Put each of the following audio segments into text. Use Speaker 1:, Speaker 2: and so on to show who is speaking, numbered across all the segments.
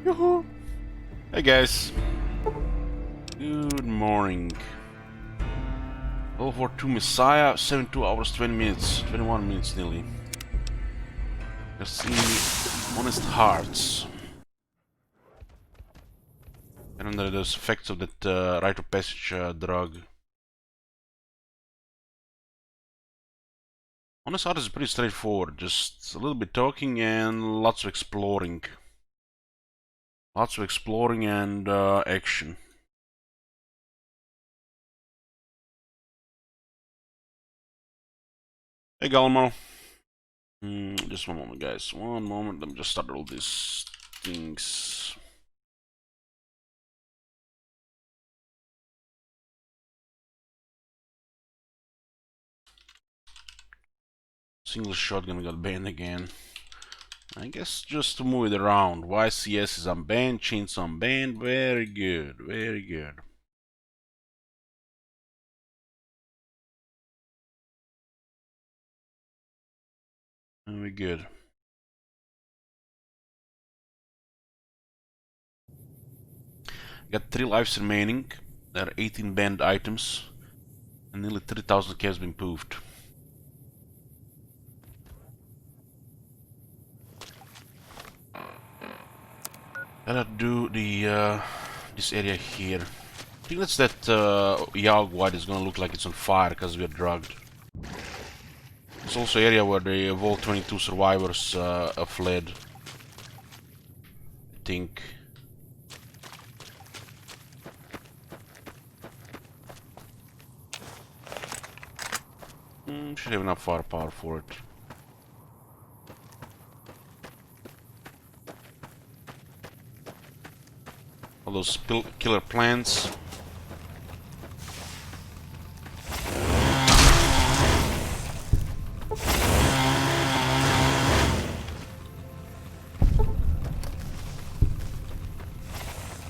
Speaker 1: Yoo-hoo. Hey guys. Good morning. 042 Messiah, 72 hours, 20 minutes, 21 minutes nearly. Let's see Honest Hearts. And under those effects of that rite of passage drug. Honest Hearts is pretty straightforward, just a little bit talking and lots of exploring. Lots of exploring and action. Hey Galmo. Just one moment, guys. One moment. Let me just start all these things. Single shotgun got banned again. I guess just to move it around. YCS is unbanned, chainsaw unbanned. Very good, very good. Very good. Got 3 lives remaining. There are 18 banned items. And nearly 30,000 cash been poofed. Gotta do the this area here. I think that's that Yawg White is gonna look like it's on fire because we're drugged. It's also area where the Vault 22 survivors fled. I think. Should have enough firepower for it. All those killer plants.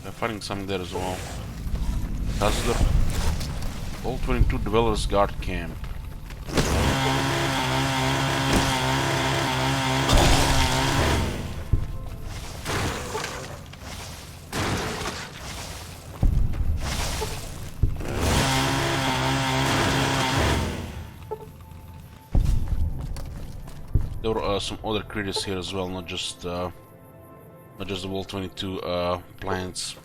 Speaker 1: They're finding something there as well. That's the Vault 22 Developers Guard Camp. There were some other critters here as well, not just the Vault 22 plants.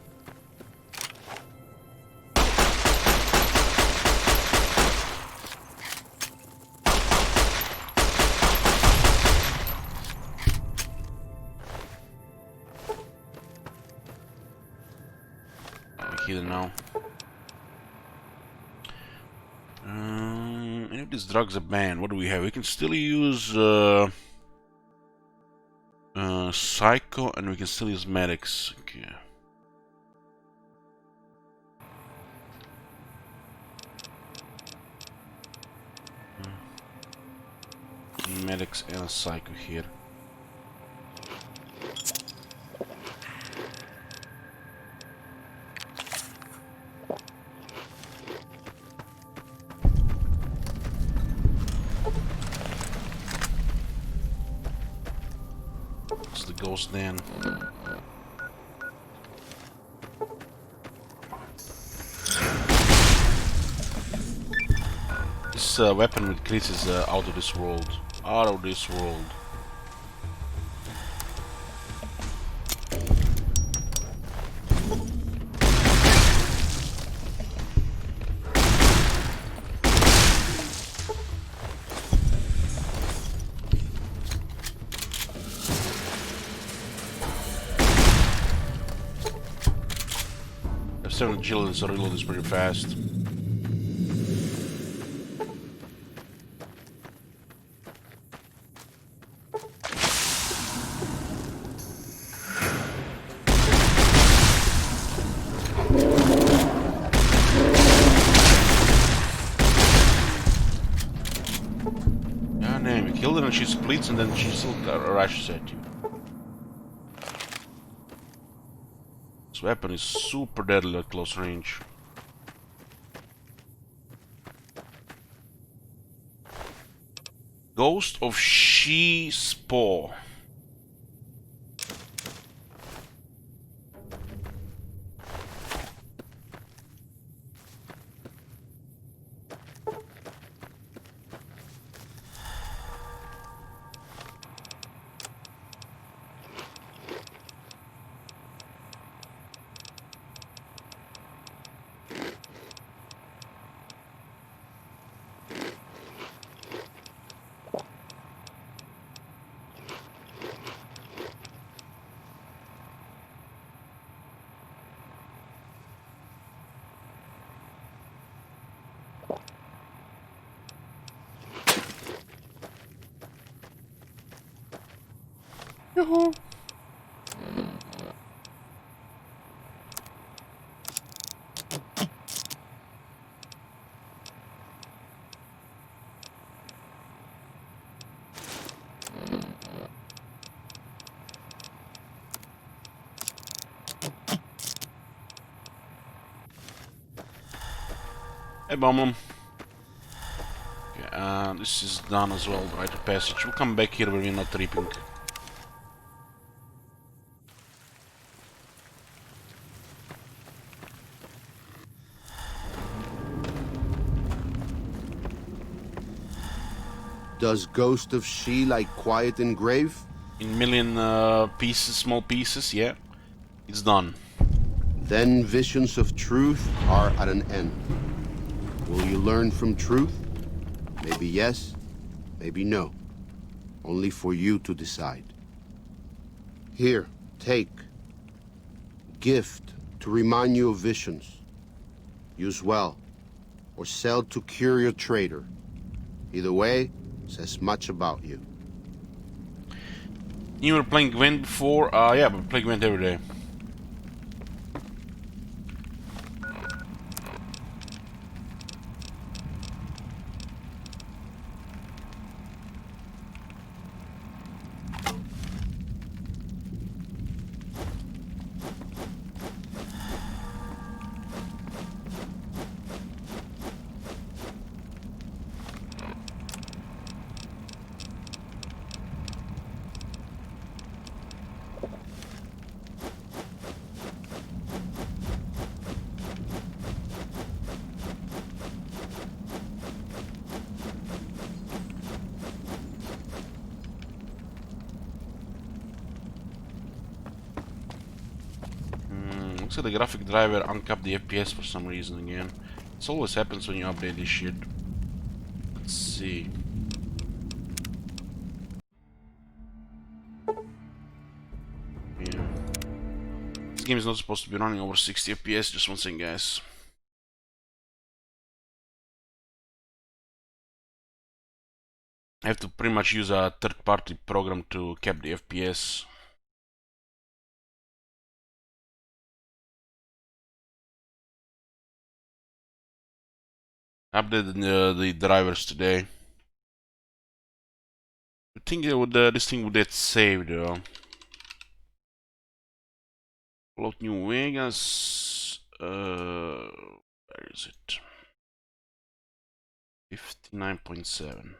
Speaker 1: Here now. Any of these drugs are banned. What do we have? We can still use Psycho, and we can still use Medics. Okay. Medics and Psycho here. It's the ghost then. This weapon with crits is out of this world. Out of this world. F7 agility, so reload is pretty fast. God damn, you killed her and she splits and then she still rushes at you. This weapon is super deadly at close range. Ghost of She Spore. Yoo-hoo. Hey, Bomblum. Okay, this is done as well, right of passage. We'll come back here where we're not reaping.
Speaker 2: Does Ghost of She like quiet and grave?
Speaker 1: In million pieces, small pieces, yeah. It's done.
Speaker 2: Then visions of truth are at an end. Will you learn from truth? Maybe yes, maybe no. Only for you to decide. Here, take. Gift to remind you of visions. Use well, or sell to curious trader. Either way, says much about you.
Speaker 1: You were playing Gwent before? Yeah, but play Gwent every day. Looks like the graphic driver uncapped the FPS for some reason again. This always happens when you update this shit. Let's see. Yeah. This game is not supposed to be running over 60 FPS, just one thing, guys. I have to pretty much use a third-party program to cap the FPS. Updated the drivers today. I think this thing would get saved though. Float New Vegas. Where is it? 59.7.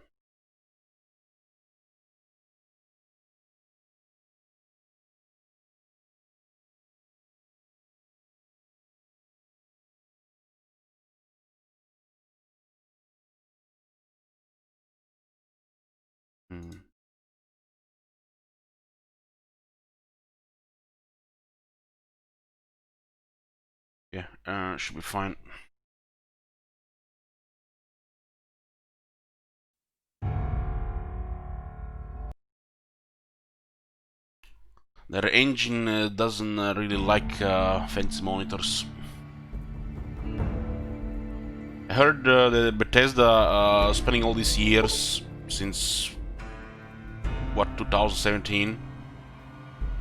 Speaker 1: Yeah, should be fine. Their engine doesn't really like fancy monitors. I heard that Bethesda spending all these years since what 2017,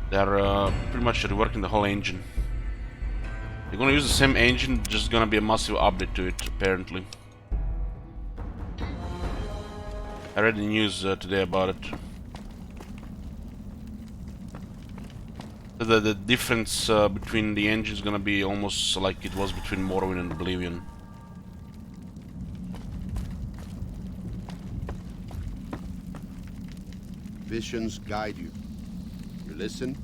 Speaker 1: they're pretty much reworking the whole engine. They're gonna use the same engine, just gonna be a massive update to it apparently. I read the news today about it. The difference between the engines is gonna be almost like it was between Morrowind and Oblivion.
Speaker 2: Visions guide you. You listen?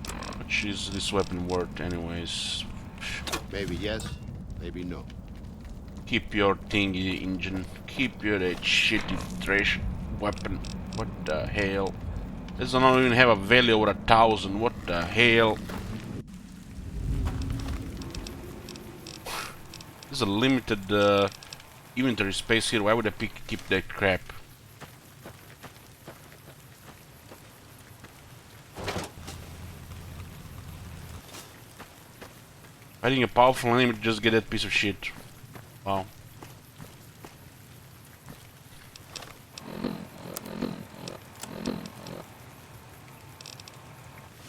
Speaker 1: How much is this weapon worth anyways?
Speaker 2: Maybe yes, maybe no.
Speaker 1: Keep your thingy engine. Keep your that shitty trash weapon. What the hell? This does not even have a value over 1,000. What the hell? There's a limited inventory space here. Why would I keep that crap? Fighting a powerful enemy to just get that piece of shit. Wow.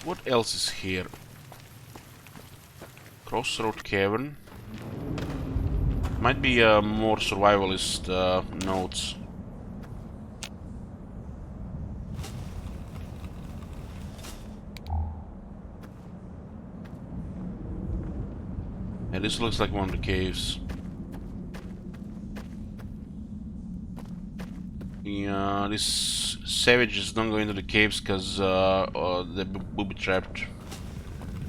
Speaker 1: What else is here? Crossroad Cavern. Might be more survivalist notes. Yeah, this looks like one of the caves. Yeah, these savages don't go into the caves because they're booby trapped.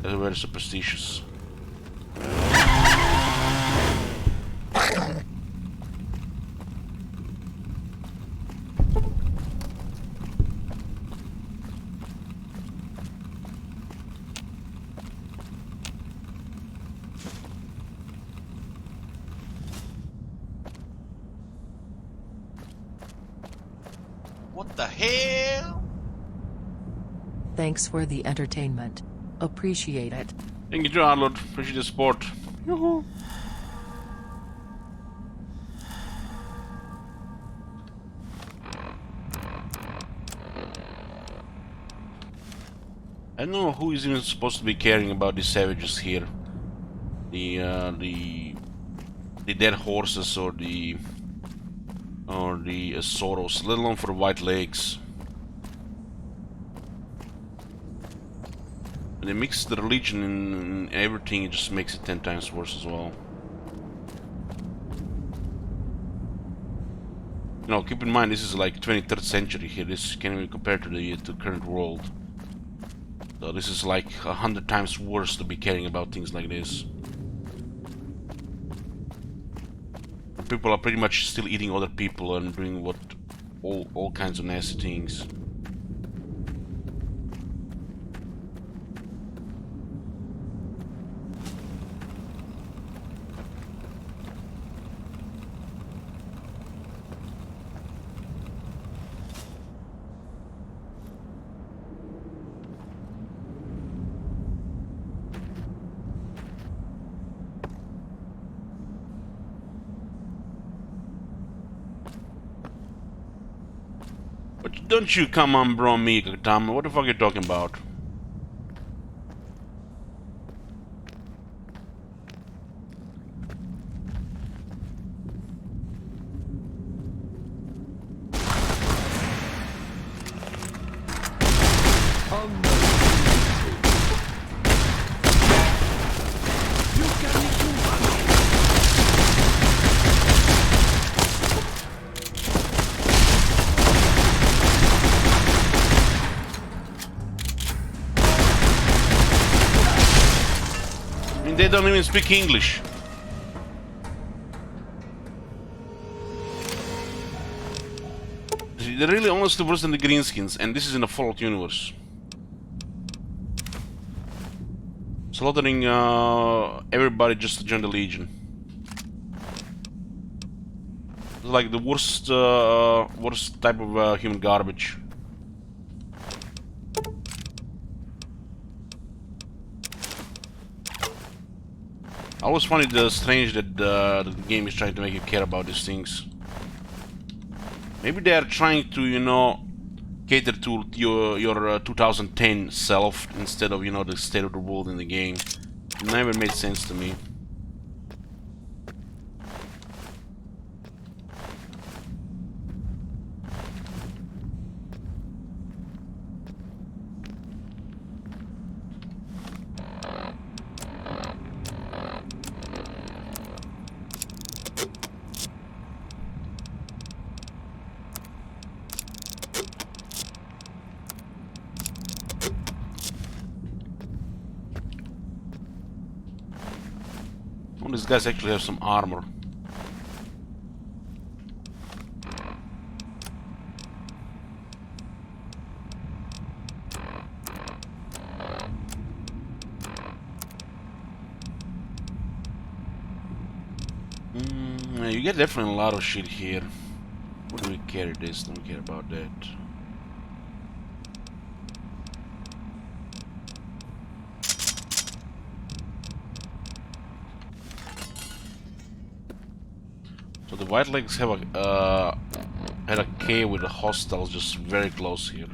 Speaker 1: They're very superstitious.
Speaker 3: What the hell?
Speaker 4: Thanks for the entertainment. Appreciate it.
Speaker 1: Thank you, Charlotte. Appreciate the support. Yoo-hoo. I don't know who is even supposed to be caring about these savages here. The dead horses or the sorrows, let alone for the White Lakes. When they mix the religion in everything, it just makes it 10 times worse as well. You know, keep in mind this is like 23rd century here. This can't even compare to the current world. So this is like 100 times worse to be caring about things like this. People are pretty much still eating other people and doing all kinds of nasty things. But don't you come on, bro, me, Tom. What the fuck are you talking about? They don't even speak English. They're really honestly worse than the Greenskins, and this is in a Fallout universe. Slaughtering everybody just to join the Legion. It's like the worst, worst type of human garbage. I always find it strange that the game is trying to make you care about these things. Maybe they are trying to, you know, cater to your 2010 self instead of, you know, the state of the world in the game. It never made sense to me. Oh, these guys actually have some armor. Yeah, you get definitely a lot of shit here. What do we carry this? Don't care about that. So the White Lakes have a had a cave with the hostiles just very close here.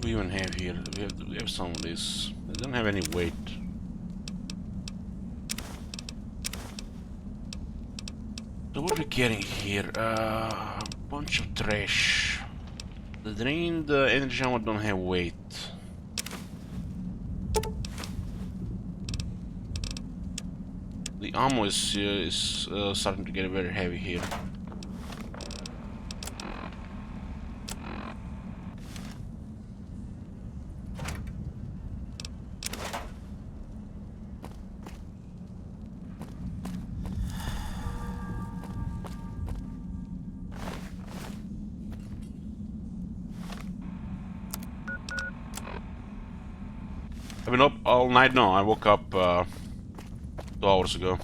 Speaker 1: We even have here. We have some of this. They don't have any weight. So what are we getting here? A bunch of trash. The drained energy ammo don't have weight. The ammo is starting to get very heavy here. I've been up all night now. I woke up 2 hours ago.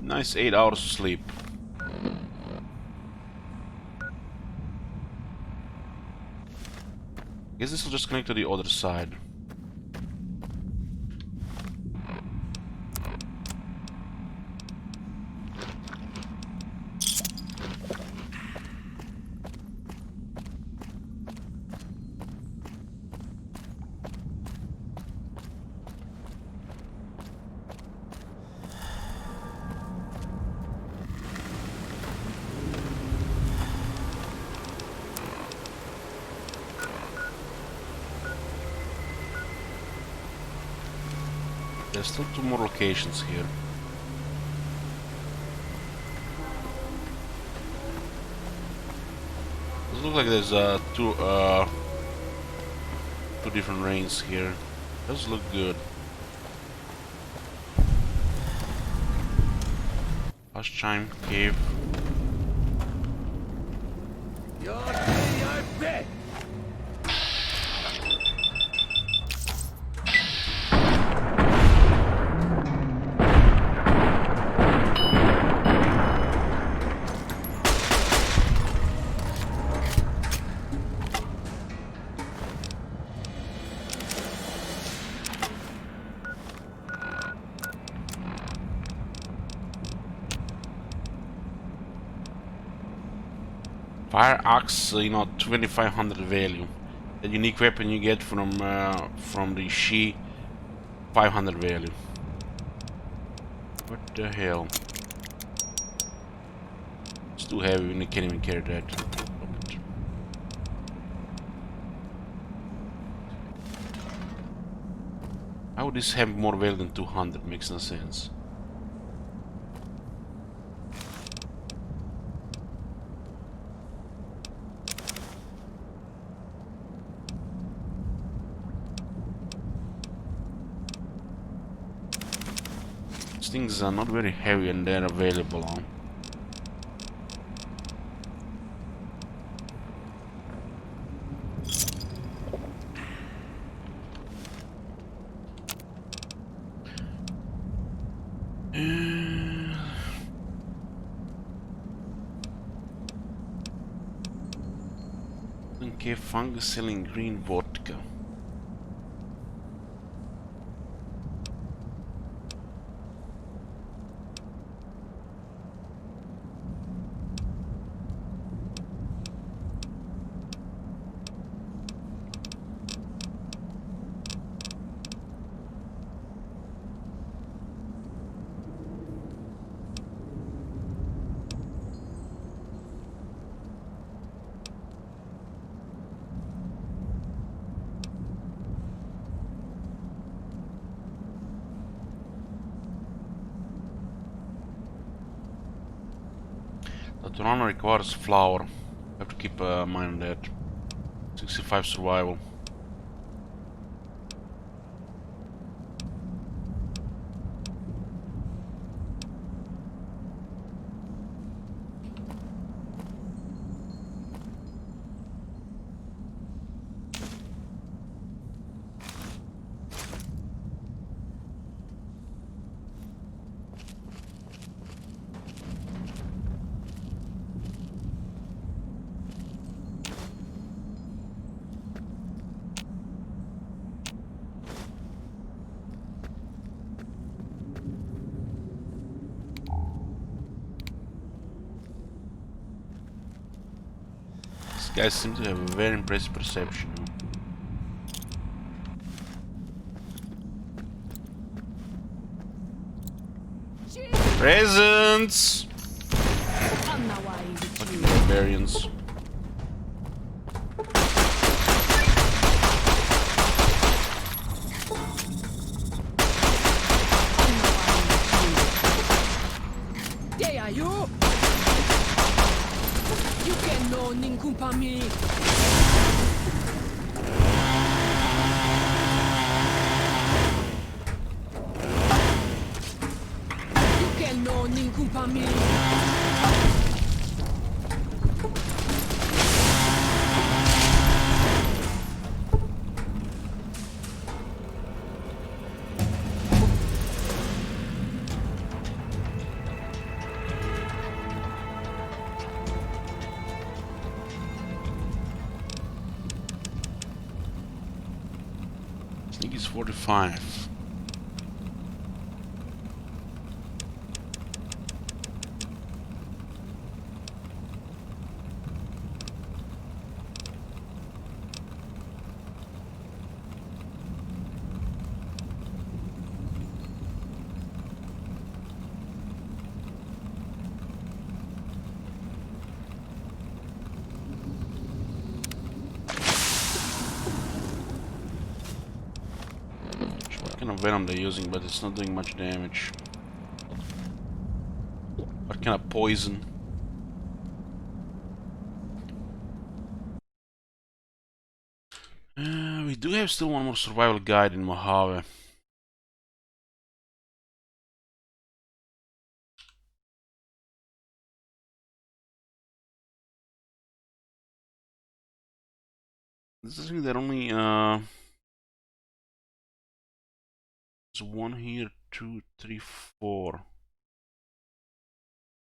Speaker 1: Nice 8 hours of sleep. Guess this will just connect to the other side. There's still 2 more locations here. Does look like there's two different rains here. Does look good. Last chime cave. Fire axe, 2500 value. The unique weapon you get from the she, 500 value. What the hell? It's too heavy. We can't even carry that. How would this have more value than 200? Makes no sense. Things are not very heavy and they're available on. Okay, fungus selling green vodka. The run requires flour. Have to keep mind on that. 65 survival. guys seem to have a very impressive perception. Presents! Fucking barbarians.
Speaker 5: You can no ninkumpami. You can no ninkumpami.
Speaker 1: Sneak is 45. What kind of venom they're using, but it's not doing much damage. What kind of poison? We do have still one more survival guide in Mojave. This is that only there's one here, 2, 3, 4.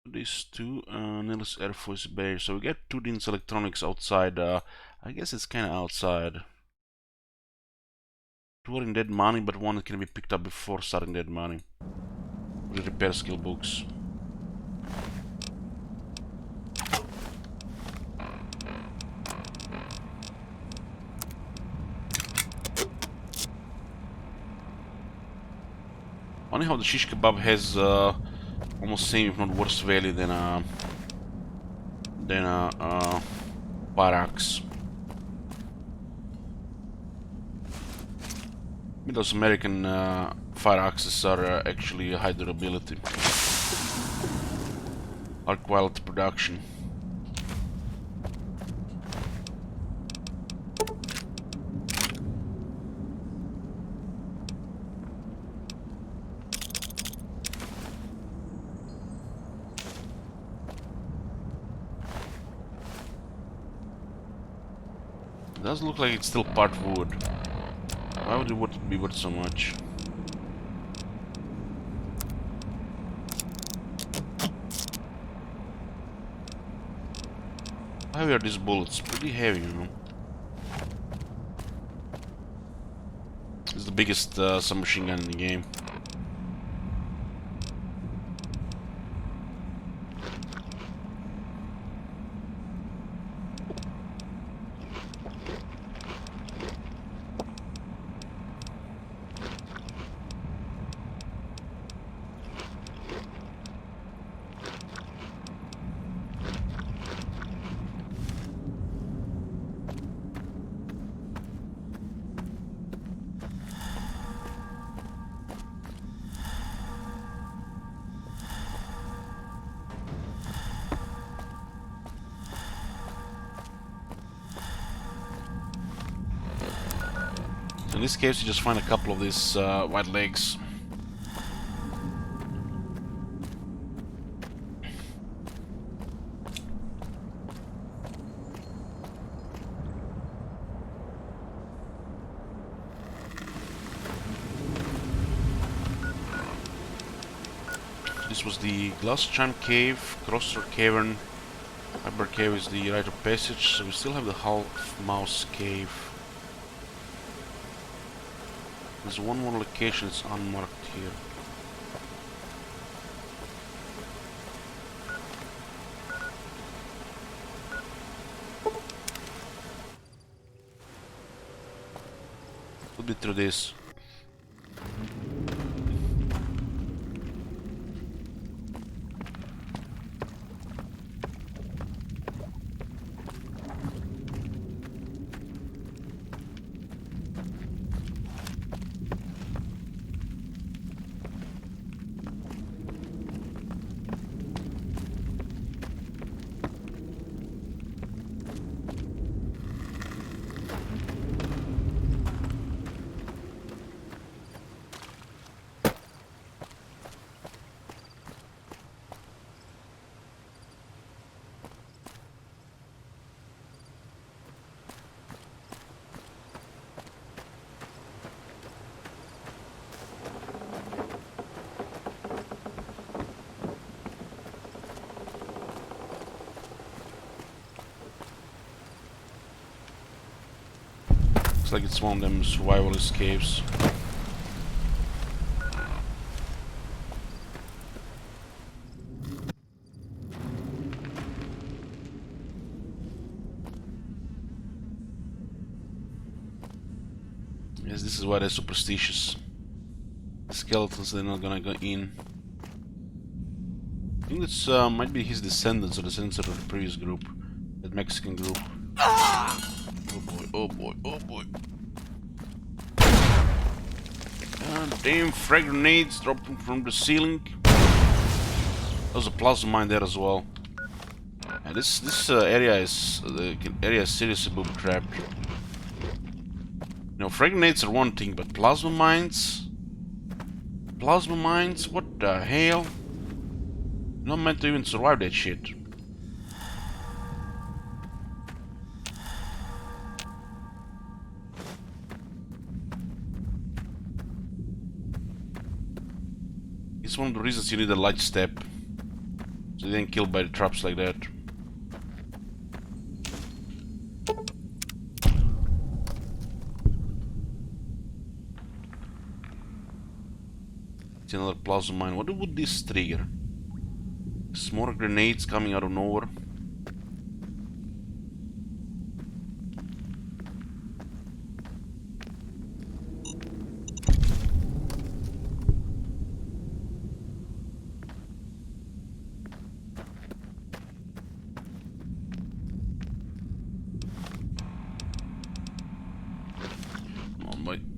Speaker 1: These two, Nellis Air Force Base. So we get 2 Dean's electronics outside. I guess it's kind of outside. 2 are in Dead Money, but one can be picked up before starting Dead Money. The repair skill books. Funny how the shish kebab has almost same, if not worse, value than a fire axe. Those American fire axes are actually high durability, high quality production. It does look like it's still part wood. Why would it be worth so much? How heavy are these bullets? Pretty heavy, you know. It's the biggest submachine gun in the game. In this case, you just find a couple of these white legs. This was the Glass Chime Cave, Crosser Cavern. Hyper Cave is the rite of passage, so we still have the Half Mouse Cave. There's one more location, it's unmarked here. Could be through this. Looks like it's one of them survival escapes. Yes, this is why they're superstitious. Skeletons, they're not gonna go in. I think this might be his descendants or descendants of the previous group. That Mexican group. Oh boy, oh boy, oh boy. Damn frag grenades dropping from the ceiling. There's a plasma mine there as well. And this area is seriously booby trapped. You know, frag grenades are one thing, but plasma mines? Plasma mines? What the hell? Not meant to even survive that shit. It's one of the reasons you need a light step. So you didn't killed by the traps like that. It's another plasma mine. What would this trigger? Some more grenades coming out of nowhere.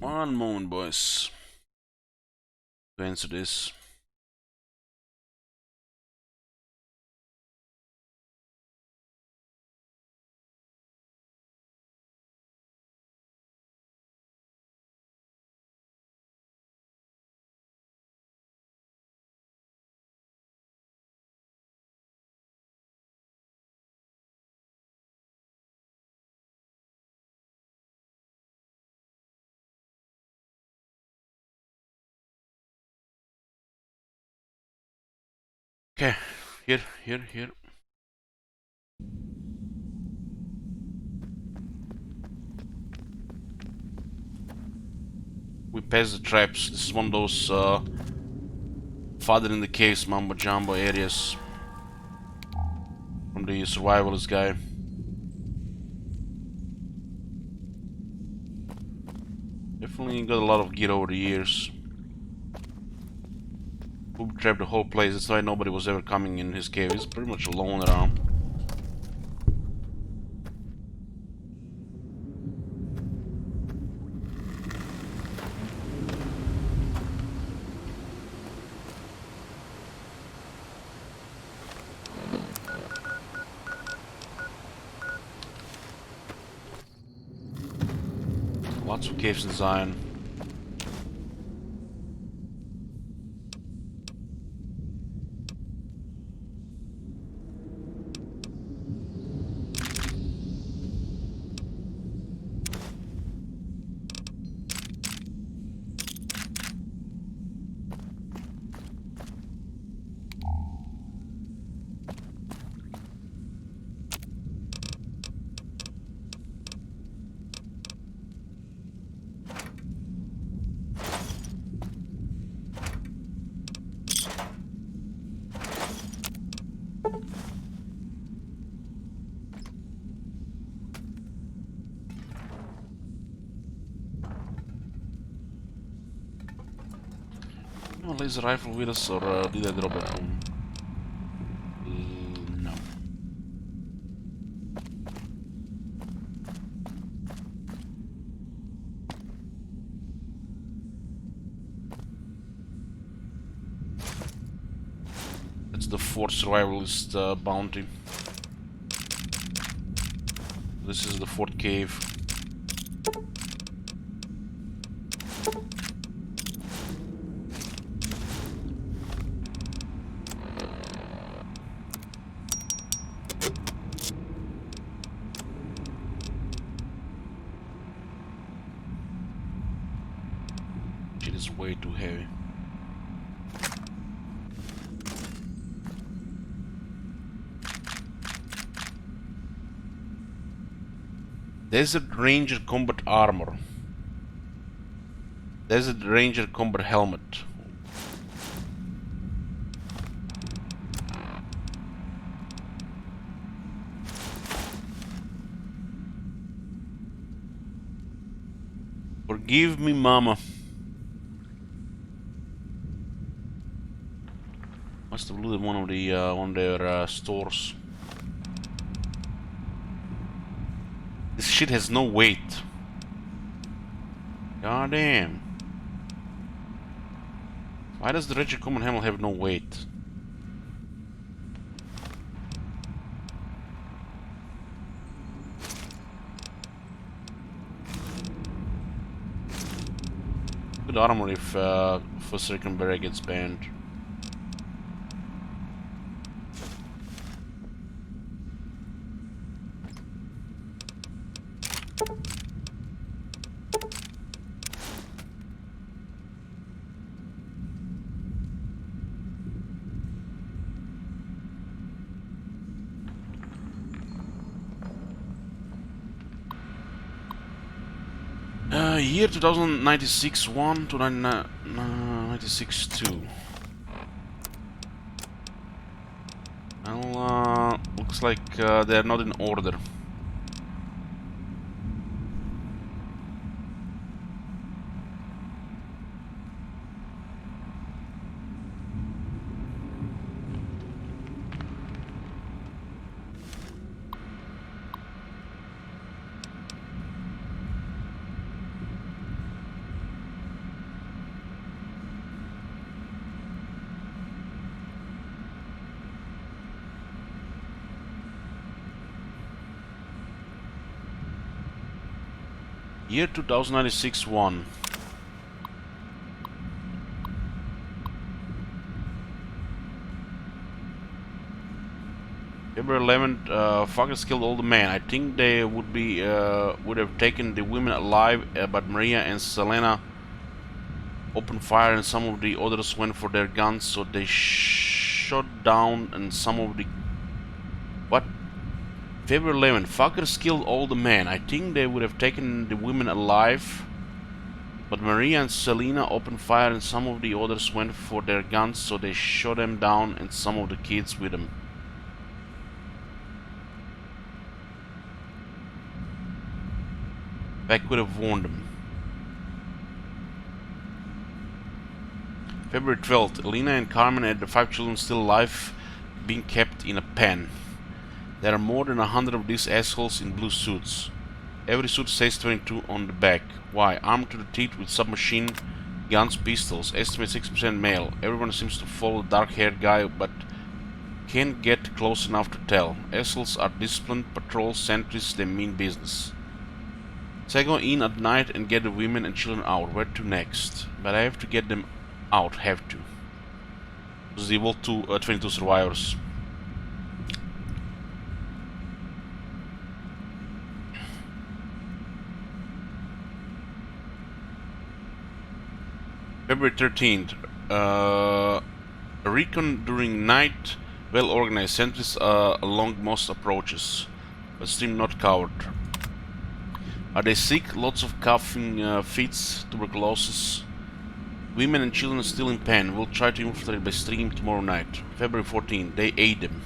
Speaker 1: One moment, boys. To answer this. Okay, here. We passed the traps. This is one of those father in the caves mambo jumbo areas from the survivalist guy. Definitely got a lot of gear over the years. Booby trapped the whole place. That's why nobody was ever coming in his cave. He's pretty much alone around. Lots of caves in Zion. a laser rifle with us, or did I drop it home? No. That's the fourth survivalist bounty. This is the fourth cave. It is way too heavy. Desert Ranger combat armor. Desert Ranger combat helmet. Forgive me, mama. Must have looted one of the one of their stores. This shit has no weight. God damn. Why does the Wretched Common Hammer have no weight? Good armor if Forsaken Barrier gets banned. Year 2096 1 to 96 2. Well, looks like they're not in order. Year 2096 1. February 11th, fuckers killed all the men. I think they would be would have taken the women alive, but Maria and Selena opened fire and some of the others went for their guns, so they shot down and some of the... What? February 11th, fuckers killed all the men. I think they would have taken the women alive, but Maria and Selena opened fire and some of the others went for their guns, so they shot them down and some of the kids with them. I could have warned them. February 12th, Elena and Carmen and the 5 children still alive, being kept in a pen. There are more than 100 of these assholes in blue suits. Every suit says 22 on the back. Why? Armed to the teeth with submachine guns, pistols. Estimate 6% male. Everyone seems to follow the dark-haired guy, but can't get close enough to tell. Assholes are disciplined, patrol sentries, they mean business. So I go in at night and get the women and children out. Where to next? But I have to get them out. Have to. This is the World 22 survivors. February 13th. A recon during night. Well organized sentries along most approaches, but seem not covered. Are they sick? Lots of coughing fits, tuberculosis. Women and children still in pen. We'll try to infiltrate by stream tomorrow night. February 14th. They ate them.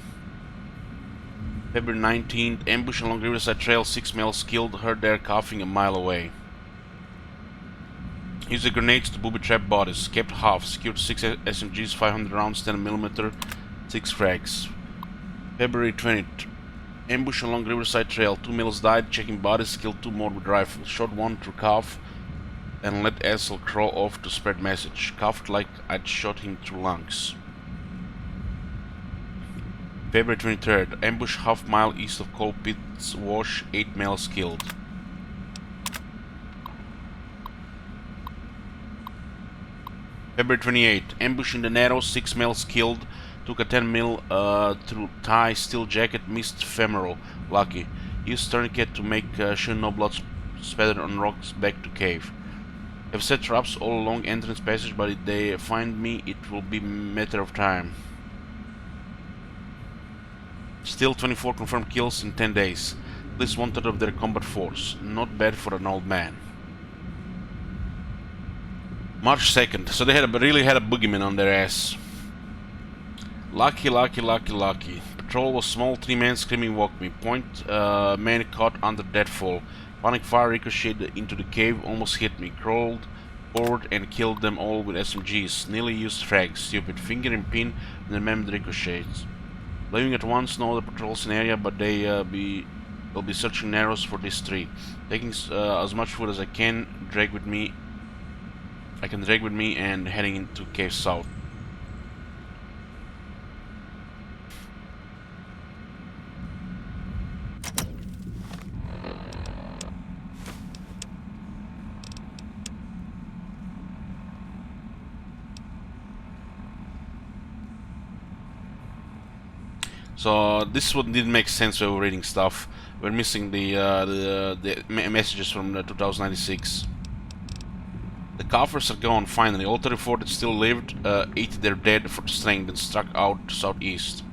Speaker 1: February 19th. Ambush along Riverside Trail. 6 males killed. Heard their coughing a mile away. Use the grenades to booby trap bodies. Kept half. Secured 6 SMGs, 500 rounds, 10mm, 6 frags. February 20th. Ambush along Riverside Trail. 2 males died. Checking bodies. Killed 2 more with rifle. Shot 1 through calf. And let asshole crawl off to spread message. Coughed like I'd shot him through lungs. February 23rd. Ambush half mile east of Coal Pits Wash. 8 males killed. February 28th. Ambush in the Narrows. 6 males killed. Took a 10mm through thigh, steel jacket, missed femoral. Lucky. Used tourniquet to make sure no blood spattered on rocks back to cave. Have set traps all along entrance passage, but if they find me, it will be matter of time. Still 24 confirmed kills in 10 days. At least 1/3 of their combat force. Not bad for an old man. March 2nd. So they really had a boogeyman on their ass. Lucky. Patrol was small, 3 men screaming woke me. Point man caught under deadfall. Panic fire ricocheted into the cave, almost hit me. Crawled forward and killed them all with SMGs. Nearly used frags. Stupid. Finger and pin and remembered ricochets. Leaving at once, no other patrols in area, but they'll be searching Narrows for these 3. Taking as much food as I can drag with me. And heading into Cave South. So this one didn't make sense when we were reading stuff. We're missing the messages from the 2096. The Kafirs are gone finally. All 34 that still lived ate their dead for strength and struck out southeast.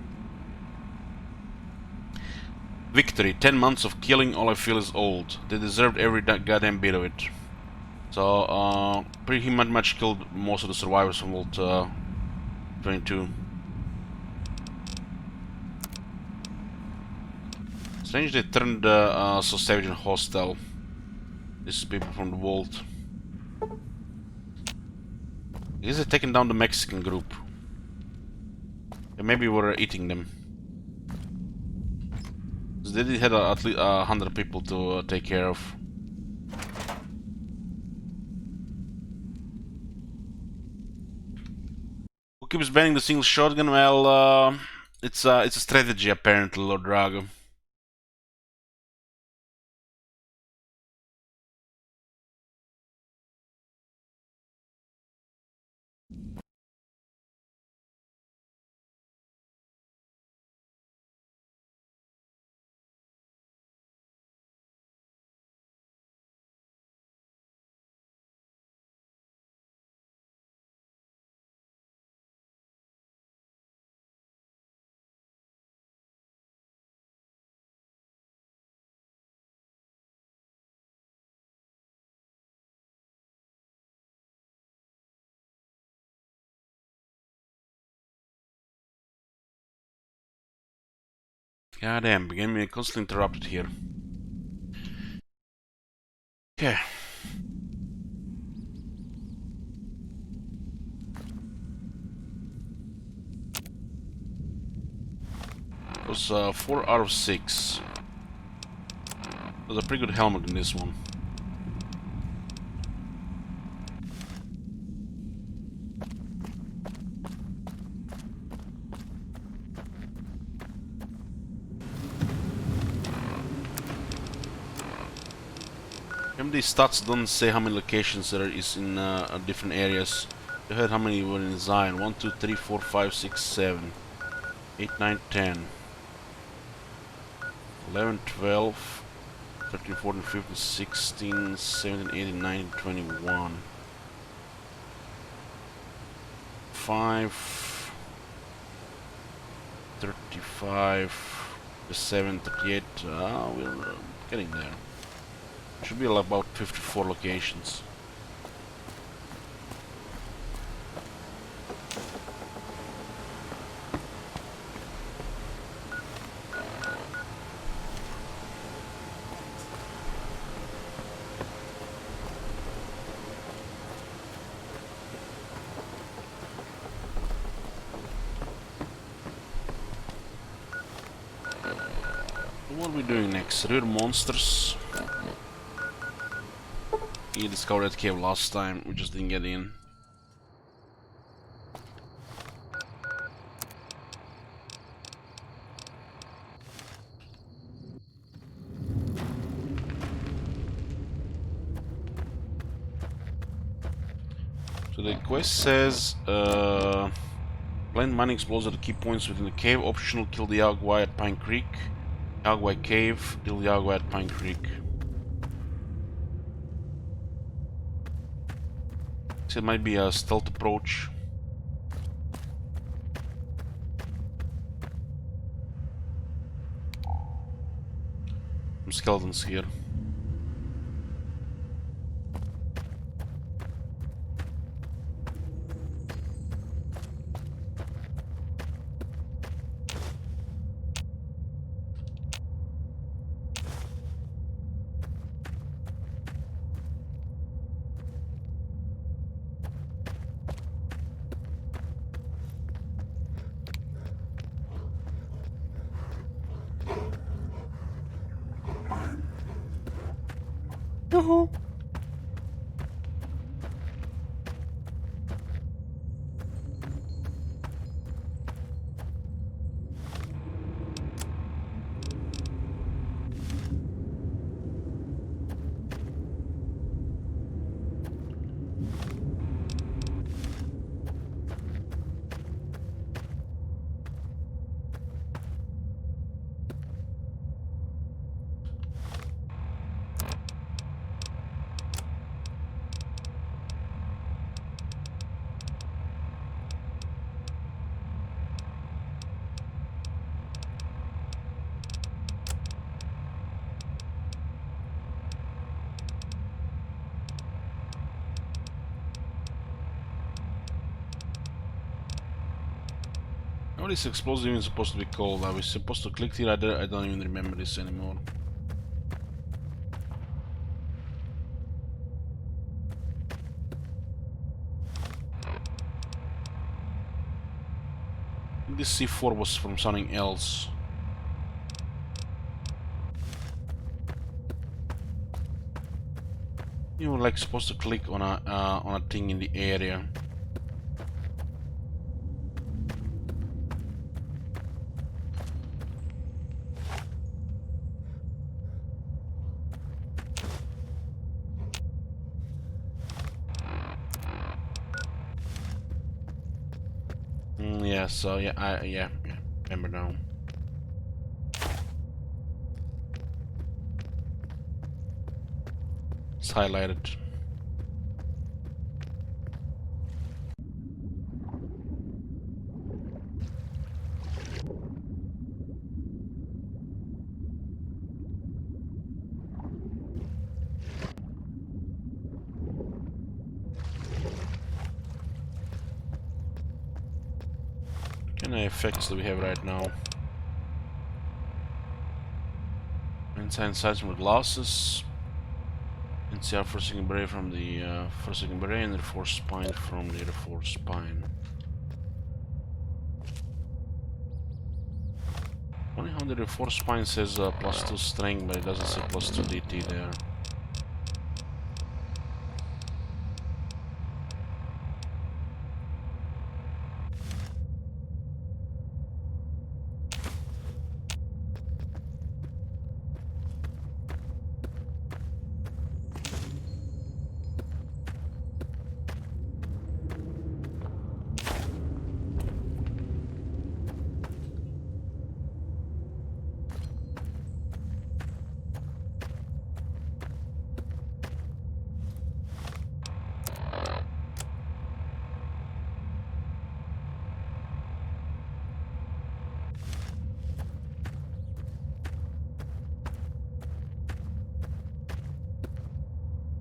Speaker 1: Victory. 10 months of killing, all I feel is old. They deserved every goddamn bit of it. So, pretty much killed most of the survivors from Vault 22. Strange they turned so savage and hostile. This is people from the Vault. I guess they're taking down the Mexican group. And maybe we're eating them. They did have at least 100 people to take care of. Who keeps banning the single shotgun? Well, it's a strategy apparently, Lord Drago. God damn, getting constantly interrupted here. Okay. It was 4 out of 6. There's a pretty good helmet in this one. These stats don't say how many locations there is in different areas. You heard how many were in Zion. 1, 2, 3, 4, 5, 6, 7, 8, 9, 10, 11, 12, 13, 14, 15, 16, 17, 18, 19, 21, 5, 35, 37, 38. We're getting there. Should be about 54 locations. are we doing next? Rear monsters. We discovered that cave last time, we just didn't get in. So the quest says, plant mining explosives at key points within the cave. Optional, kill the Yagwai at Pine Creek. Yagwai Cave, kill the Yagwai at Pine Creek. So it might be a stealth approach. Some skeletons here. Yoo-hoo. What is explosive even supposed to be called? Are we supposed to click here? I don't even remember this anymore. This C4 was from something else. You were like supposed to click on a thing in the area. Yeah, so yeah, remember now. It's highlighted. What kind of effects do we have right now? Inside sights with glasses. NCR forcing beret from the forcing beret and reinforced spine from the reinforced spine. Funny how the reinforced spine says +2 strength, but it doesn't say +2 DT there.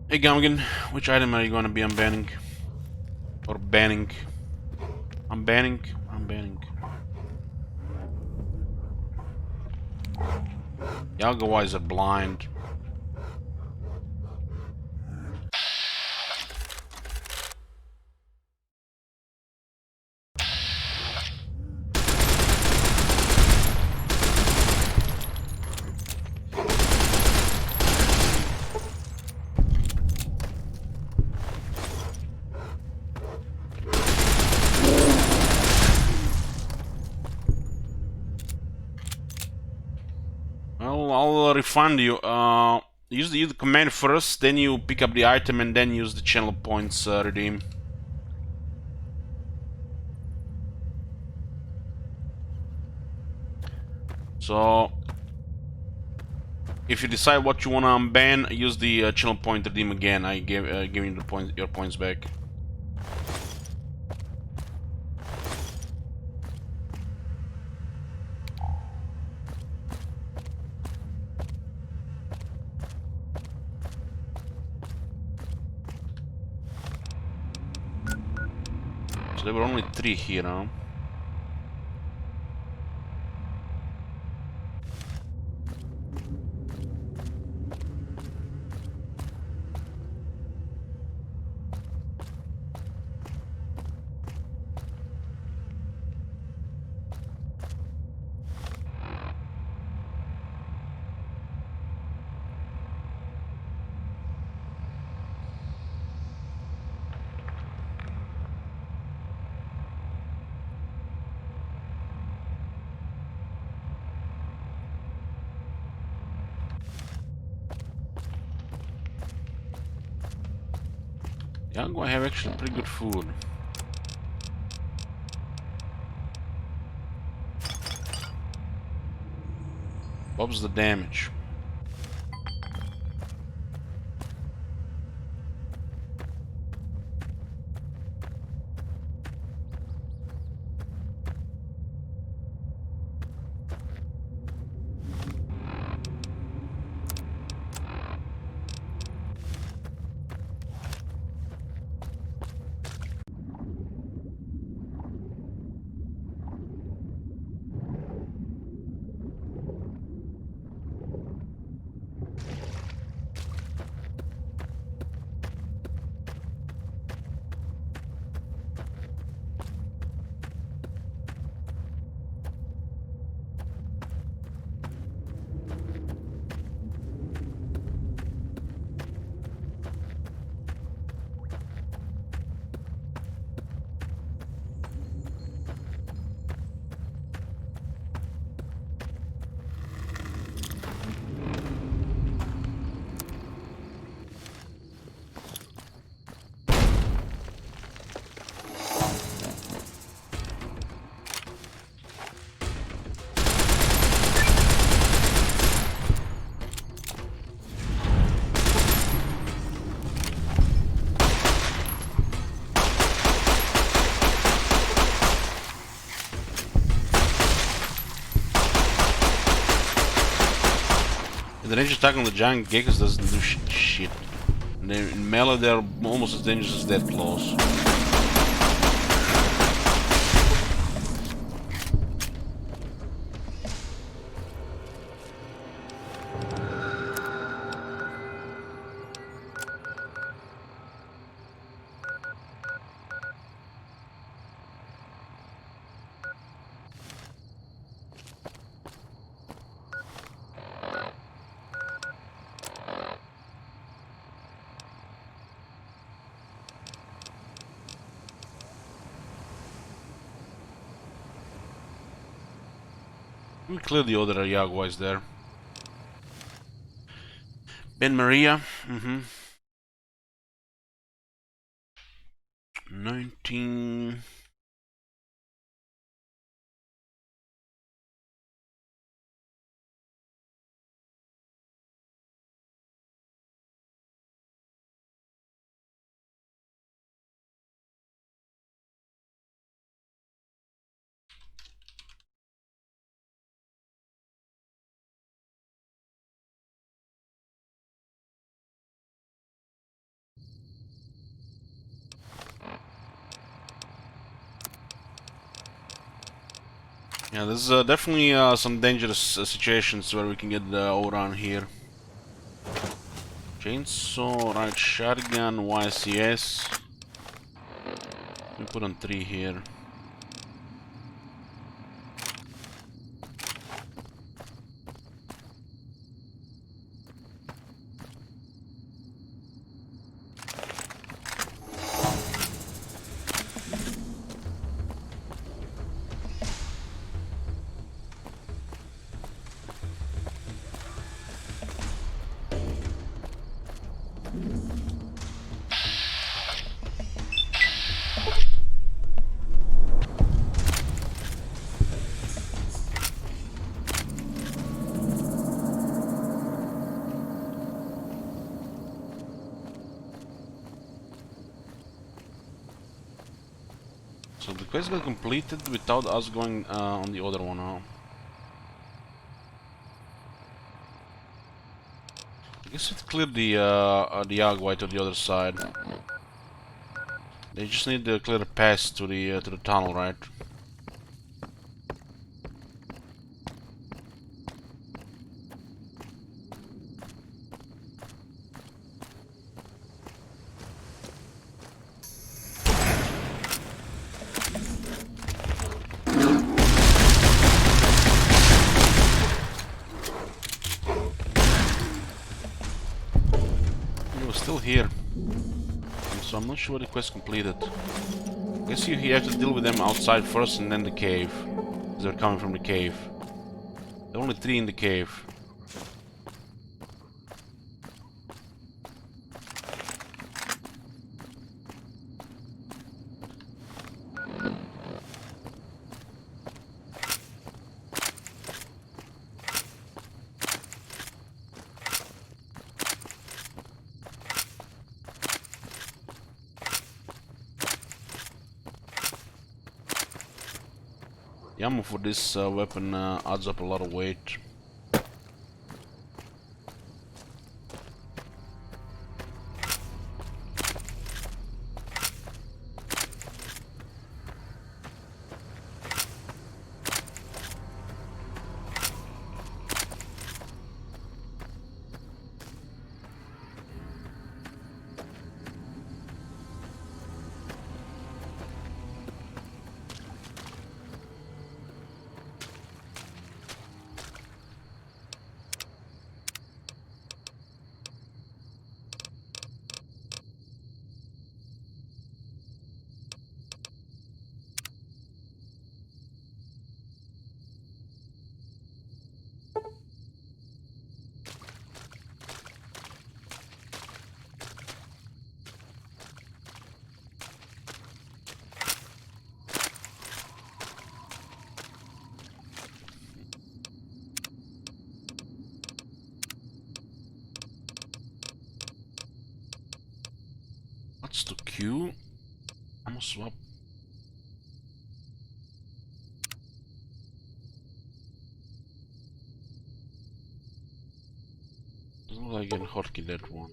Speaker 1: Hey Gummigan, which item are you gonna be unbanning? Or banning? Unbanning? Unbanning. Yagawais are blind. refund you. Use the command first, then you pick up the item, and then use the channel points redeem. So, if you decide what you want to unban, use the channel point redeem again. I gave you the your points back. So there were only 3 here, huh? Yango, I have actually pretty good food. Bob's the damage. The range attack on the giant geckos doesn't do shit. In melee, they're almost as dangerous as dead claws. We clear the other Jaguars there. Ben Maria. 19. Yeah, there's definitely some dangerous situations where we can get around here. Chainsaw, right, shotgun, YCS. We put on 3 here. So the quest got completed without us going on the other one, huh? I guess it cleared the Agua to the other side. They just need to clear the pass to the tunnel, right? He was still here, so I'm not sure the quest completed. Guess you have to deal with them outside first and then the cave. They're coming from the cave. There are only 3 in the cave. The ammo for this weapon adds up a lot of weight. What's the Q? Ammo swap. Doesn't look like I can hotkey that one.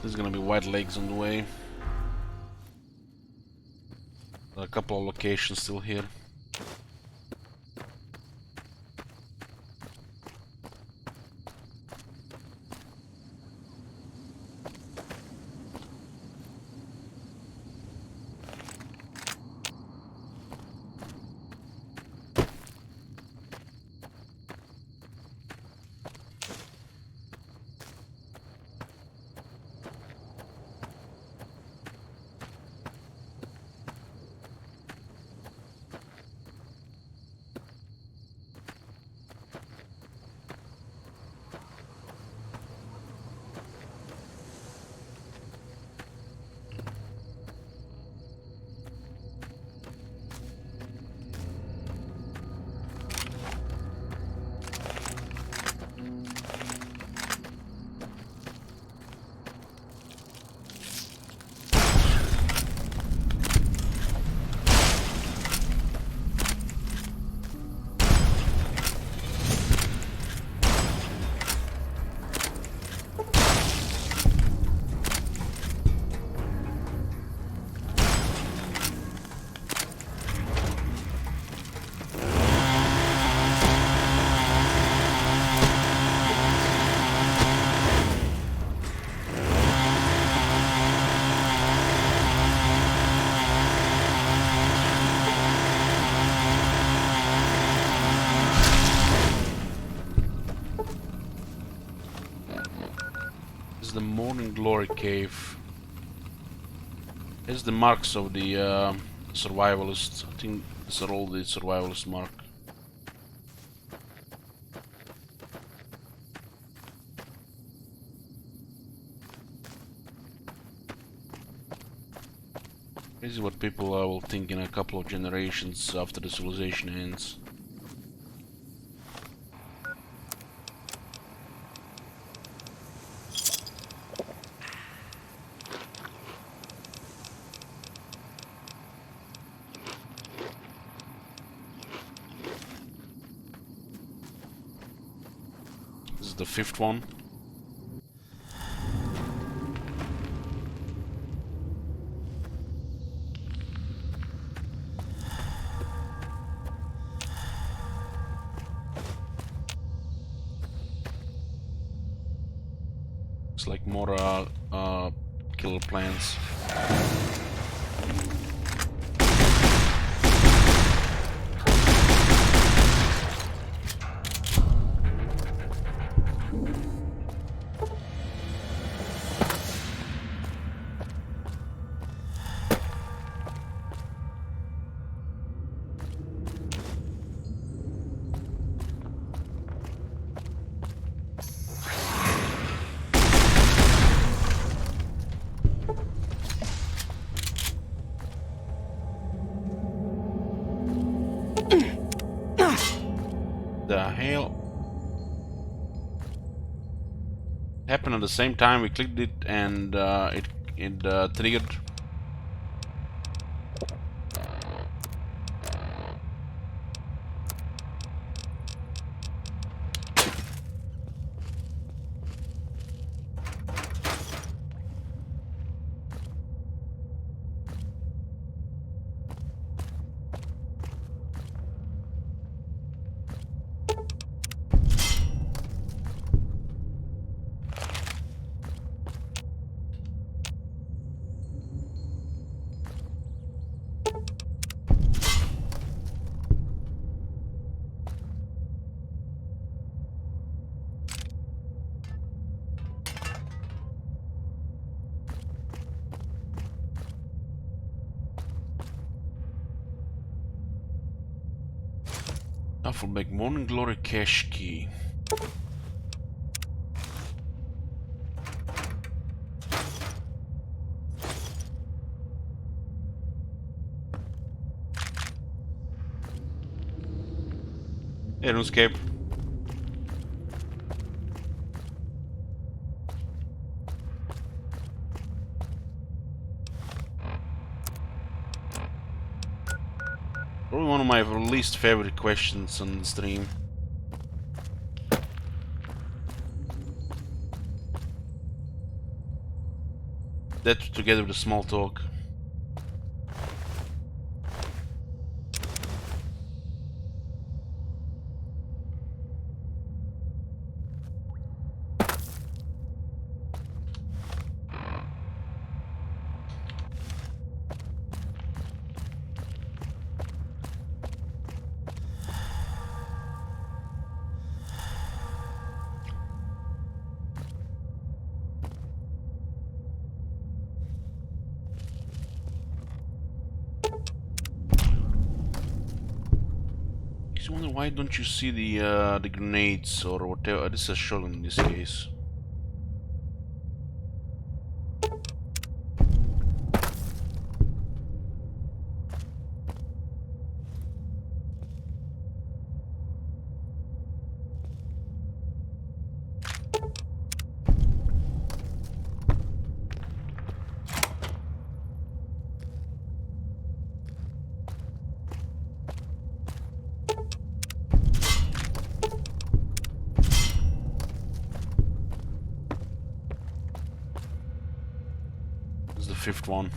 Speaker 1: There's gonna be white legs on the way. There are a couple of locations still here. This is the Morning Glory Cave. Here's the marks of the survivalists. I think these are all the survivalist mark. This is what people will think in a couple of generations after the civilization ends. This is the 5th one. It's like more killer plants. The hell happened at the same time we clicked it, and it triggered. Now for make Morning Glory cache key. Hey, RuneScape. Probably one of my least favorite questions on the stream. That together with the small talk. I wonder why don't you see the grenades or whatever. This is a shotgun in this case. This is the 5th one.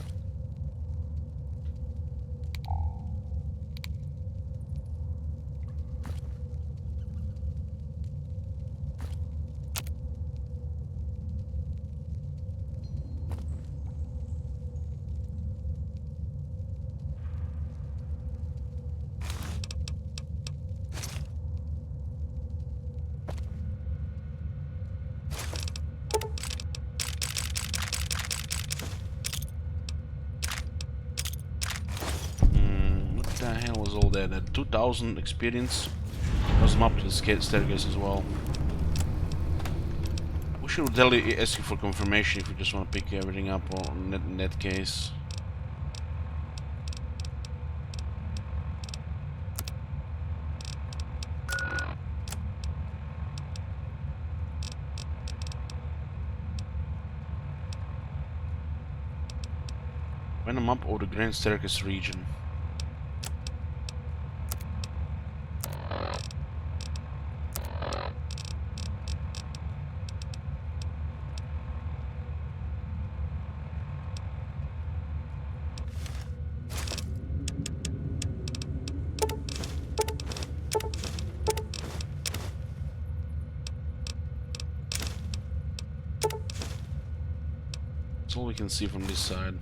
Speaker 1: is all that? At 2000 experience. Does them up to the staircase as well. We should tell you, ask you for confirmation if you just want to pick everything up on in that case. When I'm up over the Grand Staircase region. That's all we can see from this side.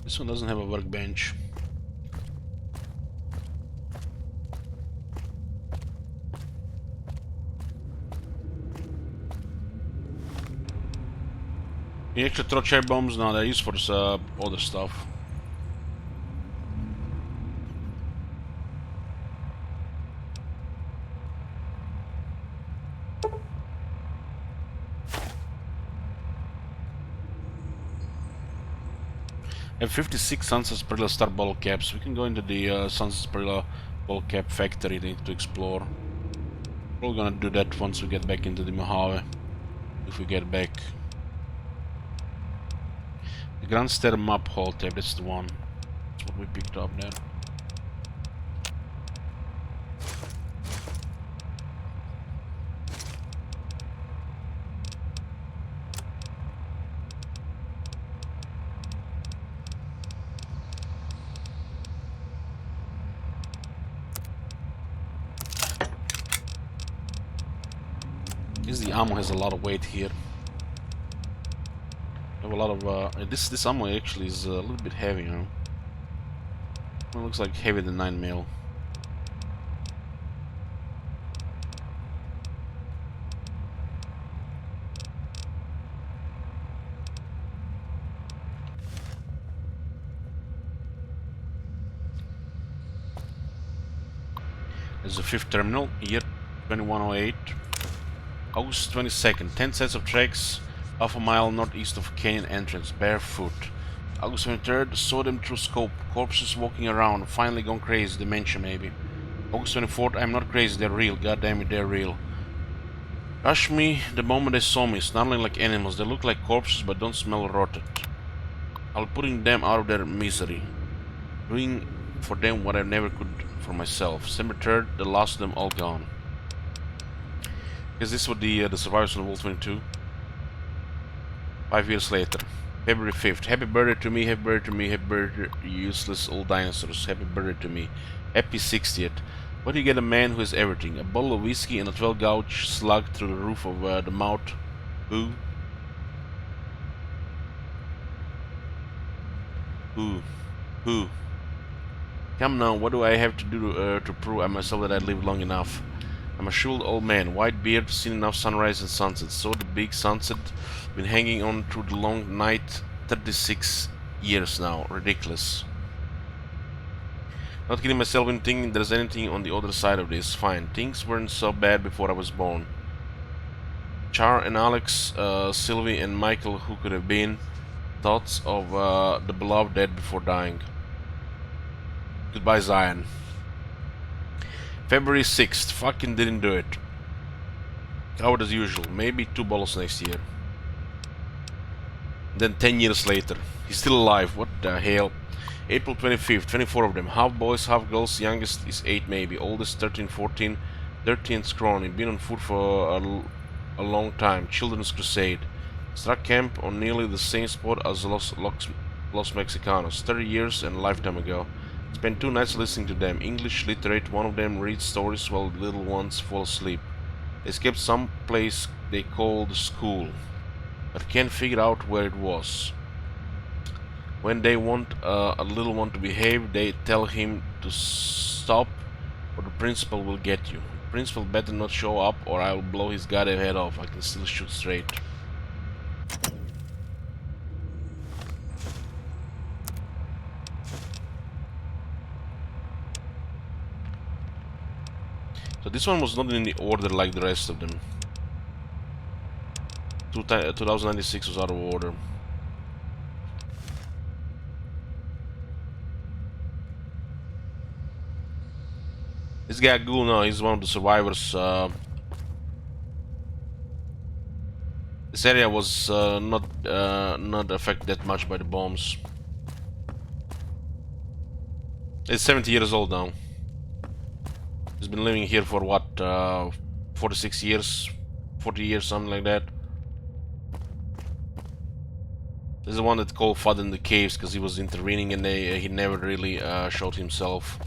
Speaker 1: This one doesn't have a workbench. You actually throw cherry bombs? No, they're used for other stuff. I have 56 Sunset pepeLaugh star bottle caps. We can go into the Sunset pepeLaugh bottle cap factory to explore. We're gonna do that once we get back into the Mojave. If we get back. The Grand Stair map hall tab, that's the one. That's what we picked up there. The ammo has a lot of weight here. I have a lot of this ammo actually is a little bit heavy, you know. It looks like heavier than 9mm. There's a 5th terminal, year 2108. August 22nd, 10 sets of tracks, half a mile northeast of canyon entrance, barefoot. August 23rd, saw them through scope, corpses walking around, finally gone crazy, dementia maybe. August 24th, I'm not crazy, they're real, goddamn it, they're real. Rush me the moment they saw me, snarling like animals, they look like corpses but don't smell rotted. I'll putting them out of their misery, doing for them what I never could for myself. December 3rd, the last of them all gone. Because this was the survivors on World 22. 5 years later. February 5th. Happy birthday to me, happy birthday to me, happy birthday you useless old dinosaurs. Happy birthday to me. Happy 60th. What do you get a man who has everything? A bottle of whiskey and a 12 gouge slug through the roof of the mouth. Who? Who? Come now, what do I have to do to prove myself that I lived long enough? I'm a shriveled old man, white beard, seen enough sunrise and sunset. Saw the big sunset, been hanging on through the long night, 36 years now. Ridiculous. Not kidding myself in thinking there's anything on the other side of this. Fine, things weren't so bad before I was born. Char and Alex, Sylvie and Michael, who could have been. Thoughts of the beloved dead before dying. Goodbye, Zion. February 6th, fucking didn't do it. Coward as usual, maybe 2 bottles next year. Then 10 years later, he's still alive, what the hell. April 25th, 24 of them, half boys, half girls, youngest is 8 maybe, oldest 13, 14, 13 scrawny, been on foot for a long time, Children's Crusade. Struck camp on nearly the same spot as Los Mexicanos, 30 years and a lifetime ago. Spent 2 nights listening to them. English literate, one of them reads stories while the little ones fall asleep. They escaped some place they called school, but can't figure out where it was. When they want a little one to behave, they tell him to stop, or Principal will get you. Principal better not show up or I will blow his goddamn head off. I can still shoot straight. So this one was not in the order like the rest of them. 2096 was out of order. This guy Ghoul now, he's one of the survivors. This area was not affected that much by the bombs. It's 70 years old now. He's been living here for what, 46 years, 40 years, something like that. This is the one that called FUD in the caves because he was intervening and he never really showed himself.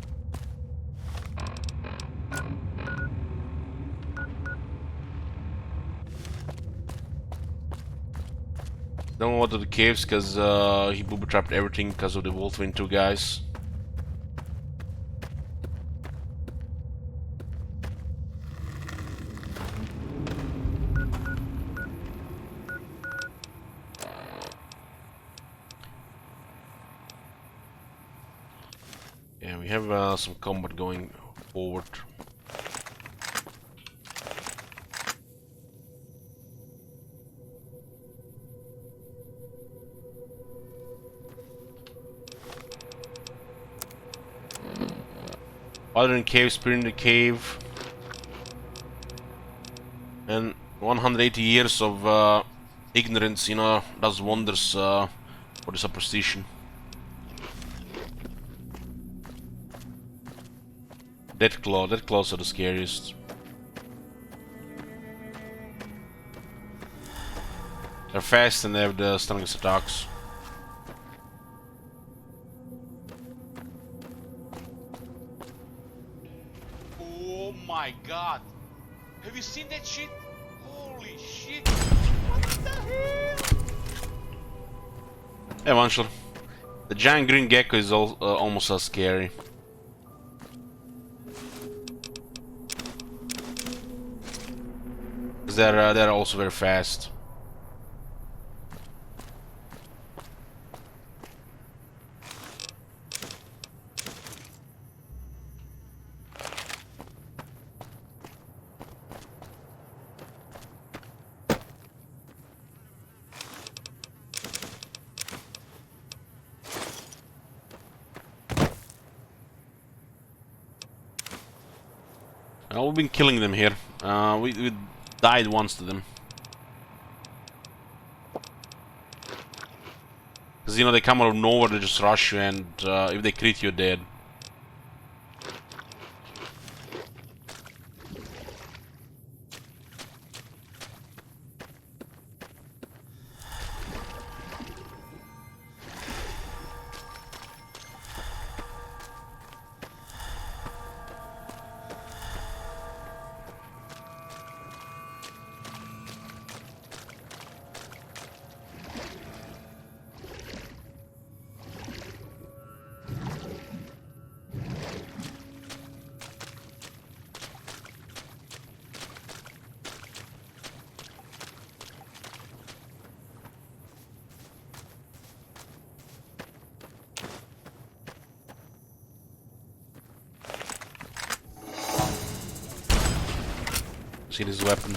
Speaker 1: Don't go to the caves because he booby trapped everything because of the Wolfwin 2 guys. Yeah, we have some combat going forward. Father in cave, spirit in the cave, and 180 years of ignorance, you know, does wonders for the superstition. Deathclaws are the scariest. They're fast and they have the strongest attacks.
Speaker 3: Oh my god! Have you seen that shit? Holy shit! What the hell?
Speaker 1: Yeah, Vanshel. The giant green gecko is almost as scary. They're also very fast. We've been killing them here. We died once to them. Because, you know, they come out of nowhere, they just rush you, and if they crit you, you're dead. See this weapon.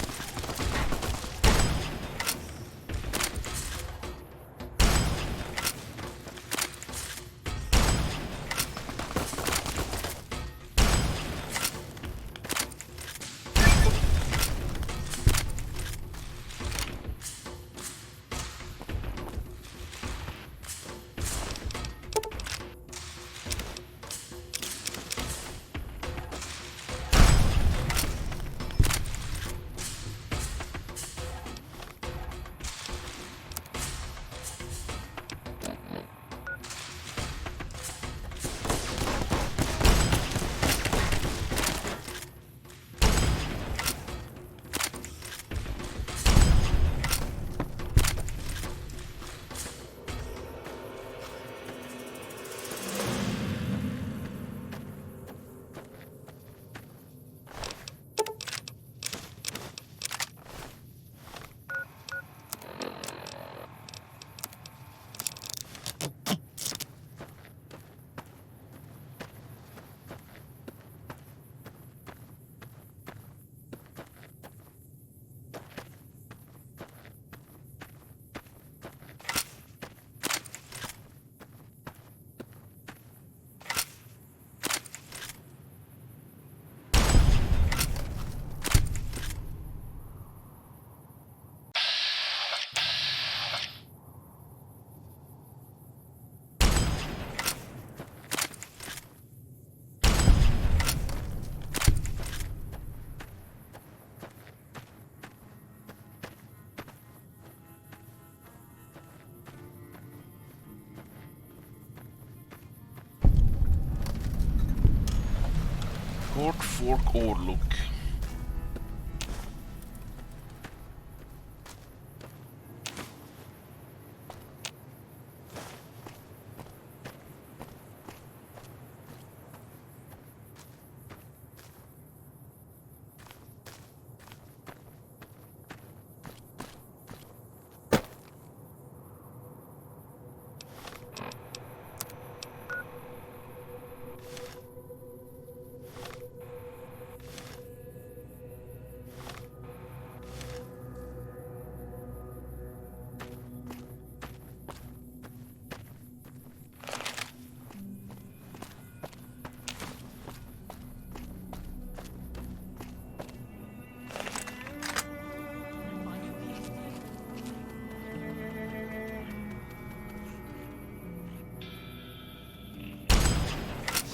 Speaker 1: Port Fork Overlook.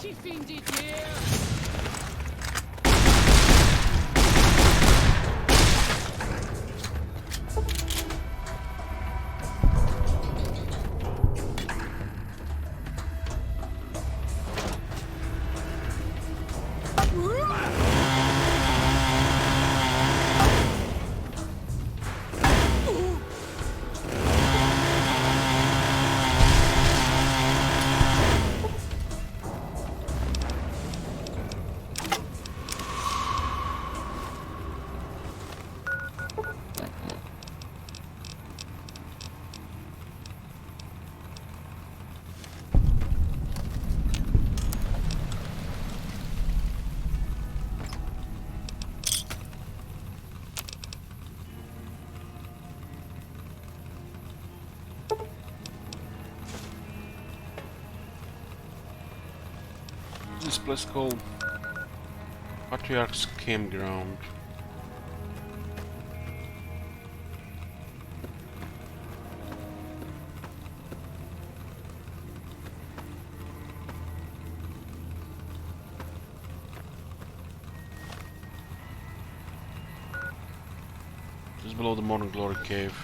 Speaker 5: She finds it here.
Speaker 1: This place called Patriarch's Campground. Just below the Modern Glory Cave.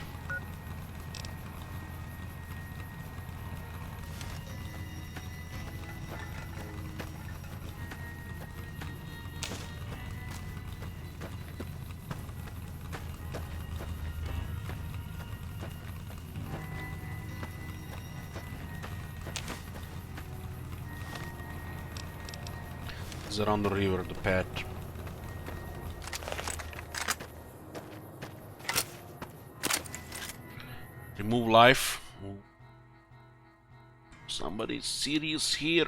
Speaker 1: It's around the river, the path. Remove life. Somebody's serious here.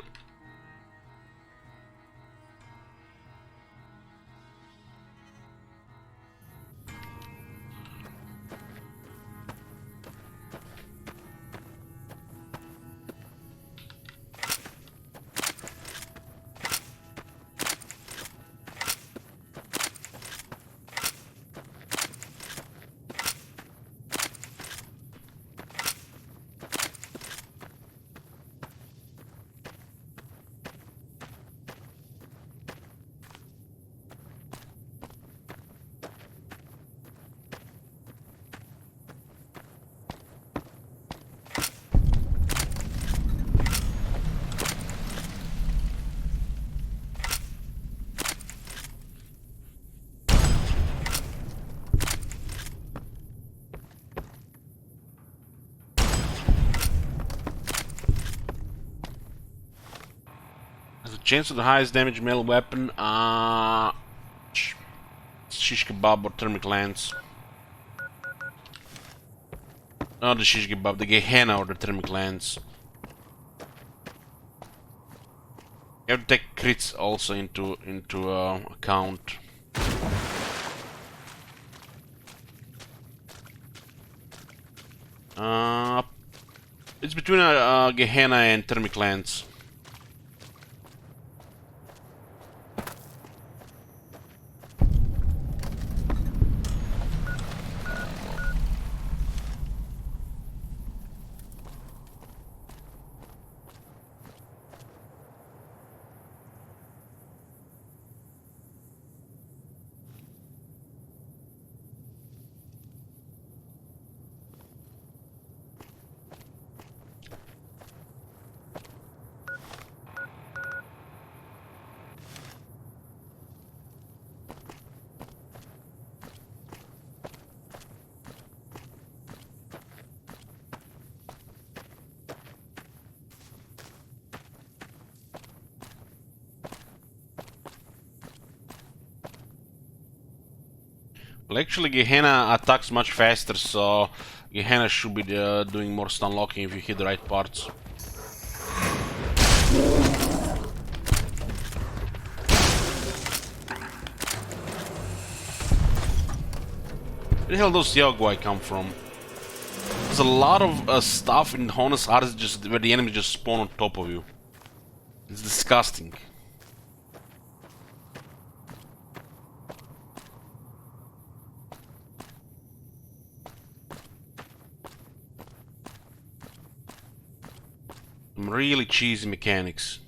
Speaker 1: Chance of the highest damage melee weapon, shish kebab or thermic lance. Not the shish kebab, the Gehenna or the thermic lance. You have to take crits also into account. It's between a Gehenna and thermic lance. Well, actually, Gehenna attacks much faster, so Gehenna should be doing more stun locking if you hit the right parts. Where the hell does Yaogwai come from? There's a lot of stuff in Honest Hearts just where the enemy just spawn on top of you. It's disgusting. Some really cheesy mechanics.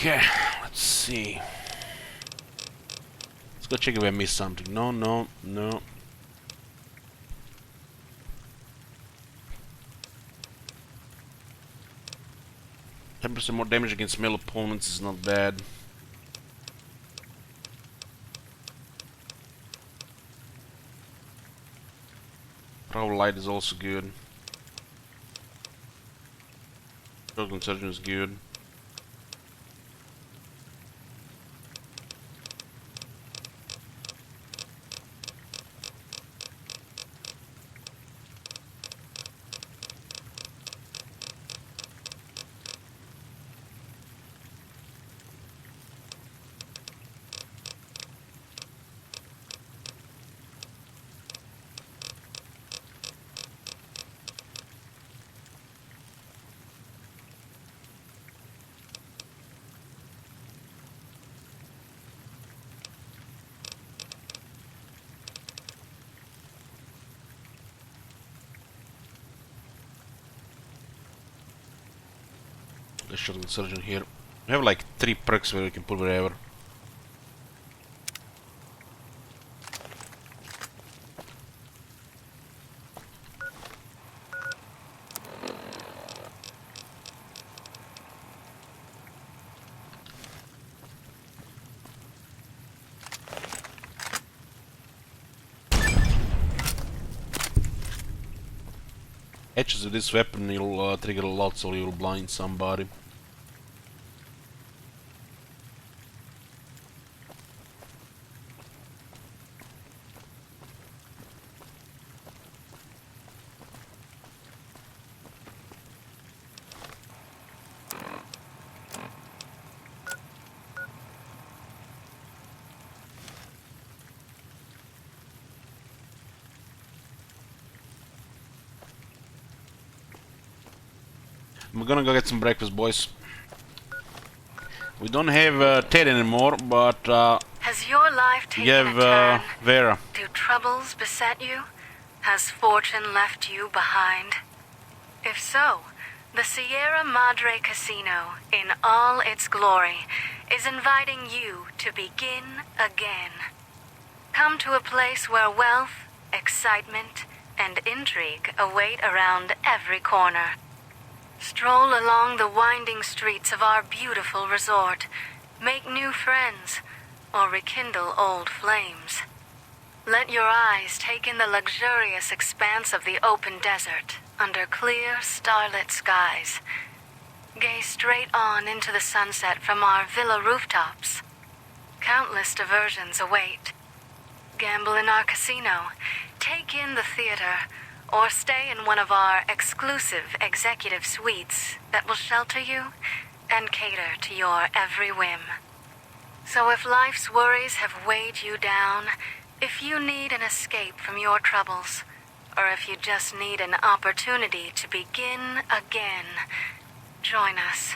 Speaker 1: Okay, let's see. Let's go check if I missed something. No, no, no. 10% more damage against male opponents is not bad. Power light is also good. Shotgun surgeon is good. The shotgun surgeon here. We have like 3 perks where we can put wherever. Edges with this weapon, you'll trigger a lot, so you'll blind somebody. We're gonna go get some breakfast, boys. We don't have Ted anymore, but
Speaker 6: Has your life
Speaker 1: we
Speaker 6: taken a
Speaker 1: have
Speaker 6: turn?
Speaker 1: Vera.
Speaker 6: Do troubles beset you? Has fortune left you behind? If so, the Sierra Madre Casino, in all its glory, is inviting you to begin again. Come to a place where wealth, excitement, and intrigue await around every corner. Stroll along the winding streets of our beautiful resort, make new friends, or rekindle old flames. Let your eyes take in the luxurious expanse of the open desert under clear, starlit skies. Gaze straight on into the sunset from our villa rooftops. Countless diversions await. Gamble in our casino. Take take in the theater, or stay in one of our exclusive executive suites that will shelter you and cater to your every whim. So if life's worries have weighed you down, if you need an escape from your troubles, or if you just need an opportunity to begin again, join us.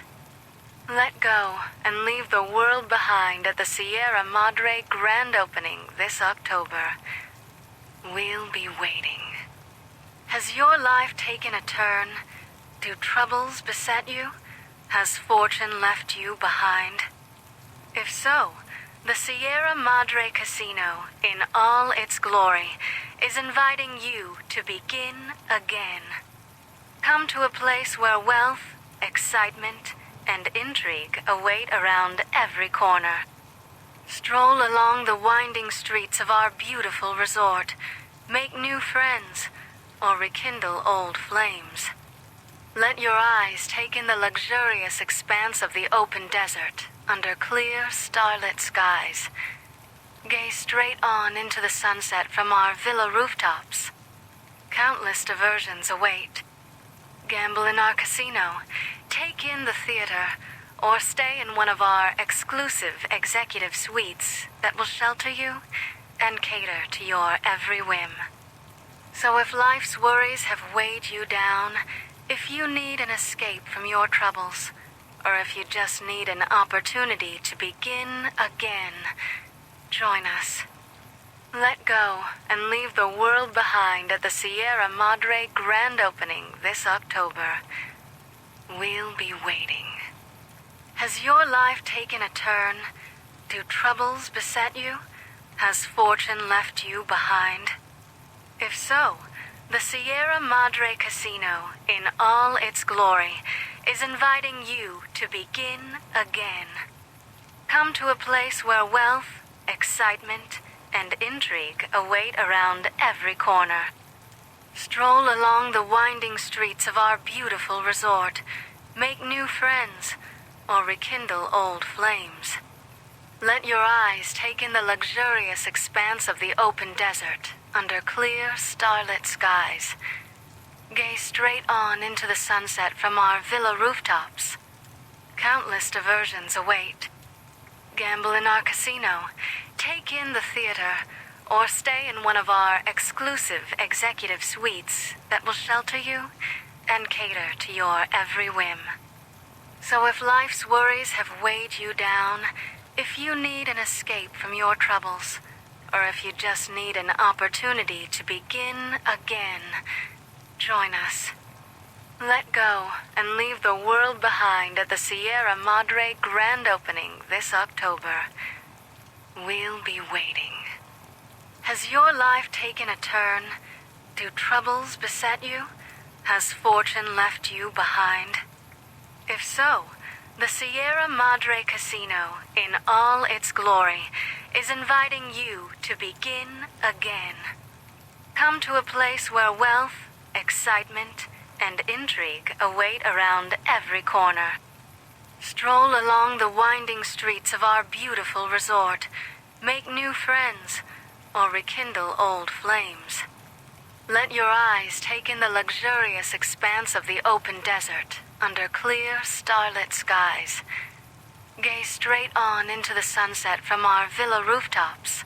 Speaker 6: Let go and leave the world behind at the Sierra Madre grand opening this October. We'll be waiting. Has your life taken a turn? Do troubles beset you? Has fortune left you behind? If so, the Sierra Madre Casino, in all its glory, is inviting you to begin again. Come to a place where wealth, excitement, and intrigue await around every corner. Stroll along the winding streets of our beautiful resort, make new friends, or rekindle old flames. Let your eyes take in the luxurious expanse of the open desert under clear, starlit skies. Gaze straight on into the sunset from our villa rooftops. Countless diversions await. Gamble in our casino, take in the theater, or stay in one of our exclusive executive suites that will shelter you and cater to your every whim. So if life's worries have weighed you down, if you need an escape from your troubles, or if you just need an opportunity to begin again, join us. Let go and leave the world behind at the Sierra Madre grand opening this October. We'll be waiting. Has your life taken a turn? Do troubles beset you? Has fortune left you behind? If so, the Sierra Madre Casino, in all its glory, is inviting you to begin again. Come to a place where wealth, excitement, and intrigue await around every corner. Stroll along the winding streets of our beautiful resort, make new friends, or rekindle old flames. Let your eyes take in the luxurious expanse of the open desert under clear, starlit skies. Gaze straight on into the sunset from our villa rooftops. Countless diversions await. Gamble in our casino, take in the theater, or stay in one of our exclusive executive suites that will shelter you and cater to your every whim. So if life's worries have weighed you down, if you need an escape from your troubles, or if you just need an opportunity to begin again, join us. Let go and leave the world behind at the Sierra Madre grand opening this October. We'll be waiting. Has your life taken a turn? Do troubles beset you? Has fortune left you behind? If so, the Sierra Madre Casino, in all its glory, is inviting you to begin again. Come to a place where wealth, excitement, and intrigue await around every corner. Stroll along the winding streets of our beautiful resort, make new friends, or rekindle old flames. Let your eyes take in the luxurious expanse of the open desert under clear, starlit skies. Gaze straight on into the sunset from our villa rooftops.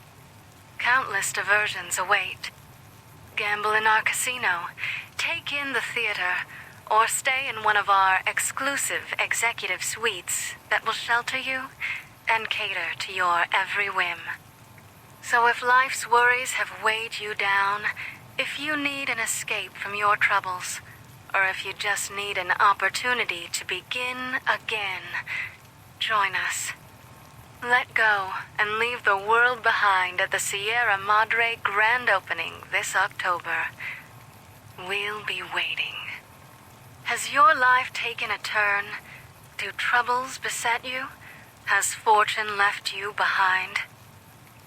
Speaker 6: Countless diversions await. Gamble in our casino, take in the theater, or stay in one of our exclusive executive suites that will shelter you and cater to your every whim. So if life's worries have weighed you down, if you need an escape from your troubles, or if you just need an opportunity to begin again, join us. Let go and leave the world behind at the Sierra Madre grand opening this October. We'll be waiting. Has your life taken a turn? Do troubles beset you? Has fortune left you behind?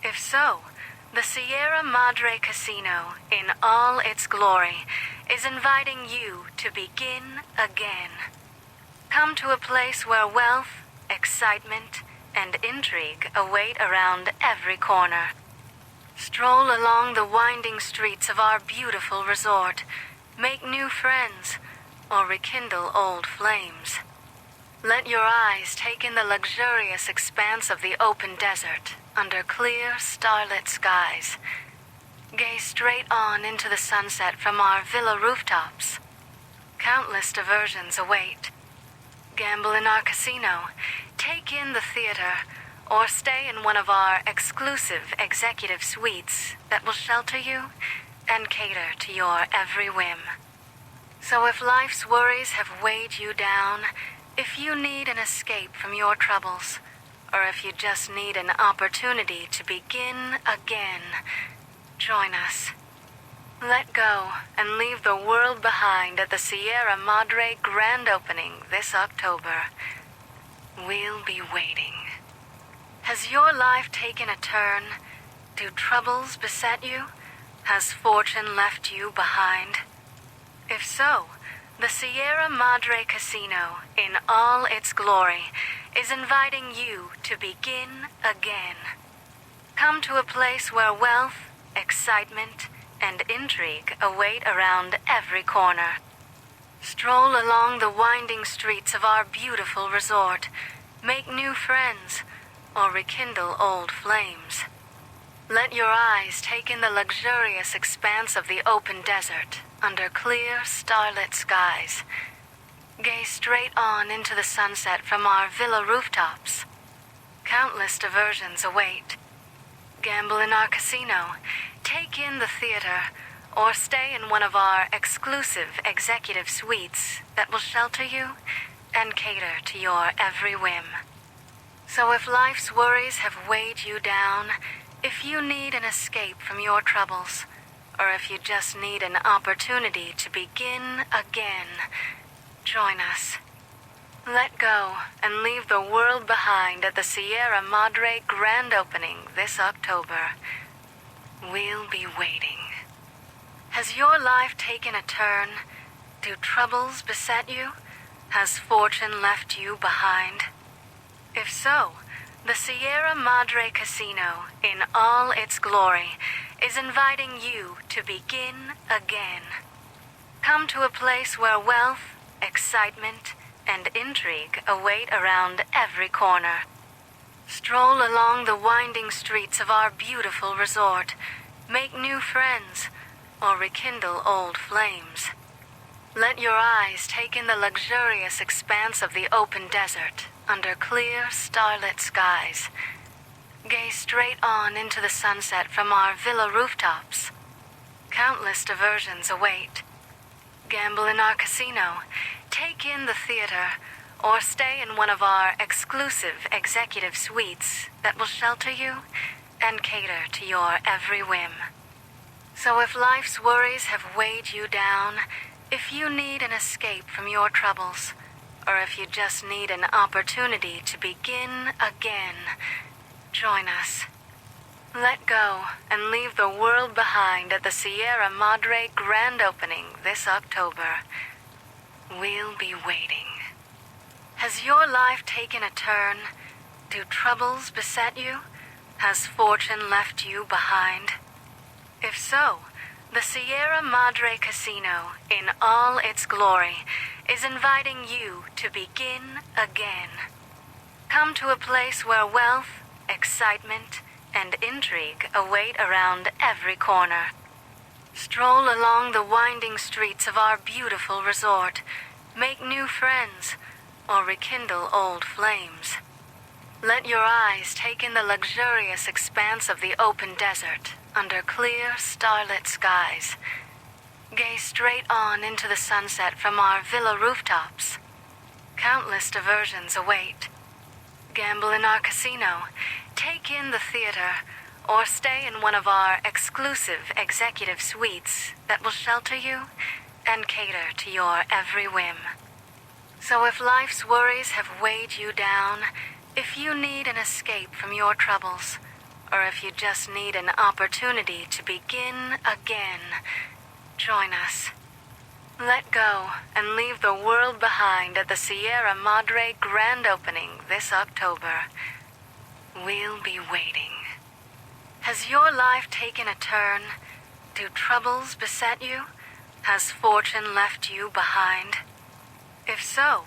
Speaker 6: If so, the Sierra Madre Casino, in all its glory, is inviting you to begin again. Come to a place where wealth, excitement, and intrigue await around every corner. Stroll along the winding streets of our beautiful resort, make new friends, or rekindle old flames. Let your eyes take in the luxurious expanse of the open desert under clear, starlit skies. Gaze straight on into the sunset from our villa rooftops. Countless diversions await. Gamble in our casino, take in the theater, or stay in one of our exclusive executive suites that will shelter you and cater to your every whim. So if life's worries have weighed you down, if you need an escape from your troubles, or if you just need an opportunity to begin again, join us. Let go and leave the world behind at the Sierra Madre grand opening this October. We'll be waiting. Has your life taken a turn? Do troubles beset you? Has fortune left you behind? If so, the Sierra Madre Casino, in all its glory, is inviting you to begin again. Come to a place where wealth, excitement, and intrigue await around every corner. Stroll along the winding streets of our beautiful resort, make new friends, or rekindle old flames. Let your eyes take in the luxurious expanse of the open desert under clear, starlit skies. Gaze straight on into the sunset from our villa rooftops. Countless diversions await. Gamble in our casino, take in the theater, or stay in one of our exclusive executive suites that will shelter you and cater to your every whim. So if life's worries have weighed you down, if you need an escape from your troubles, or if you just need an opportunity to begin again, join us. Let go and leave the world behind at the Sierra Madre grand opening this October. We'll be waiting. Has your life taken a turn? Do troubles beset you? Has fortune left you behind? If so, the Sierra Madre Casino, in all its glory, is inviting you to begin again. Come to a place where wealth, excitement, and intrigue await around every corner. Stroll along the winding streets of our beautiful resort, make new friends, or rekindle old flames. Let your eyes take in the luxurious expanse of the open desert under clear, starlit skies. Gaze straight on into the sunset from our villa rooftops. Countless diversions await. Gamble in our casino, take in the theater, or stay in one of our exclusive executive suites that will shelter you and cater to your every whim. So if life's worries have weighed you down, if you need an escape from your troubles, or if you just need an opportunity to begin again, join us. Let go and leave the world behind at the Sierra Madre grand opening this October. We'll be waiting. Has your life taken a turn? Do troubles beset you? Has fortune left you behind? If so, the Sierra Madre Casino, in all its glory, is inviting you to begin again. Come to a place where wealth, excitement, and intrigue await around every corner. Stroll along the winding streets of our beautiful resort, make new friends, or rekindle old flames. Let your eyes take in the luxurious expanse of the open desert under clear, starlit skies. Gaze straight on into the sunset from our villa rooftops. Countless diversions await. Gamble in our casino, take in the theater, or stay in one of our exclusive executive suites that will shelter you and cater to your every whim. So if life's worries have weighed you down, if you need an escape from your troubles, or if you just need an opportunity to begin again, join us. Let go and leave the world behind at the Sierra Madre grand opening this October. We'll be waiting. Has your life taken a turn? Do troubles beset you? Has fortune left you behind? If so,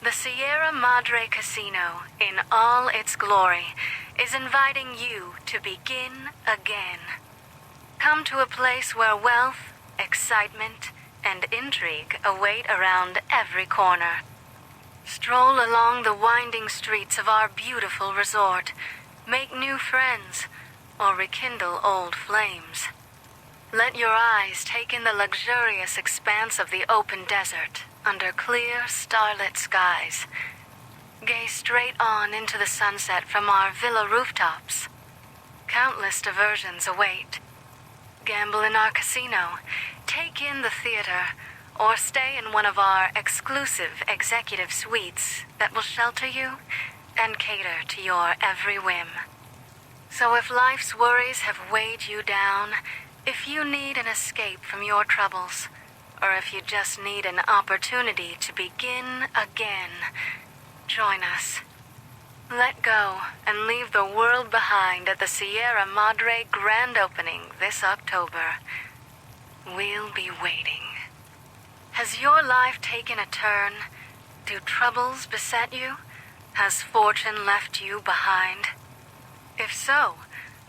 Speaker 6: the Sierra Madre Casino, in all its glory, is inviting you to begin again. Come to a place where wealth, excitement, and intrigue await around every corner. Stroll along the winding streets of our beautiful resort, make new friends, or rekindle old flames. Let your eyes take in the luxurious expanse of the open desert under clear, starlit skies. Gaze straight on into the sunset from our villa rooftops. Countless diversions await. Gamble in our casino, take in the theater, or stay in one of our exclusive executive suites that will shelter you and cater to your every whim. So if life's worries have weighed you down, if you need an escape from your troubles, or if you just need an opportunity to begin again, join us. Let go and leave the world behind at the Sierra Madre grand opening this October. We'll be waiting. Has your life taken a turn? Do troubles beset you? Has fortune left you behind? If so,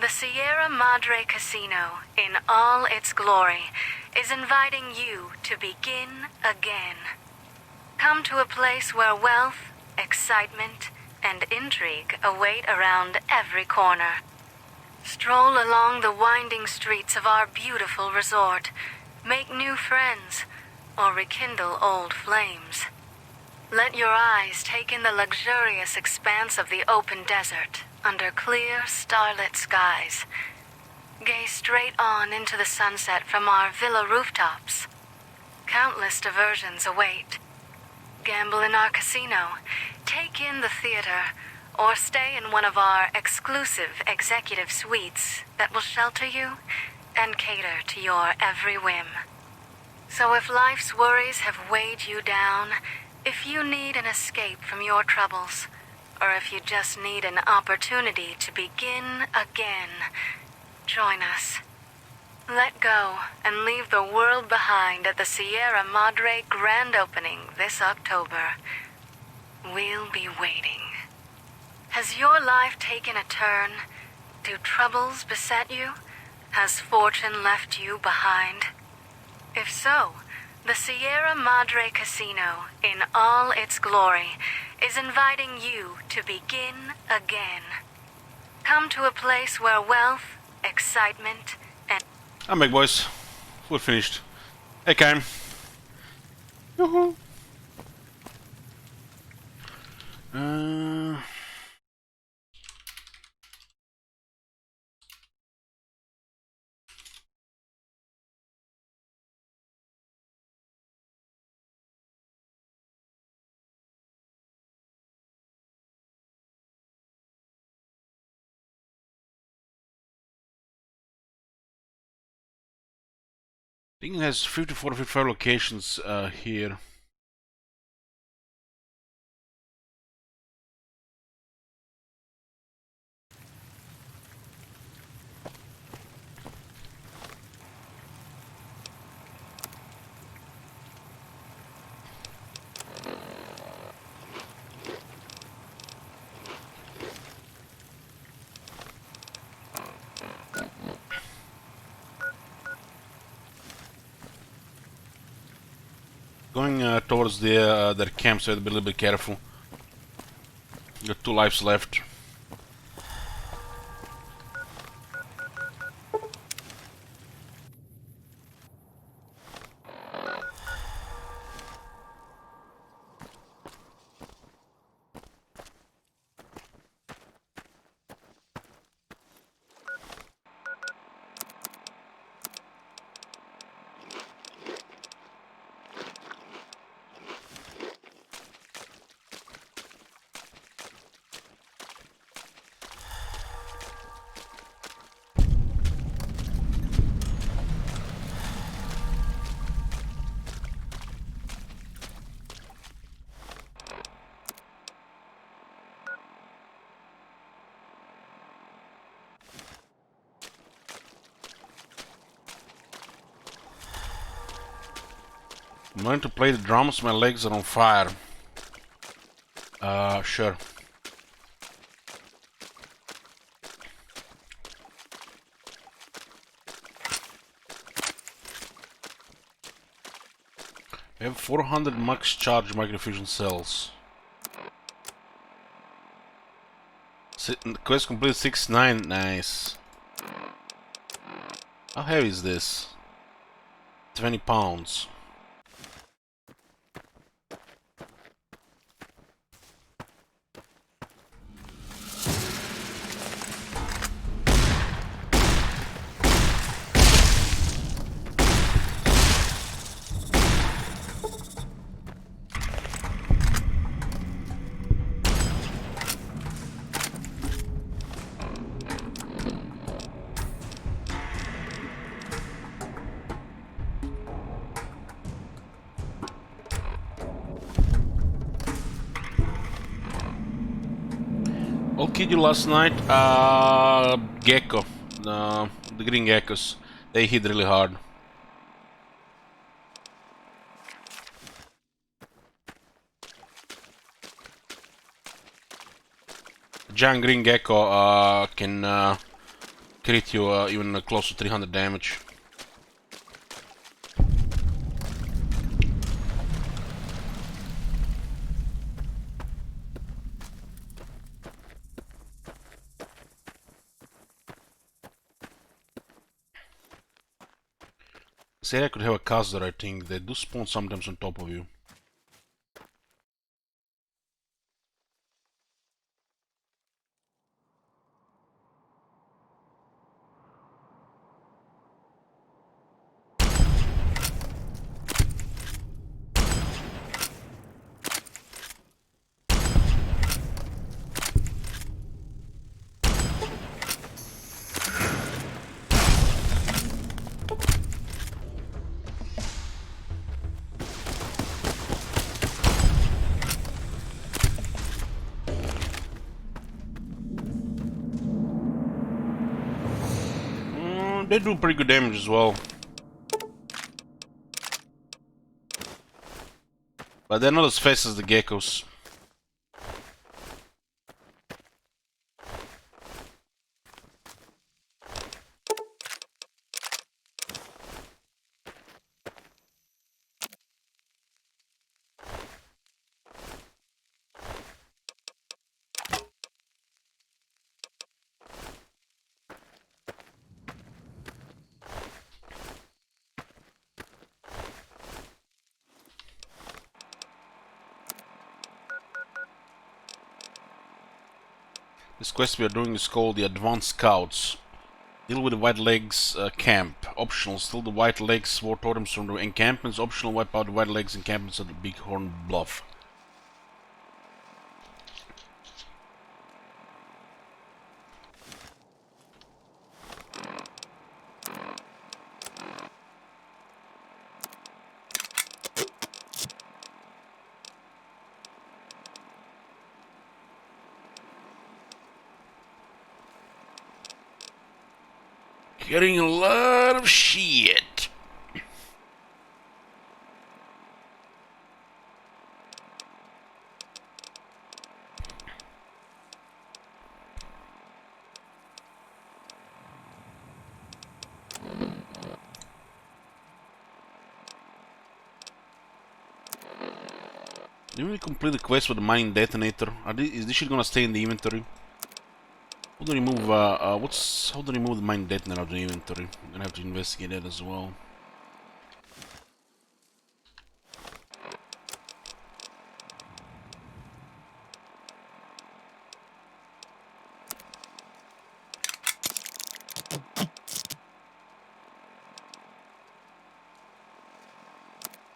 Speaker 6: the Sierra Madre Casino, in all its glory, is inviting you to begin again. Come to a place where wealth, excitement, and intrigue await around every corner. Stroll along the winding streets of our beautiful resort, make new friends, or rekindle old flames. Let your eyes take in the luxurious expanse of the open desert under clear, starlit skies. Gaze straight on into the sunset from our villa rooftops. Countless diversions await. Gamble in our casino, take in the theater, or stay in one of our exclusive executive suites that will shelter you and cater to your every whim. So if life's worries have weighed you down, if you need an escape from your troubles, or if you just need an opportunity to begin again, join us. Let go and leave the world behind at the Sierra Madre grand opening this October. We'll be waiting. Has your life taken a turn? Do troubles beset you? Has fortune left you behind? If so, the Sierra Madre Casino, in all its glory, is inviting you to begin again. Come to a place where wealth, excitement, and...
Speaker 1: I'm back, boys. We're finished. Hey, Karen. Yoo-hoo. I think it has 54 or 55 locations here. Going towards their camp, so I'll be a little bit careful. Got 2 lives left. I'm going to play the drums, my legs are on fire. Sure. We have 400 max charge microfusion cells. Quest complete 6-9, nice. How heavy is this? 20 pounds. What killed you last night? Gecko. The green geckos. They hit really hard. Giant green gecko can crit you even close to 300 damage. This area could have a caster, I think. They do spawn sometimes on top of you. They do pretty good damage as well. But they're not as fast as the geckos. This quest we are doing is called the Advanced Scouts. Deal with the White Legs camp. Optional, still the White Legs war totems from the encampments. Optional, wipe out the White Legs encampments at the Bighorn Bluff. Getting a lot of shit. Didn't we complete the quest with the mining detonator? Is this shit gonna stay in the inventory? How do I remove, how do I remove the mine detonator out of the inventory? I'm gonna have to investigate that as well.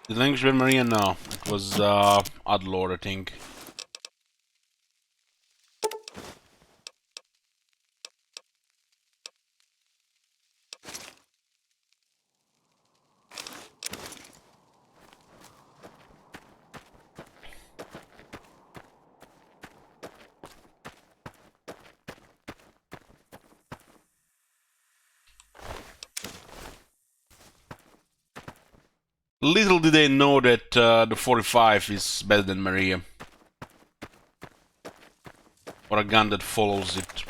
Speaker 1: The language of Maria? No. It was, Adlord, I think. Little did they know that the 45 is better than Maria. Or a gun that follows it.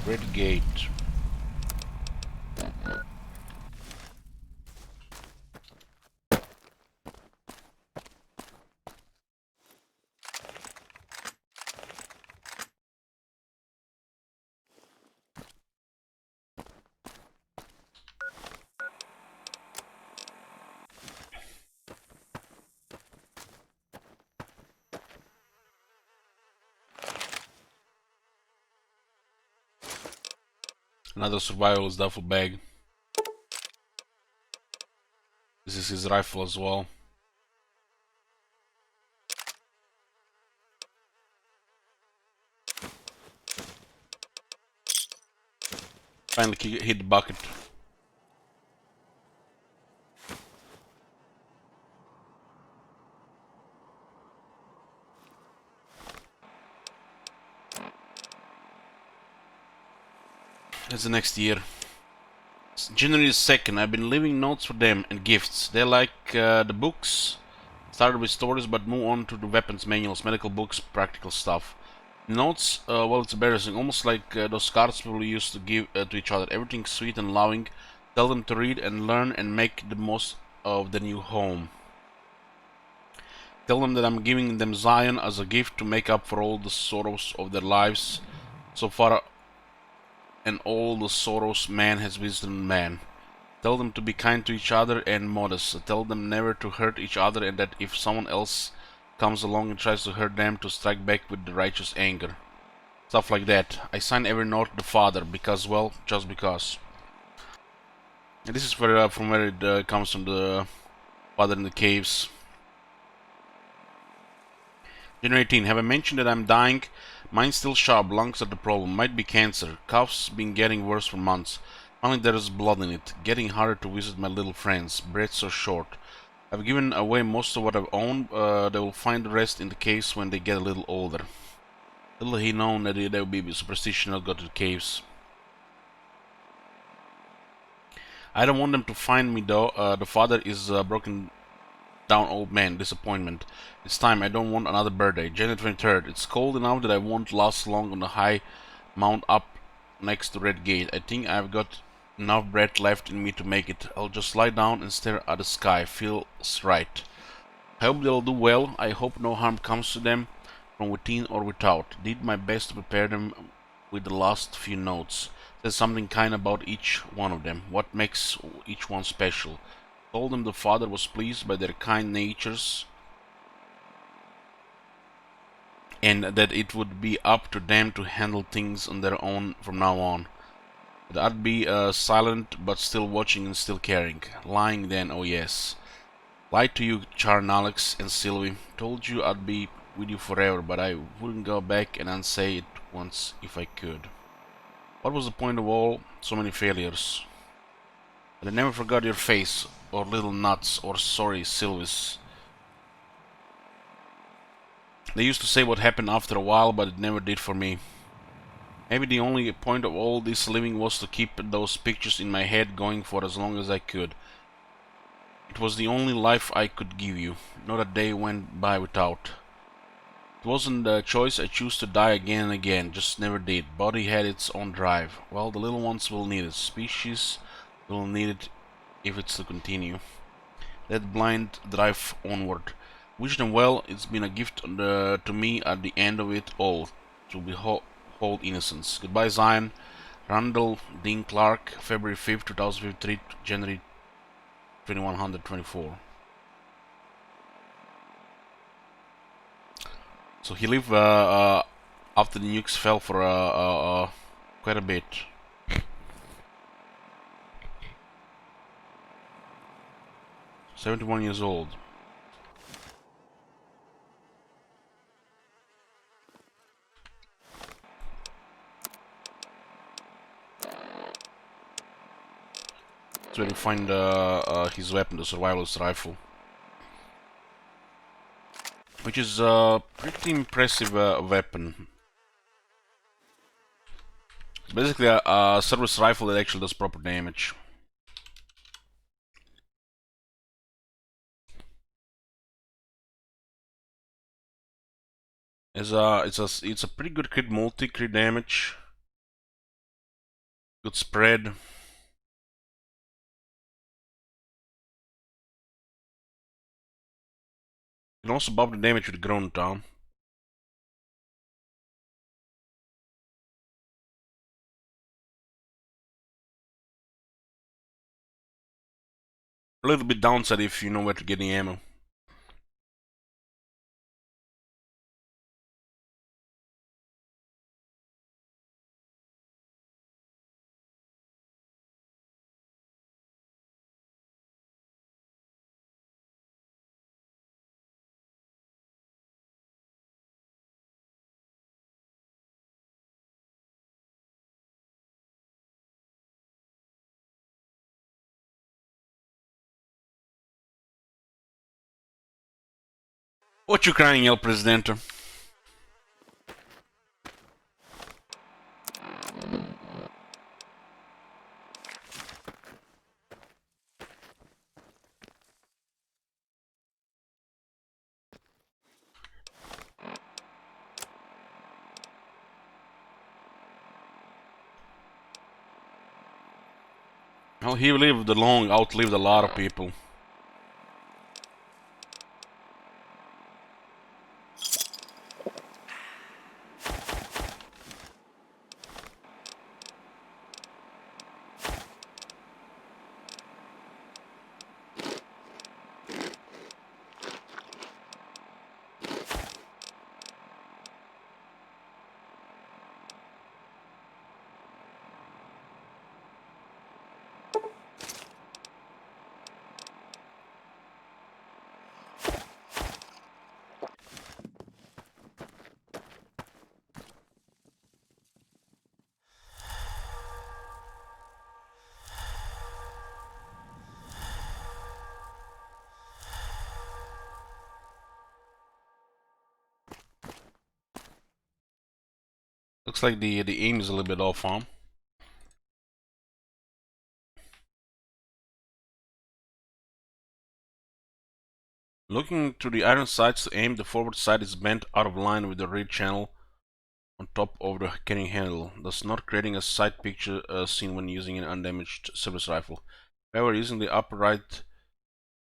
Speaker 1: Red gate. Another survival's duffel bag. This is his rifle as well. Finally hit the bucket. It's the next year. It's January 2nd. I've been leaving notes for them and gifts. They like the books. Started with stories but move on to the weapons manuals, medical books, practical stuff. Notes, well, it's embarrassing. Almost like those cards people used to give to each other. Everything sweet and loving. Tell them to read and learn and make the most of the new home. Tell them that I'm giving them Zion as a gift to make up for all the sorrows of their lives so far and all the sorrows man has visited man. Tell them to be kind to each other and modest. Tell them never to hurt each other and that if someone else comes along and tries to hurt them to strike back with the righteous anger. Stuff like that. I sign every note to the father because, well, just because. And this is where, from where it comes from, the father in the caves. January 18. Have I mentioned that I'm dying? Mine's still sharp, lungs are the problem. Might be cancer. Cough's been getting worse for months. Finally there's blood in it. Getting harder to visit my little friends. Breath so short. I've given away most of what I've owned. They will find the rest in the caves when they get a little older. Little he known that there will be superstition not go to the caves. I don't want them to find me though. The father is a broken down old man. Disappointment. It's time. I don't want another birthday. January 23rd. It's cold enough that I won't last long on the high mount up next to Red Gate. I think I've got enough breath left in me to make it. I'll just lie down and stare at the sky. Feels right. I hope they'll do well. I hope no harm comes to them from within or without. Did my best to prepare them with the last few notes. Said something kind about each one of them. What makes each one special. Told them the father was pleased by their kind natures and that it would be up to them to handle things on their own from now on. That I'd be silent but still watching and still caring. Lying then, oh yes. Lied to you, Charn, Alex and Sylvie. Told you I'd be with you forever, but I wouldn't go back and unsay it once if I could. What was the point of all so many failures? But I never forgot your face, or little nuts, or sorry, Sylvis. They used to say what happened after a while, but it never did for me. Maybe the only point of all this living was to keep those pictures in my head going for as long as I could. It was the only life I could give you. Not a day went by without. It wasn't a choice. I chose to die again and again. Just never did. Body had its own drive. Well, the little ones will need it. Species will need it if it's to continue. That blind drive onward. Wish them well. It's been a gift to me at the end of it all. To behold innocence. Goodbye, Zion. Randall Dean Clark, February 5th, 2053, January 2124. So he lived after the nukes fell for quite a bit. "71 years old. That's where we find his weapon, the survivalist rifle. Which is a pretty impressive weapon. It's basically a service rifle that actually does proper damage. It's a pretty good crit damage. Good spread. You can also buff the damage with Ground Town. A little bit downside if you know where to get the ammo. What you crying, El Presidente? Well, he lived long, outlived a lot of people. Looks like the aim is a little bit off, huh? Looking to the iron sights to aim, the forward sight is bent out of line with the rear channel on top of the carrying handle, thus not creating a sight picture seen when using an undamaged service rifle. However, using the upper right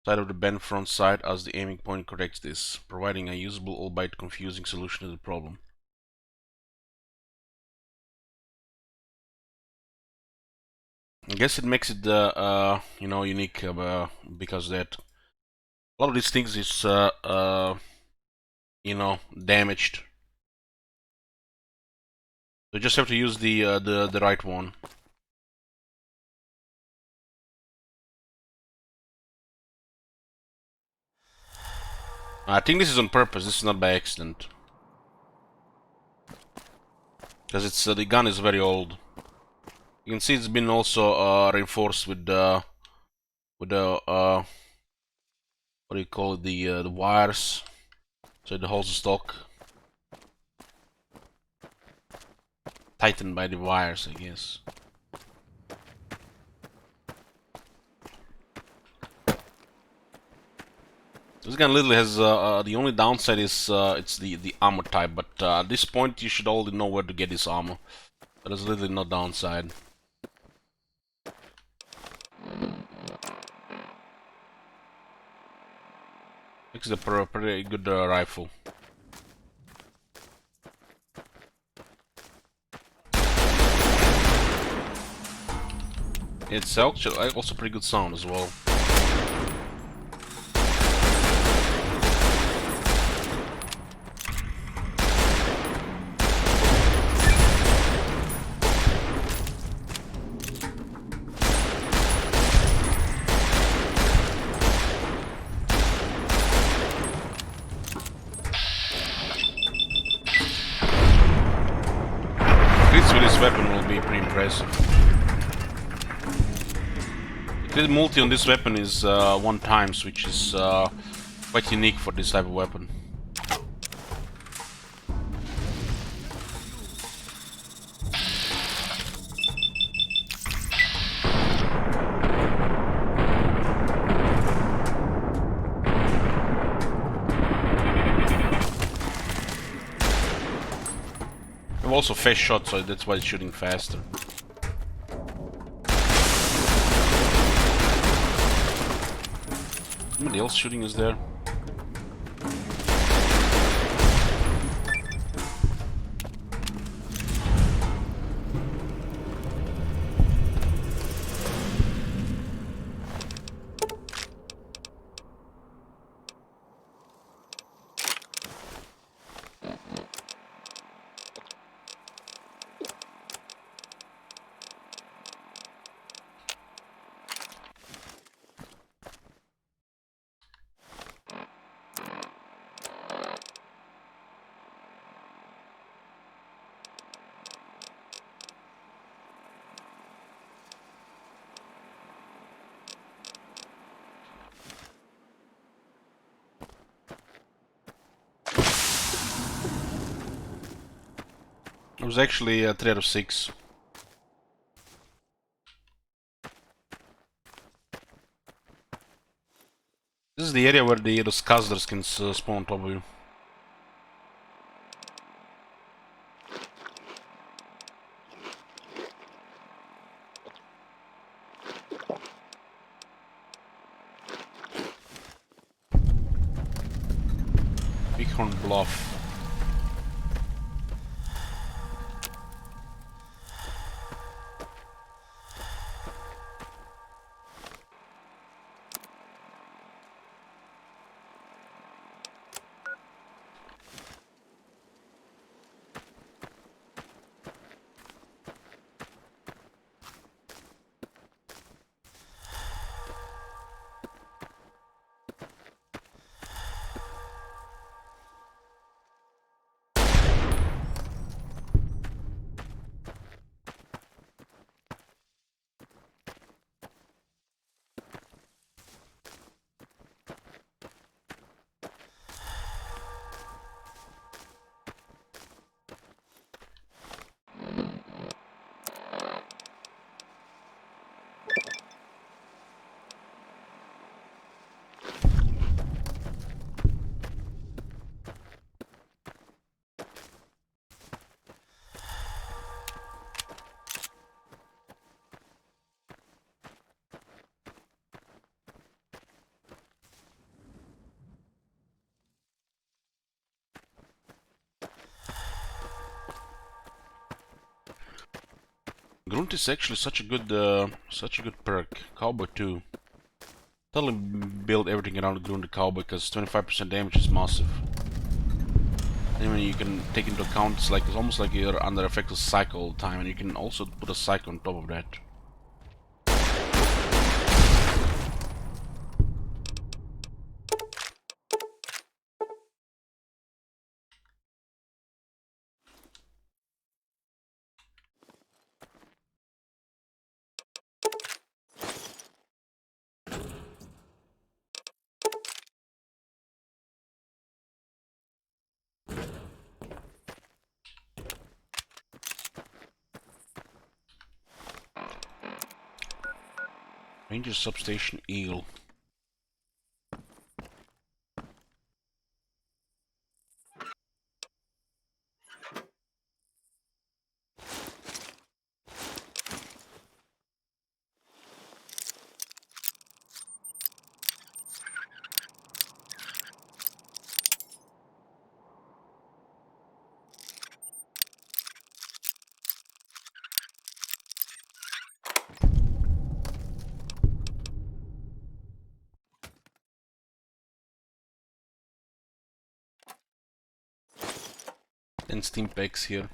Speaker 1: side of the bent front sight as the aiming point corrects this, providing a usable albeit confusing solution to the problem. I guess it makes it you know, unique because that a lot of these things is you know, damaged. So you just have to use the right one. I think this is on purpose. This is not by accident, because it's the gun is very old. You can see it's been also reinforced with the what do you call it, the wires, so it holds the stock. Tightened by the wires, I guess. This gun literally has the only downside is it's the armor type, but at this point you should already know where to get this armor. But there's literally no downside. It's a pretty good rifle. It's actually also pretty good sound as well. Crits with this weapon will be pretty impressive. The multi on this weapon is 1 times, which is quite unique for this type of weapon. I have also fast shot, so that's why it's shooting faster. Somebody else shooting is there. It was actually 3 out of 6. This is the area where the Skazders can spawn on top of you. Bighorn Bluff. Grunt is actually such a good perk. Cowboy too. Totally build everything around Grunt the Cowboy because 25% damage is massive. And when you can take into account, it's almost like you're under effect of cycle all the time, and you can also put a cycle on top of that. Ranger Substation Eel. And steam packs here.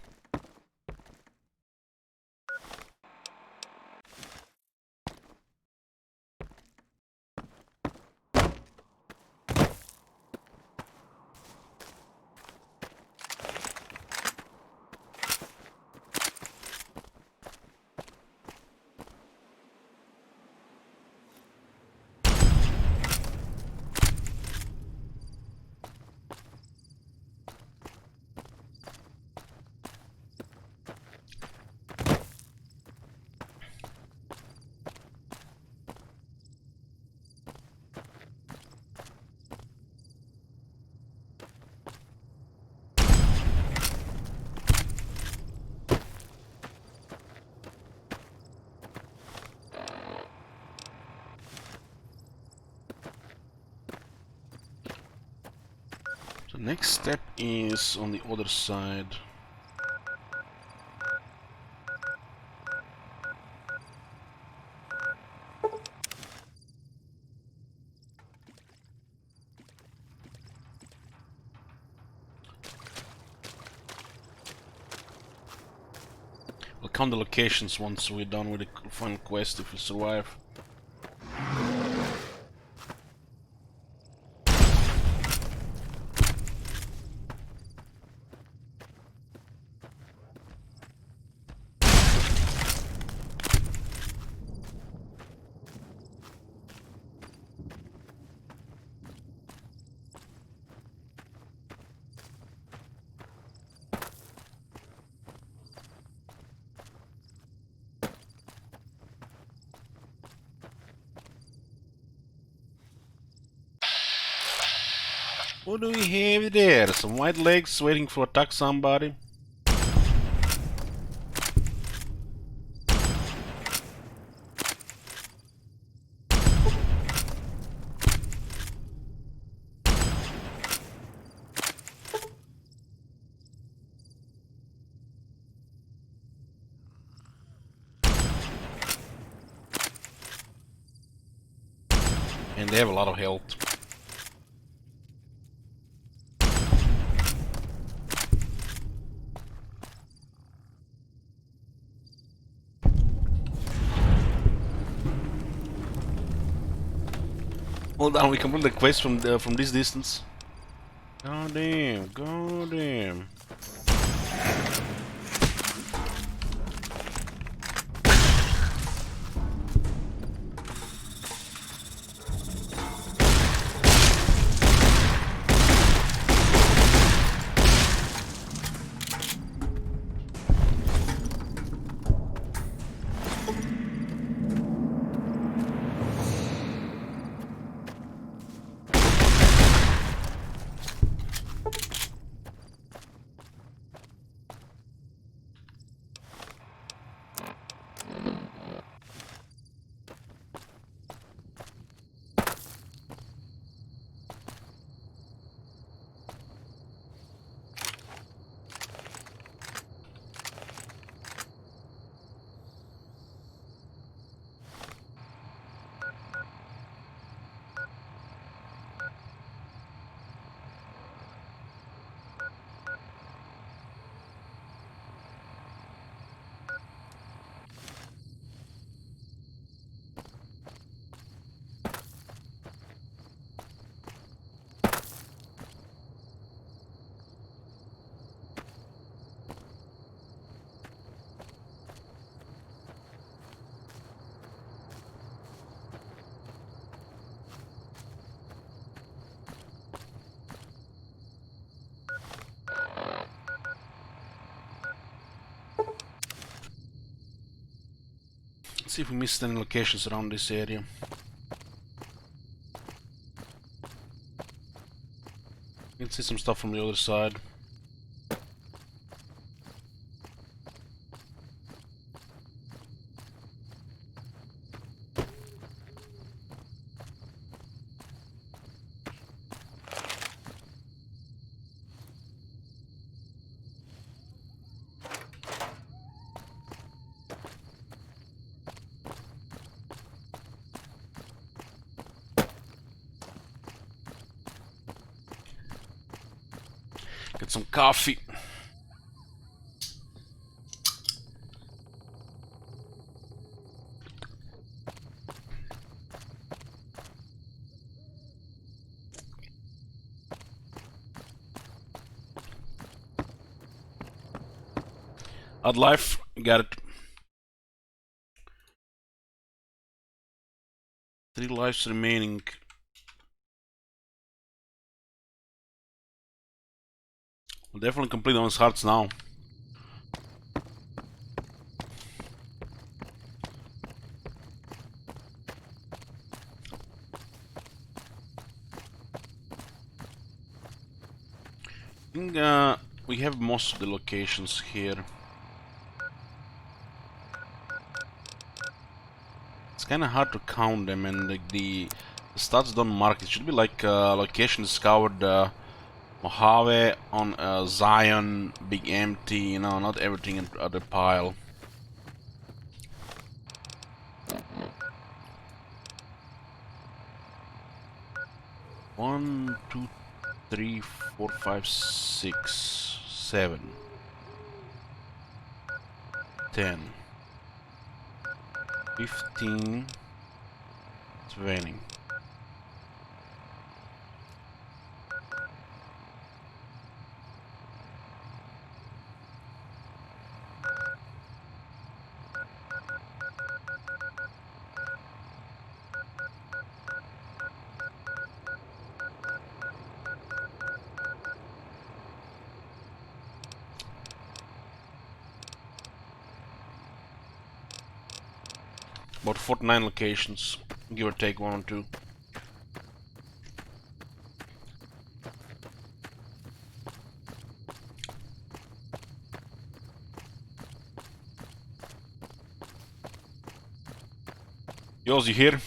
Speaker 1: Next step is on the other side. We'll count the locations once we're done with the final quest if we survive. What do we have there? Some white legs waiting to attack somebody? And they have a lot of health. Hold on, we complete the quest from this distance. God damn, god damn. Let's see if we missed any locations around this area. You can see some stuff from the other side. Get some coffee. Odd life, got it. 3 lives remaining. We'll definitely complete those hearts now. I think we have most of the locations here. It's kind of hard to count them, and the stats don't mark. It should be like location discovered Mojave on Zion, big empty, you know, not everything in the pile. One, two, 3, 4, 5, 6, 7, 10, 15, 20. About 49 locations, give or take 1 or 2. Yours, you here?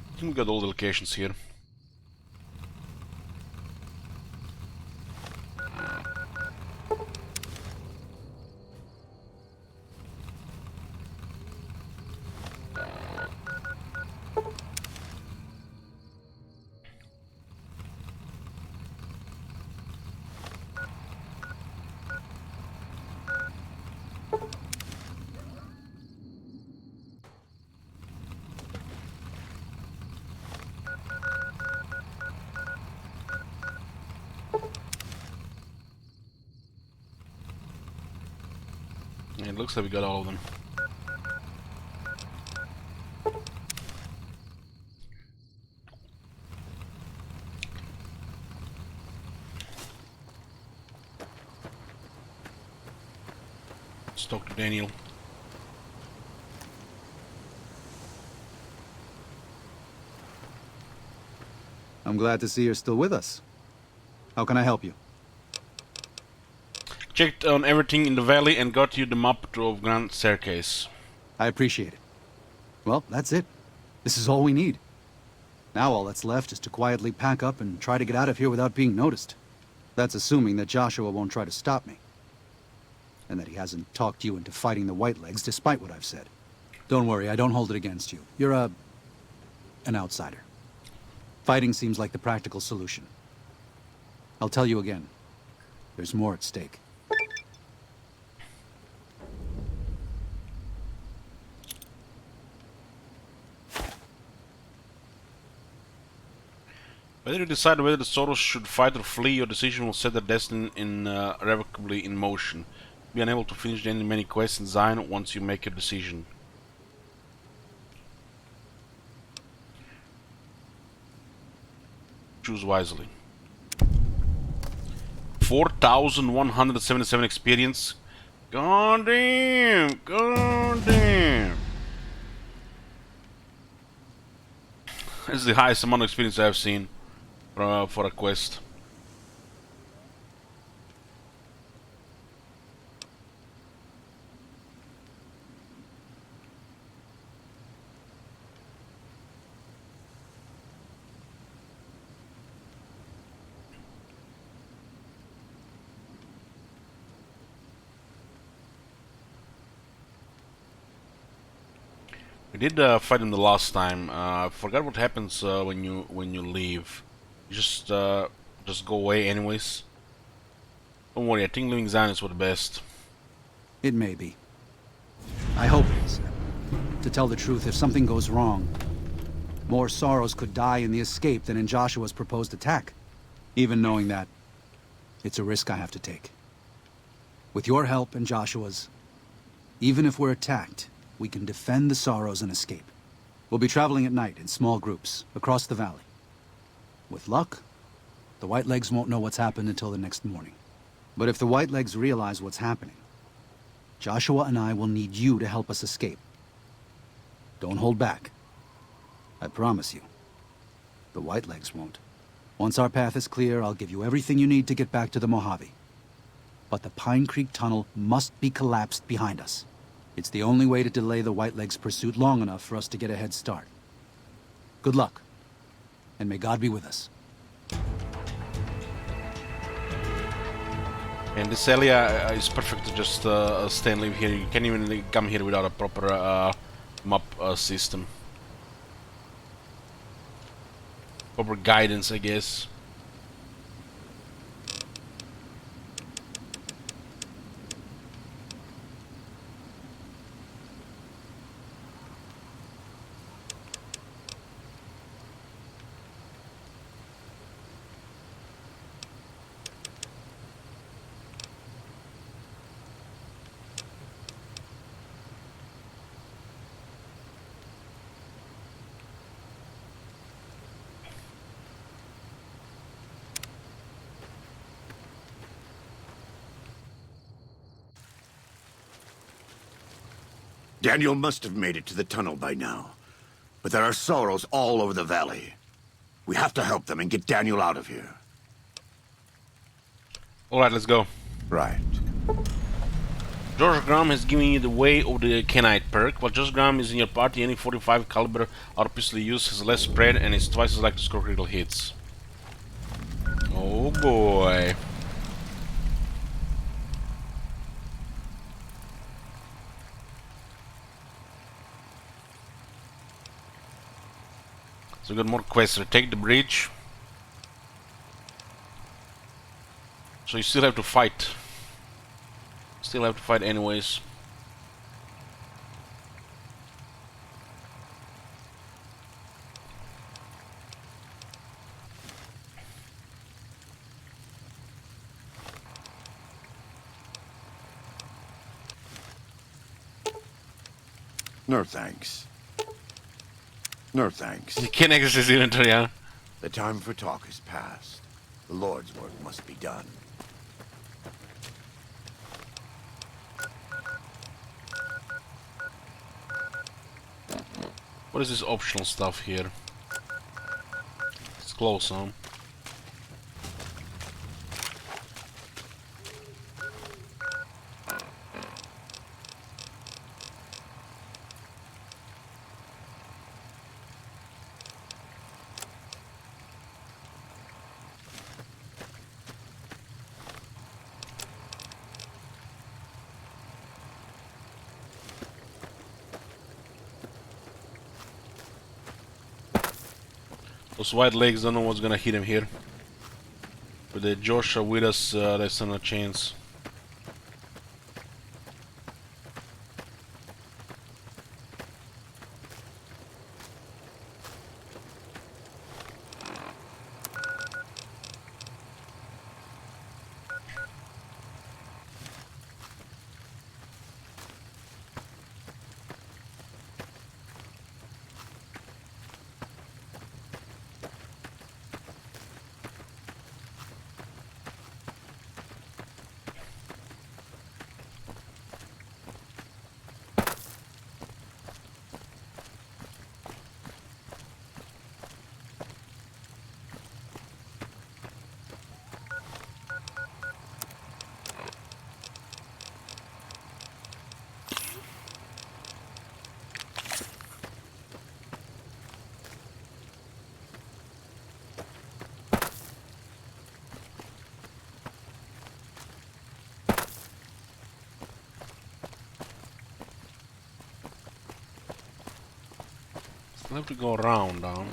Speaker 1: I think we got all the locations here. It looks like we got all of them. Let's talk to Daniel.
Speaker 7: I'm glad to see you're still with us. How can I help you?
Speaker 1: Checked on everything in the valley and got you the map to of Grand Staircase.
Speaker 7: I appreciate it. Well, that's it. This is all we need. Now all that's left is to quietly pack up and try to get out of here without being noticed. That's assuming that Joshua won't try to stop me. And that he hasn't talked you into fighting the Whitelegs despite what I've said. Don't worry, I don't hold it against you. You're an outsider. Fighting seems like the practical solution. I'll tell you again. There's more at stake.
Speaker 1: Whether you decide whether the Soros should fight or flee, your decision will set their destiny irrevocably in motion. Be unable to finish the many quests in Zion once you make your decision. Choose wisely. 4,177 experience. God damn! God damn! This is the highest amount of experience I've seen for a quest. We did fight him the last time. I forgot what happens when you leave. You just go away anyways. Don't worry, I think leaving Zion is for the best.
Speaker 7: It may be. I hope it is. To tell the truth, if something goes wrong, more Sorrows could die in the escape than in Joshua's proposed attack. Even knowing that, it's a risk I have to take. With your help and Joshua's, even if we're attacked, we can defend the Sorrows and escape. We'll be traveling at night in small groups across the valley. With luck, the Whitelegs won't know what's happened until the next morning. But if the Whitelegs realize what's happening, Joshua and I will need you to help us escape. Don't hold back. I promise you. The Whitelegs won't. Once our path is clear, I'll give you everything you need to get back to the Mojave. But the Pine Creek Tunnel must be collapsed behind us. It's the only way to delay the Whitelegs' pursuit long enough for us to get a head start. Good luck, and may God be with us.
Speaker 1: And this area is perfect to just stay and live here. You can't even come here without a proper map system. Proper guidance, I guess.
Speaker 8: Daniel must have made it to the tunnel by now. But there are Sorrows all over the valley. We have to help them and get Daniel out of here.
Speaker 1: Alright, let's go.
Speaker 8: Right.
Speaker 1: George Graham has given you the way of the Kenite perk. While George Graham is in your party, any 45 caliber auto pistol used has less spread and is twice as likely to score critical hits. Oh boy. So we got more quests. Take the bridge. So you still have to fight. Still have to fight anyways.
Speaker 8: No thanks. No thanks.
Speaker 1: You can't access his inventory, huh?
Speaker 8: The time for talk is past. The Lord's work must be done.
Speaker 1: What is this optional stuff here? It's close, huh? Those white legs, don't know what's gonna hit him here. But the Joshua with us, there's not a chance. I have to go around down.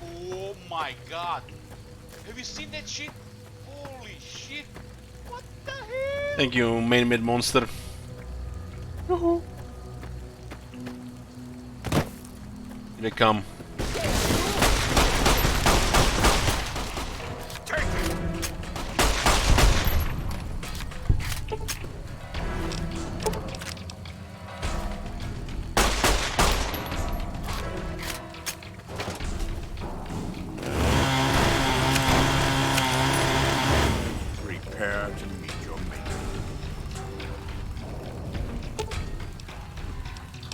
Speaker 3: Oh my god. Have you seen that shit? Holy shit. What
Speaker 1: Thank you, main mid monster. Here they come.
Speaker 8: Prepare to meet your mate.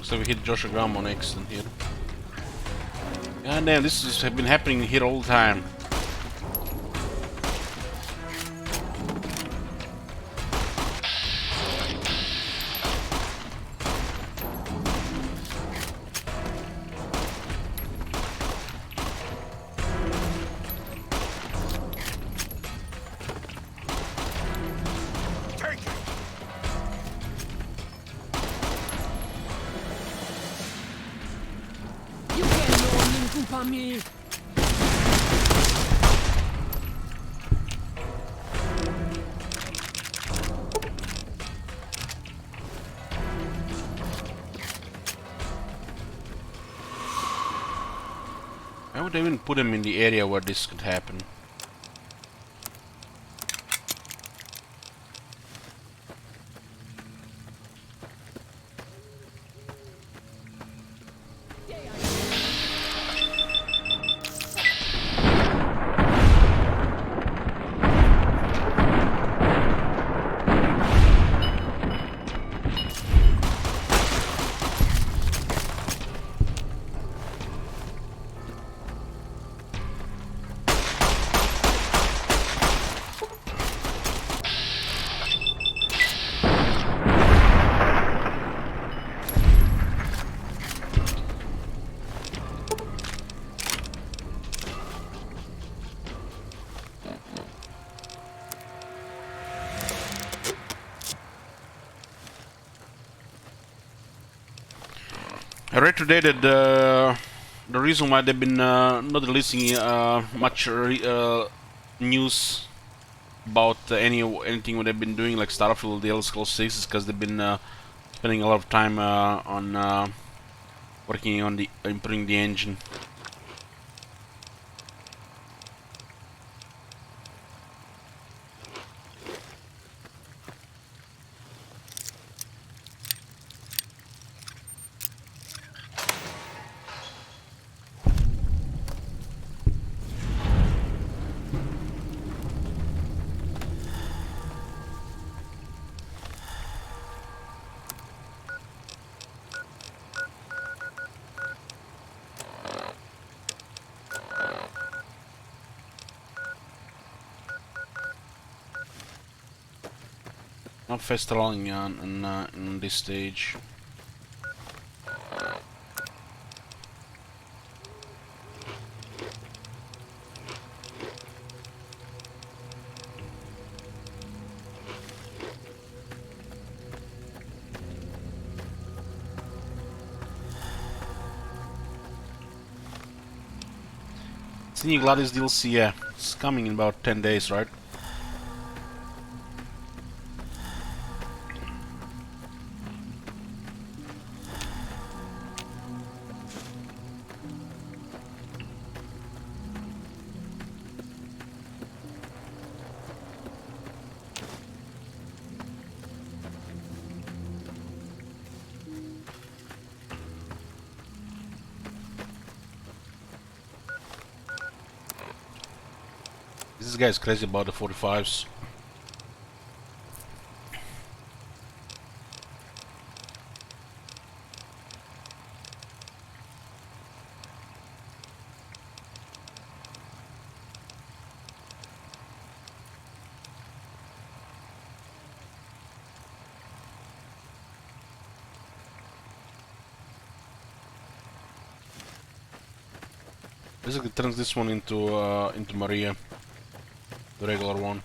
Speaker 1: So we hit Joshua Graham on accident here. God damn, this has been happening here all the time.
Speaker 8: Take it!
Speaker 5: You can't culpa me.
Speaker 1: I would even put him in the area where this could happen. I read today that the reason why they've been not releasing much news about anything what they've been doing like Starfield, the Elder Scrolls 6 is because they've been spending a lot of time on working on the improving the engine. Not fast along in this stage. New Gladys DLC, yeah, it's coming in about 10 days, right? This guy's crazy about the 45s. Basically turns this one into Maria, the regular one.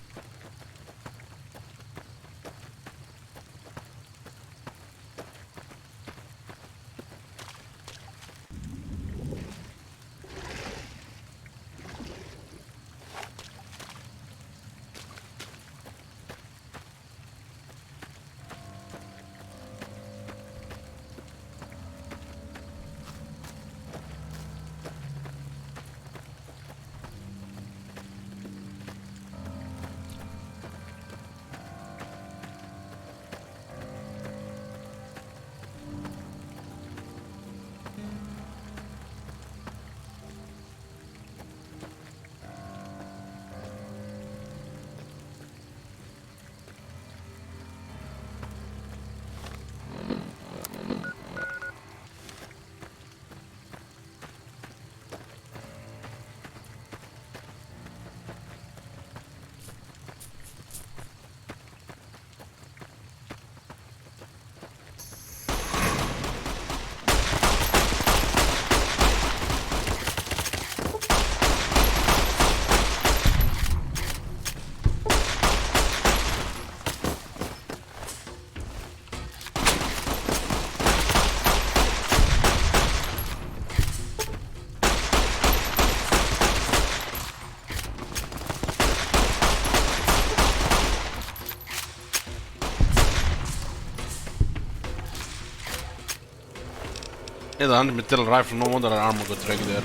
Speaker 1: Yeah, the anti-metal rifle, no wonder our armor got wrecked there.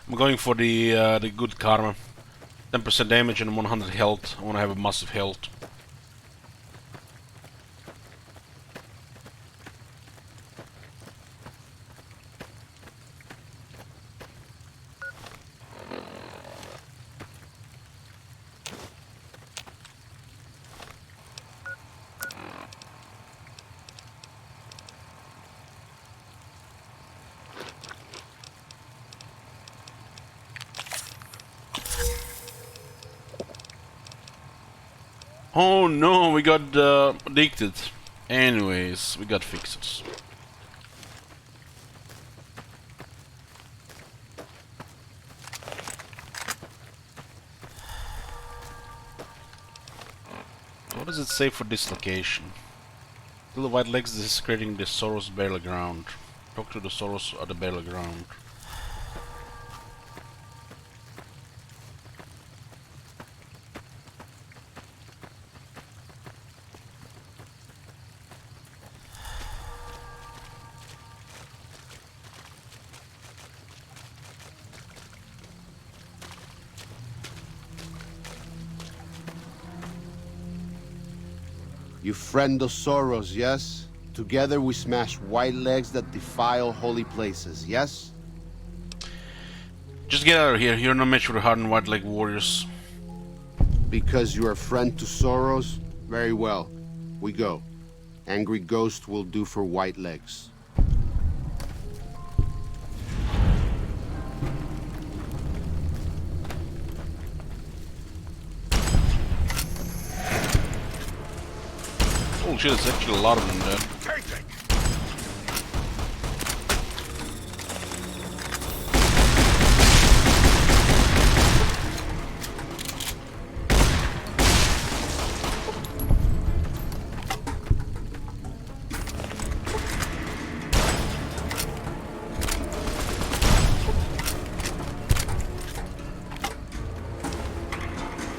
Speaker 1: I'm going for the good karma. 10% damage and 100 health. I want to have a massive health. Oh no, we got addicted. Anyways, we got fixes. What does it say for this location? Till the white legs desecrating the Soros burial ground. Talk to the Soros at the burial ground.
Speaker 2: You friend of Soros, yes? Together we smash white legs that defile holy places, yes?
Speaker 1: Just get out of here. You're no match for the hardened white leg warriors.
Speaker 2: Because you're a friend to Soros? Very well. We go. Angry Ghost will do for white legs.
Speaker 1: Oh shit, there's actually a lot of them there.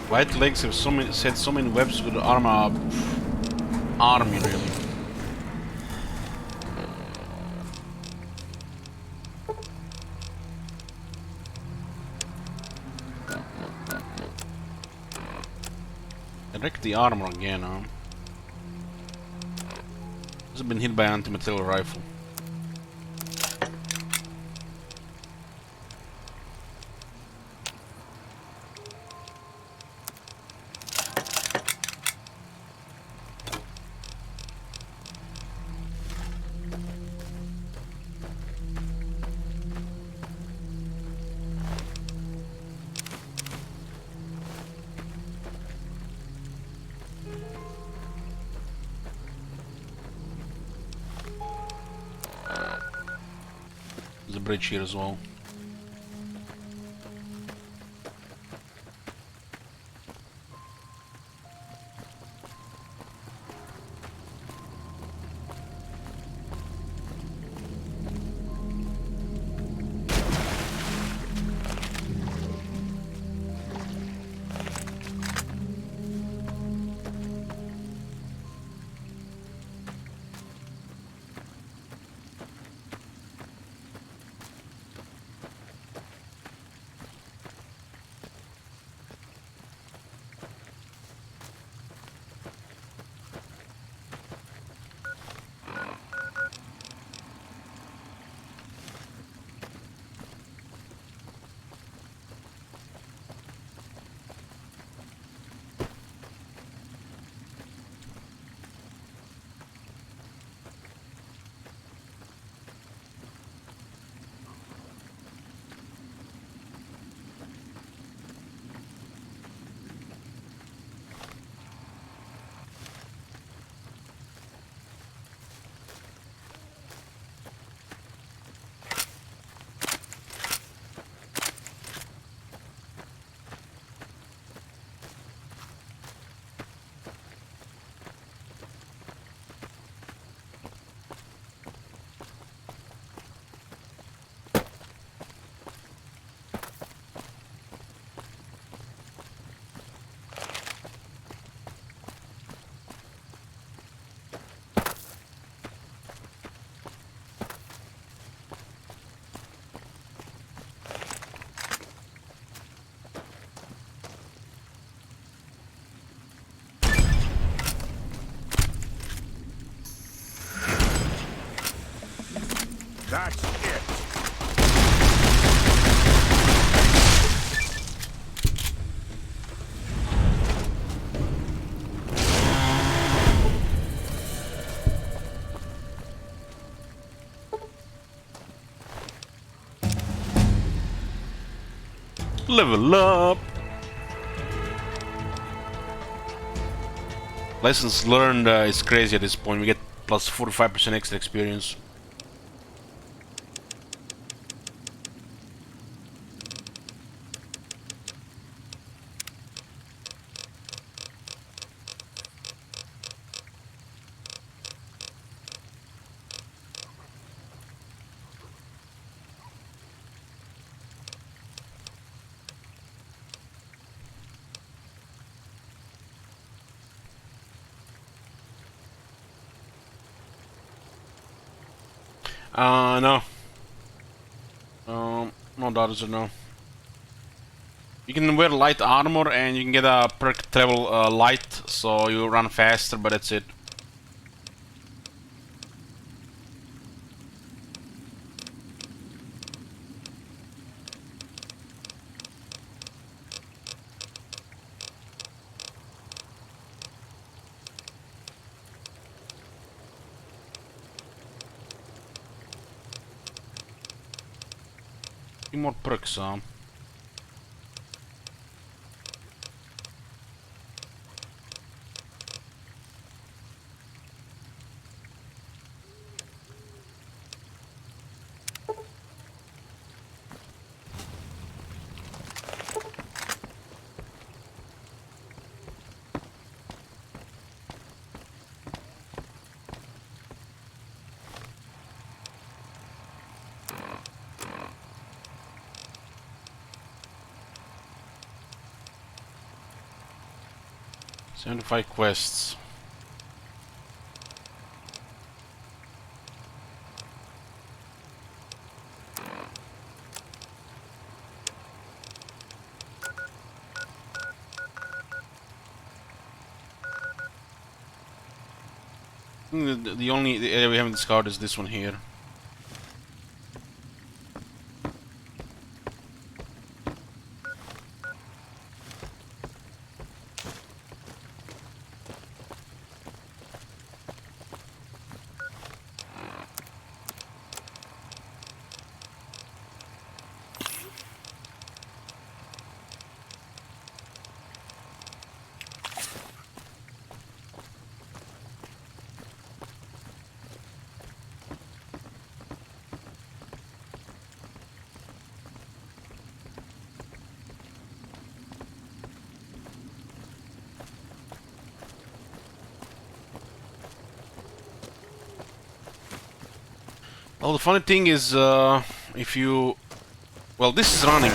Speaker 1: White legs have set so many webs with the armor army really. I wrecked the armor again, huh? This has been hit by an anti-material rifle. There's a bridge here as well.
Speaker 8: That's it.
Speaker 1: Level up. Lessons learned is crazy at this point. We get plus 45% extra experience. No. No daughters or no. You can wear light armor and you can get a perk travel light, so you run faster, but that's it. Few more perks, huh? "75 quests. The only area we haven't discovered is this one here. Well, the funny thing is, if you... Well, this is running.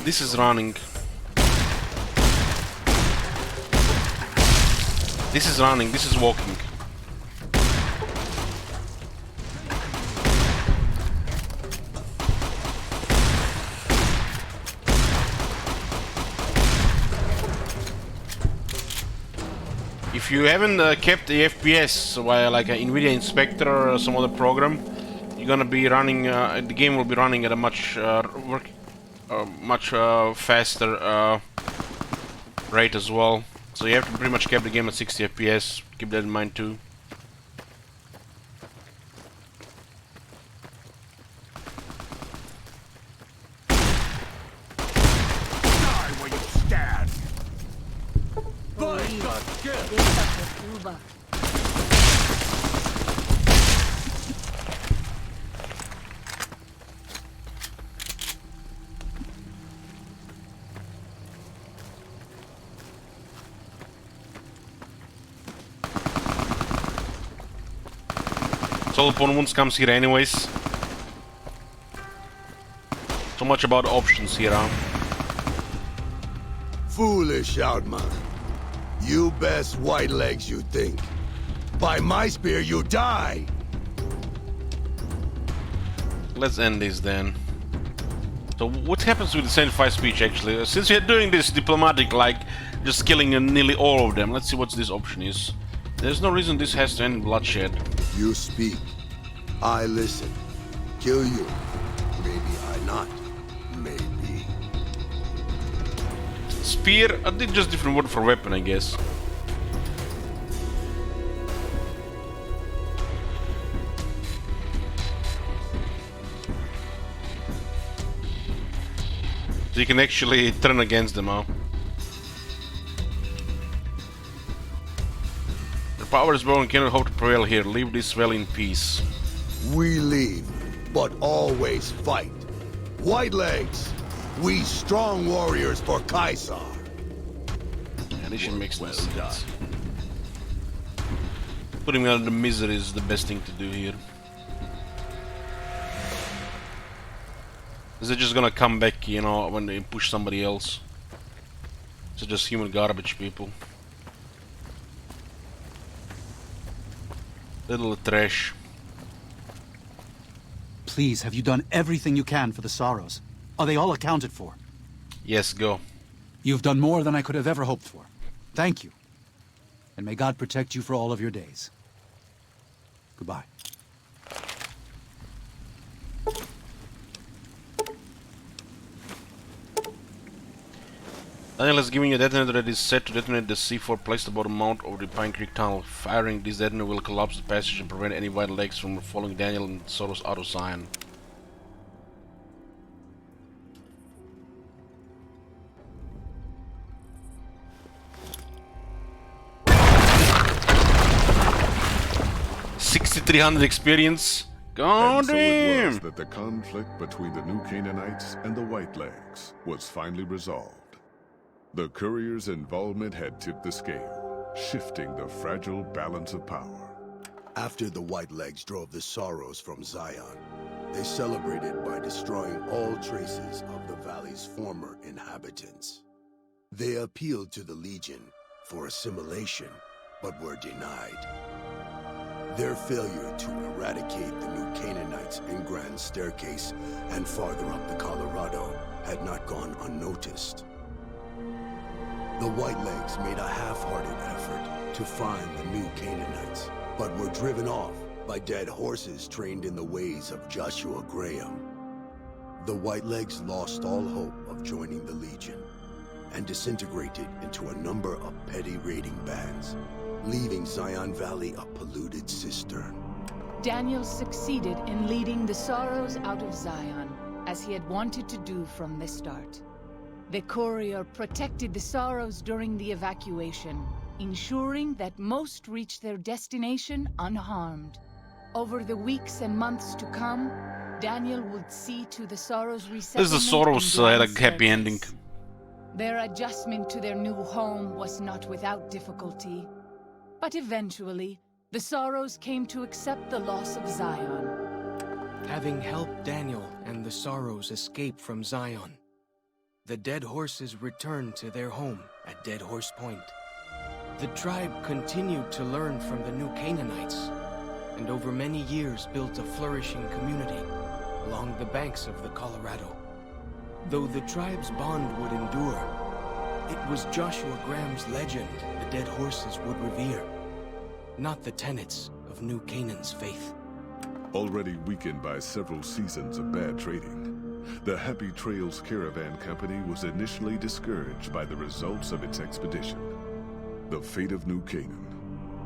Speaker 1: This is running. This is running. This is walking. If you haven't kept the FPS via like an NVIDIA Inspector or some other program, you're gonna be running. The game will be running at a much faster rate as well. So you have to pretty much keep the game at 60 FPS. Keep that in mind too.
Speaker 8: Die where you stand.
Speaker 1: So opponents comes here anyways. So much about options here, huh?
Speaker 9: Foolish, Outman. You best white legs, you think. By my spear, you die!
Speaker 1: Let's end this then. So what happens with the 75 speech actually? Since we're doing this diplomatic, like just killing nearly all of them, let's see what this option is. There's no reason this has to end in bloodshed.
Speaker 9: You speak. I listen. kill you. Maybe I not. Maybe.
Speaker 1: Spear? I did just different word for weapon, I guess. So you can actually turn against them, huh? The power is broken, cannot hope to prevail here. Leave this valley in peace.
Speaker 9: We leave, but always fight. Whitelegs, we strong warriors for Caesar.
Speaker 1: Yeah, this shit makes no sense. Putting me out of the misery is the best thing to do here. Is it just gonna come back, you know, when they push somebody else? Is it just human garbage, people? Little trash.
Speaker 7: Please, have you done everything you can for the Sorrows? Are they all accounted for?
Speaker 1: Yes, go.
Speaker 7: You've done more than I could have ever hoped for. Thank you. And may God protect you for all of your days. Goodbye.
Speaker 1: Daniel has given you a detonator that is set to detonate the C4 placed above the mount over the Pine Creek Tunnel. Firing this detonator will collapse the passage and prevent any white legs from following Daniel and Soros out of Zion. $6,300 experience. God
Speaker 10: And so it was
Speaker 1: damn!
Speaker 10: that the conflict between the New Canaanites and the Whitelegs was finally resolved. The courier's involvement had tipped the scale, shifting the fragile balance of power.
Speaker 9: After the Whitelegs drove the Sorrows from Zion, they celebrated by destroying all traces of the valley's former inhabitants. They appealed to the Legion for assimilation, but were denied. Their failure to eradicate the New Canaanites in Grand Staircase and farther up the Colorado had not gone unnoticed. The Whitelegs made a half-hearted effort to find the New Canaanites, but were driven off by dead horses trained in the ways of Joshua Graham. The Whitelegs lost all hope of joining the Legion and disintegrated into a number of petty raiding bands, leaving Zion Valley a polluted cistern.
Speaker 5: Daniel succeeded in leading the Sorrows out of Zion, as he had wanted to do from the start. The courier protected the Sorrows during the evacuation, ensuring that most reached their destination unharmed. Over the weeks and months to come, Daniel would see to the Sorrows' resettlement.
Speaker 1: This is the Soros had a happy ending.
Speaker 5: Their adjustment to their new home was not without difficulty. But eventually, the Sorrows came to accept the loss of Zion.
Speaker 11: Having helped Daniel and the Sorrows escape from Zion, the Dead Horses returned to their home at Dead Horse Point. The tribe continued to learn from the New Canaanites, and over many years built a flourishing community along the banks of the Colorado. Though the tribe's bond would endure, it was Joshua Graham's legend the Dead Horses would revere, not the tenets of New Canaan's faith.
Speaker 10: Already weakened by several seasons of bad trading, the Happy Trails Caravan Company was initially discouraged by the results of its expedition. The fate of New Canaan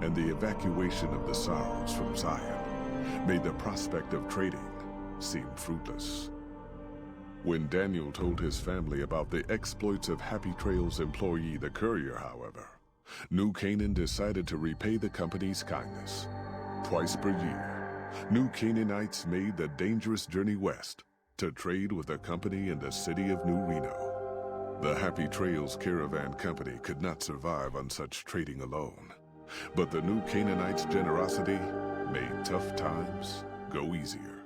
Speaker 10: and the evacuation of the Sorrows from Zion made the prospect of trading seem fruitless. When Daniel told his family about the exploits of Happy Trails employee the courier, however, New Canaan decided to repay the company's kindness. Twice per year, New Canaanites made the dangerous journey west to trade with a company in the city of New Reno. The Happy Trails Caravan Company could not survive on such trading alone, but the New Canaanites' generosity made tough times go easier.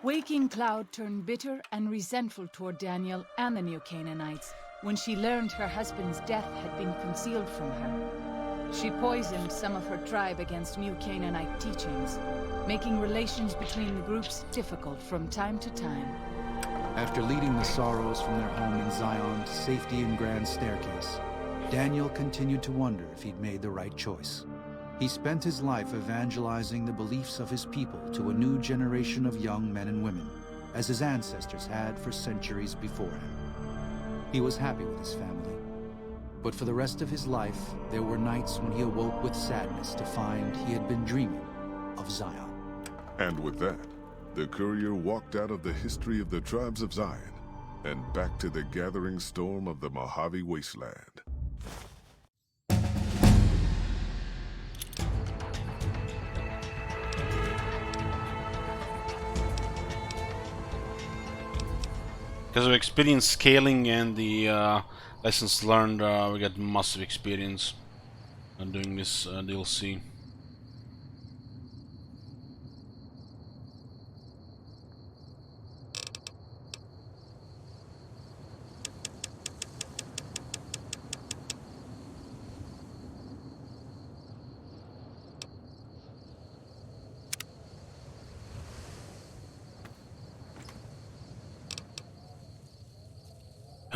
Speaker 5: Waking Cloud turned bitter and resentful toward Daniel and the New Canaanites when she learned her husband's death had been concealed from her. She poisoned some of her tribe against New Canaanite teachings, making relations between the groups difficult from time to time.
Speaker 7: After leading the Sorrows from their home in Zion to safety in Grand Staircase, Daniel continued to wonder if he'd made the right choice. He spent his life evangelizing the beliefs of his people to a new generation of young men and women, as his ancestors had for centuries before him. He was happy with his family, but for the rest of his life, there were nights when he awoke with sadness to find he had been dreaming of Zion.
Speaker 10: And with that, the courier walked out of the history of the tribes of Zion and back to the gathering storm of the Mojave Wasteland.
Speaker 1: Because of experience scaling and the lessons learned, we got massive experience on doing this DLC.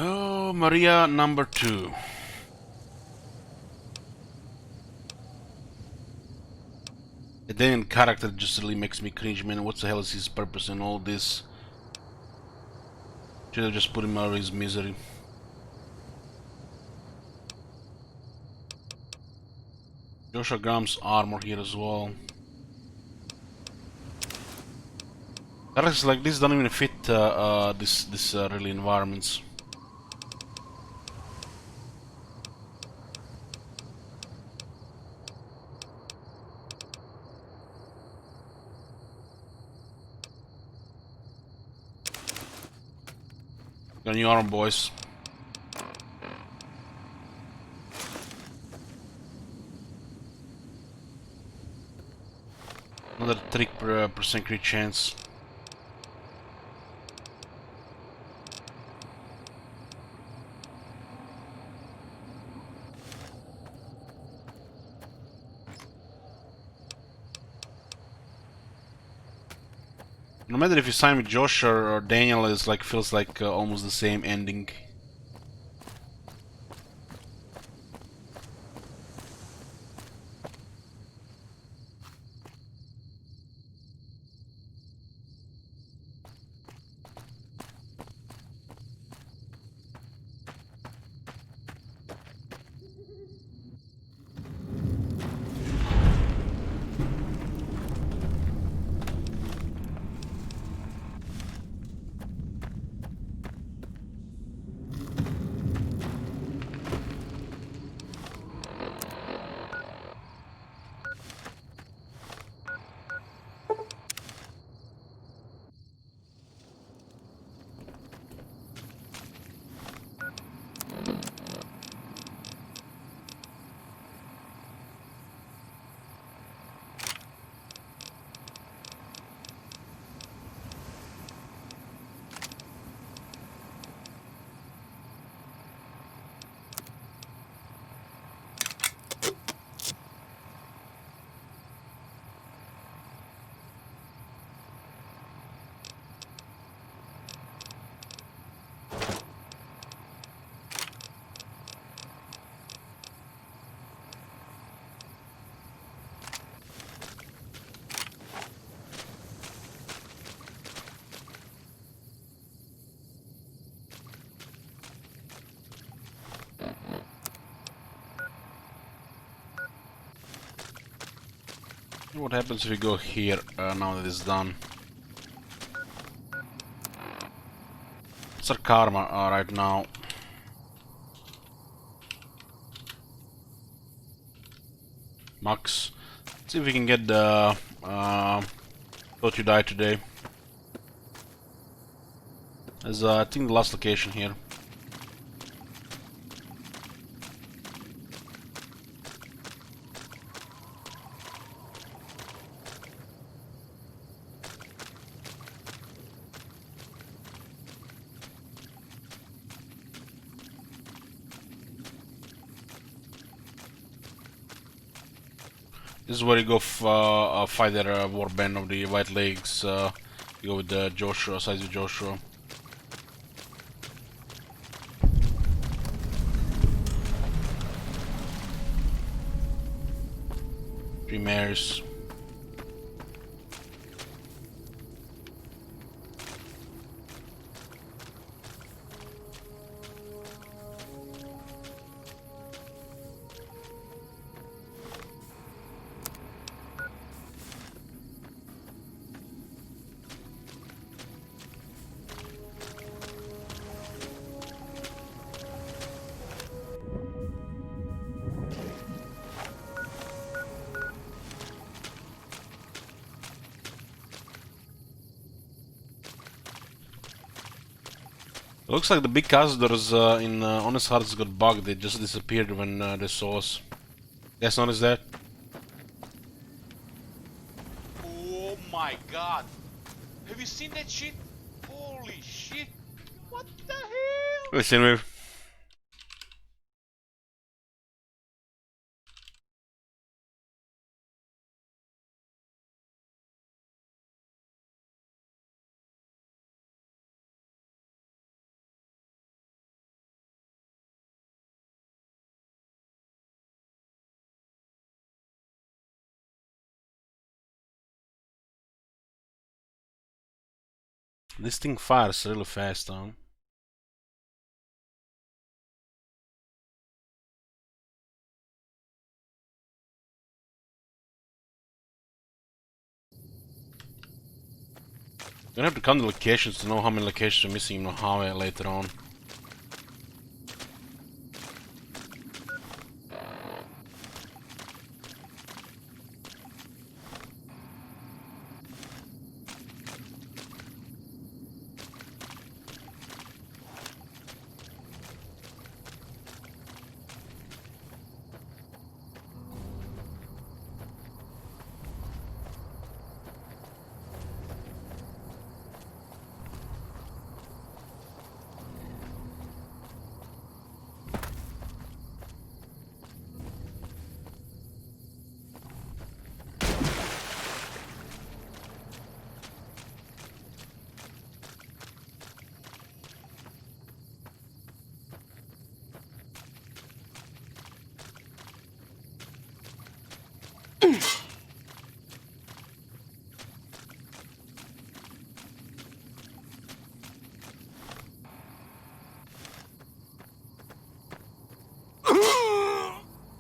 Speaker 1: Oh, Maria number 2. The Daniel character just really makes me cringe, man. What the hell is his purpose in all this? Should have just put him out of his misery. Joshua Graham's armor here as well. Characters like this don't even fit this really environments. Got new armor, boys. Another 3% crit chance. No matter if you sign with Josh or Daniel, is like feels like almost the same ending. What happens if we go here now that it's done? What's our karma right now? Max. Let's see if we can get the Thought You Die Today. As I think the last location here. This is where you go fight that warband of the White Lakes. You go with Joshua, sides with Joshua. 3 mares. Looks like the big cazadors in Honest Hearts got bugged. They just disappeared when they saw us. You guys notice that?
Speaker 3: Oh my god. Have you seen that shit? Holy shit. What the hell?
Speaker 1: Listen, we This thing fires really fast, huh? Gonna have to count the locations to know how many locations are missing in Mojave later on.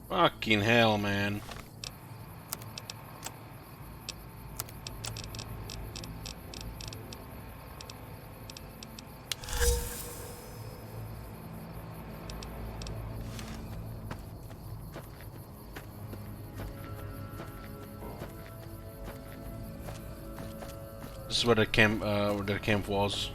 Speaker 1: Fucking hell, man. This is where the camp was.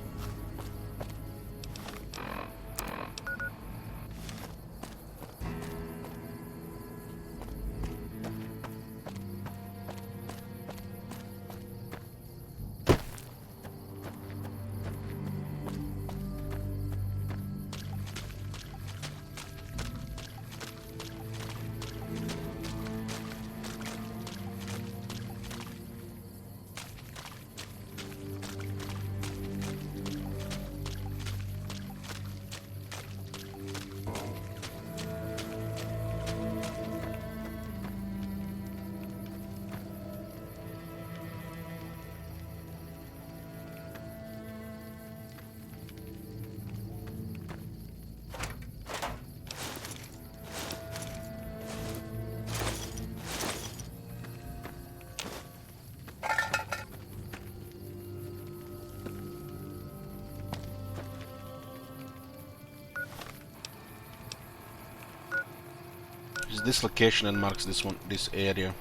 Speaker 1: Is this location and marks this area.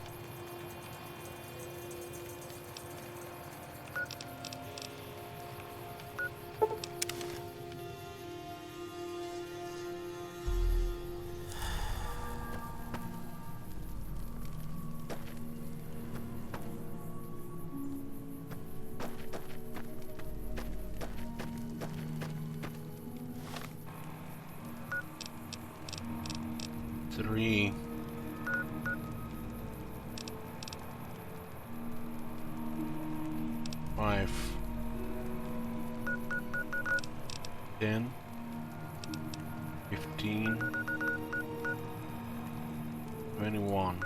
Speaker 1: Three. Five. 10. 15. 21.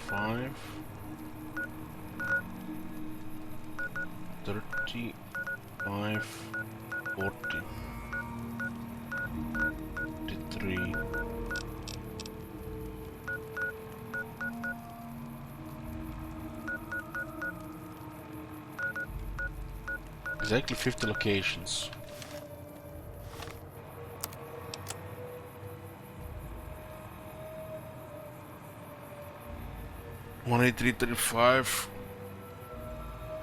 Speaker 1: 35, 35, 40, 53. Exactly 50 locations. One 35,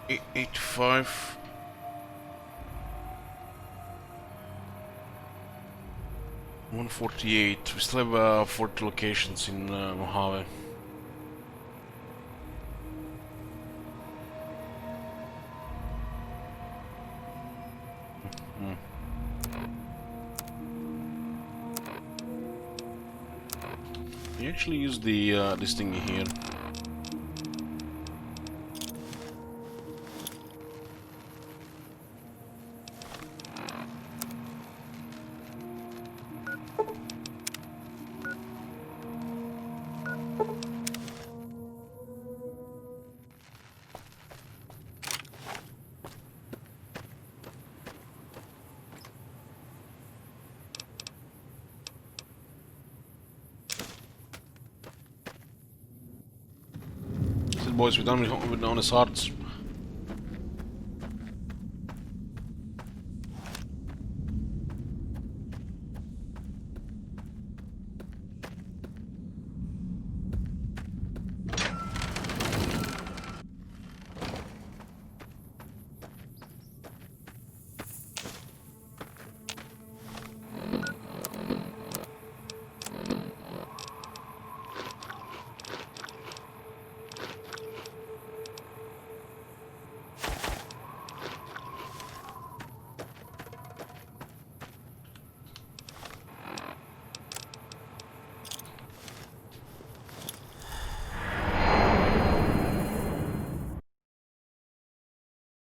Speaker 1: 85, 148. We still have 40 locations in Mojave. We actually use the this thingy here. Boys, we're done with honest hearts.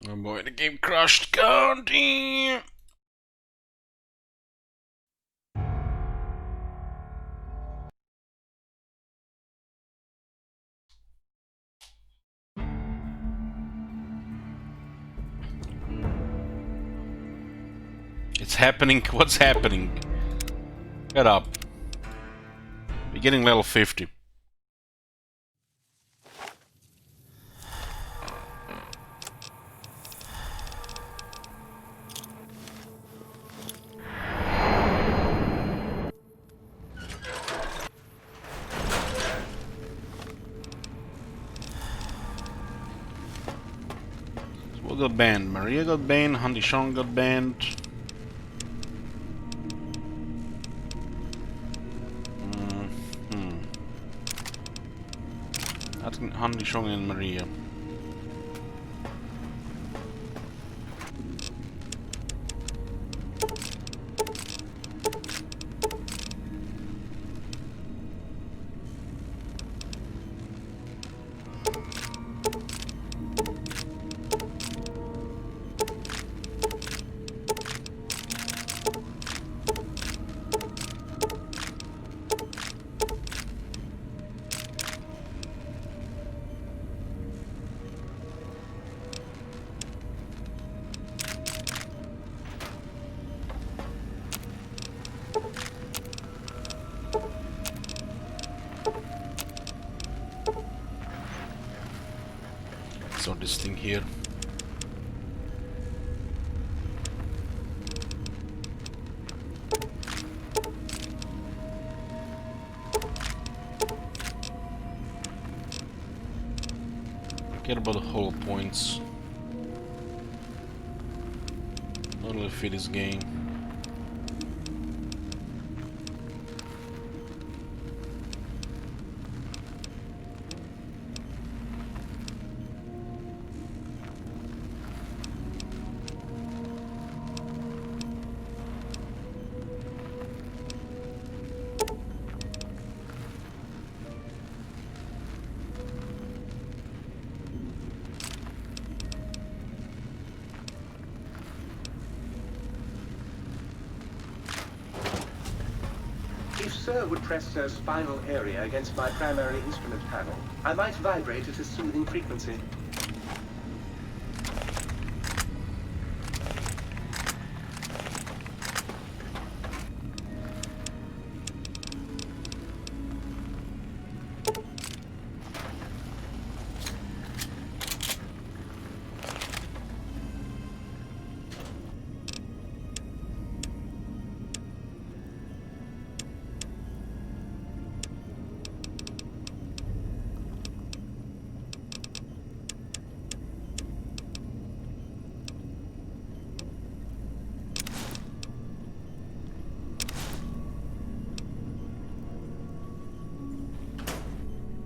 Speaker 1: Oh boy, the game crashed. God damn. It's happening. What's happening? Get up. We're getting level 50. What got banned? Maria got banned, Handy Sean got banned. I think Handy Sean and Maria. So this thing here. Forget about the hollow points. Not really fit this game.
Speaker 12: Sir would press Sir's spinal area against my primary instrument panel, I might vibrate at a soothing frequency.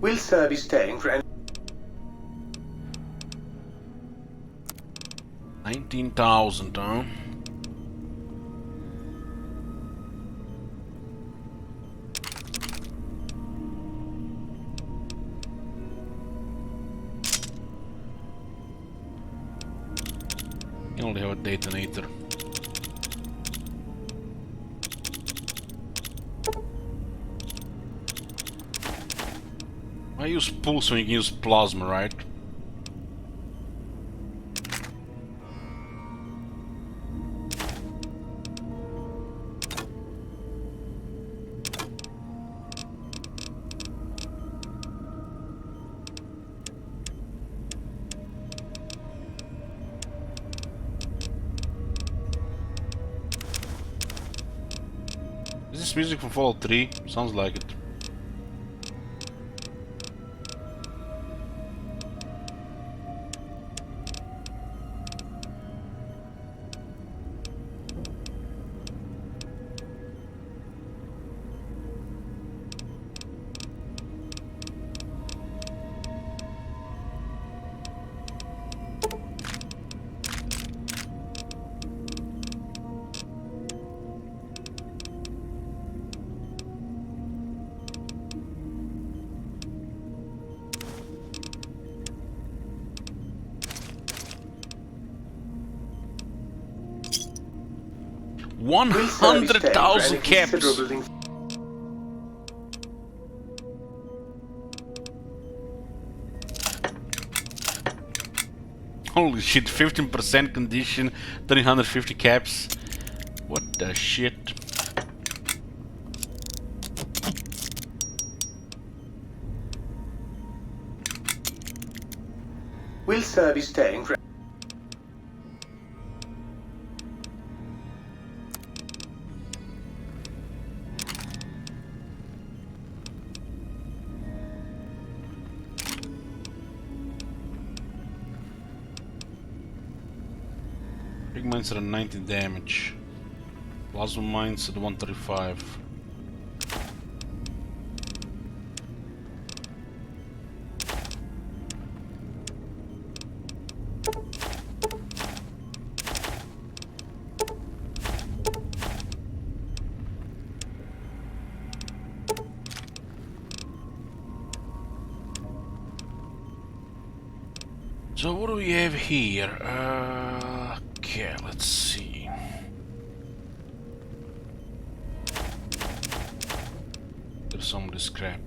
Speaker 12: Will Sir be staying for any...
Speaker 1: 19,000, huh? You only have a detonator. I use pulse when you can use plasma, right? Is this music from Fallout 3? Sounds like it.
Speaker 12: Will Sir be staying for any
Speaker 1: 100,000 caps!
Speaker 12: considerable length-
Speaker 1: Holy shit, 15% condition, 350 caps. What the shit?
Speaker 12: Will Sir be staying for...
Speaker 1: Big mines are at 90 damage. Plasma mines at 135. So what do we have here? Okay, let's see. There's some of the scrap.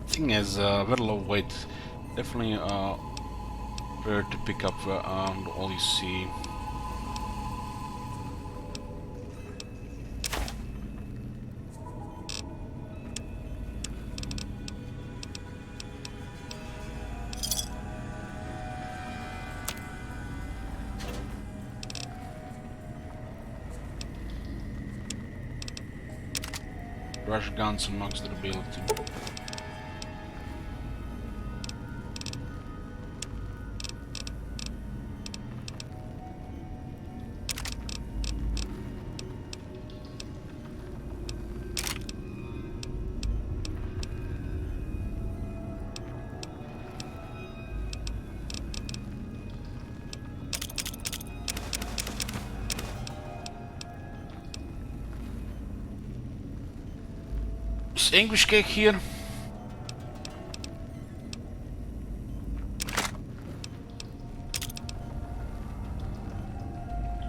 Speaker 1: Thing is very low weight. Definitely rare to pick up all you see. Rush guns and max durability. Is English cake here?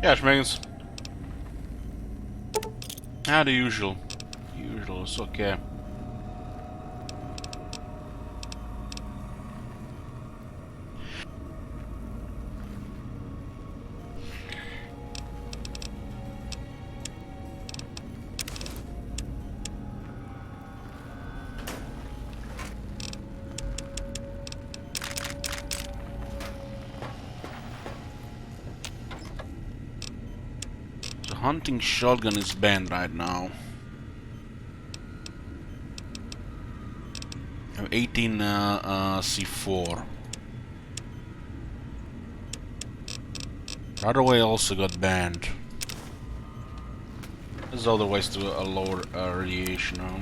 Speaker 1: Ja, schmeckt's. Ah, the usual. Usual, it's okay. Hunting shotgun is banned right now. I have 18 C4. Right away also got banned. There's other ways to lower radiation now.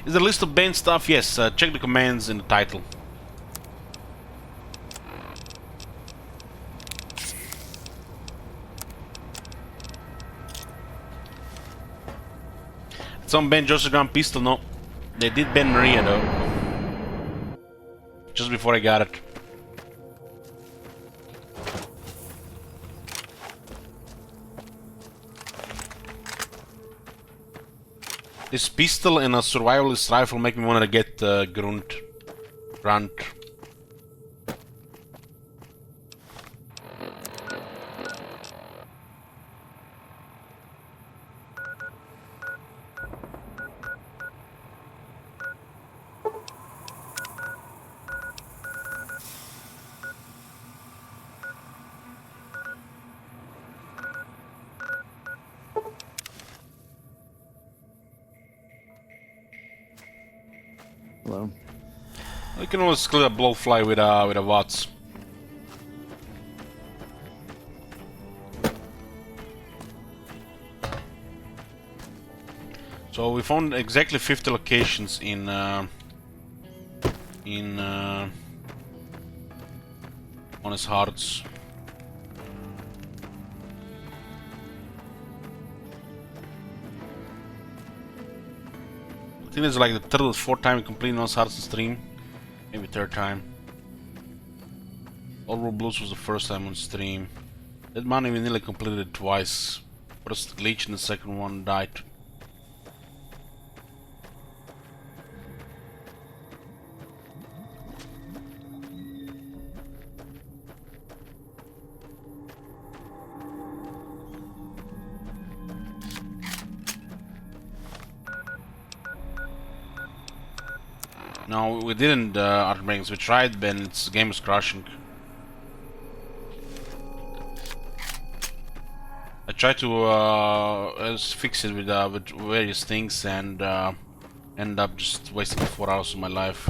Speaker 1: Is there a list of banned stuff? Yes, check the commands in the title. Some banned Joseph Gun pistol, no. They did ban Maria though. Just before I got it. This pistol and a survivalist rifle make me want to get Grunt.
Speaker 2: Hello.
Speaker 1: We can always clear a blowfly with a Watts. So we found exactly 50 locations in Honest Hearts. I think it's like the third or fourth time we completed Honest Hearts stream. Maybe third time. All World Blues was the first time on stream. That money we nearly completed it twice. First glitch and the second one died. No, we didn't, Artbreakers. We tried, but the game was crashing. I tried to fix it with various things and end up just wasting 4 hours of my life.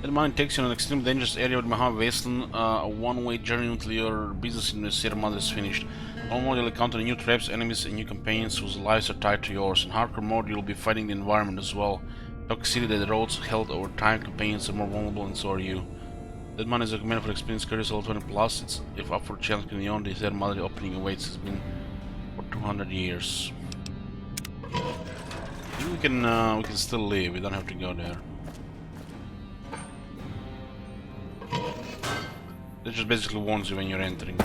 Speaker 1: That mine takes you in an extremely dangerous area with Mojave Wasteland, a one-way journey until your business in the Sierra Madre is finished. On mode you'll encounter new traps, enemies and new companions whose lives are tied to yours. In hardcore mode you'll be fighting the environment as well. Toxicity that erodes health over time, companions are more vulnerable and so are you. That mine is recommended for experienced carriers level 20 plus. It's if up for challenge beyond the Sierra Madre opening awaits has been for 200 years. We can still leave, we don't have to go there. It just basically warns you when you're entering.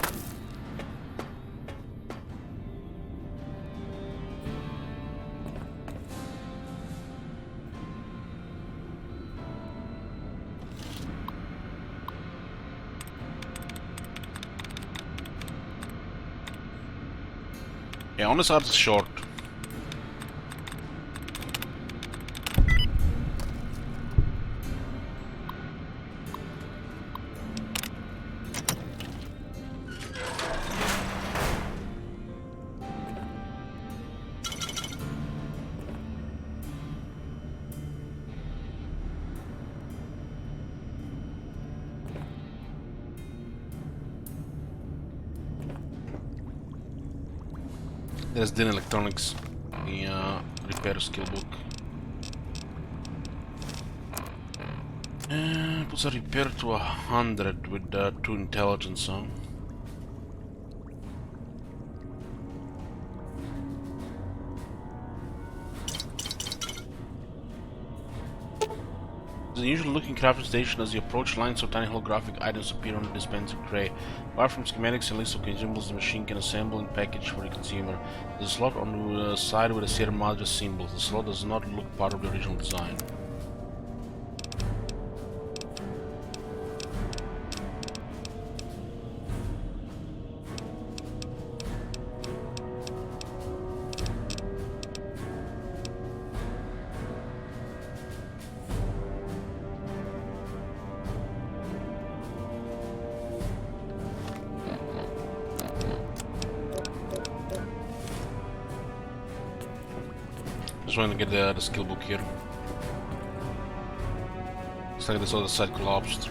Speaker 1: Yeah, on the side it's short. There's Din Electronics, the repair skill book. Puts a repair to 100 with 2 intelligence, huh? It's an unusual looking crafting station. As you approach, lines of tiny holographic items appear on the dispensing tray. Apart from schematics and lists of consumables, the machine can assemble and package for the consumer. There's a slot on the side with a Sierra Madre symbol. The slot does not look part of the original design. Just want to get the skill book here. Looks like this other side collapsed.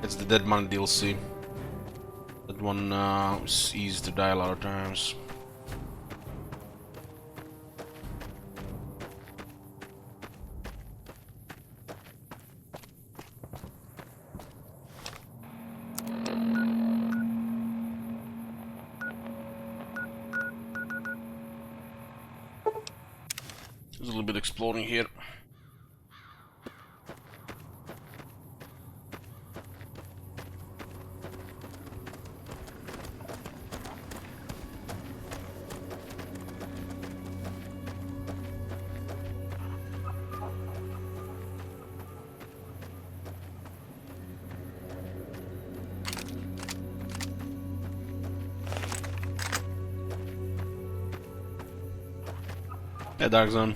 Speaker 1: It's the Dead Man DLC. That one is easy to die a lot of times. There's a little bit exploring here. Yeah, Dark Zone.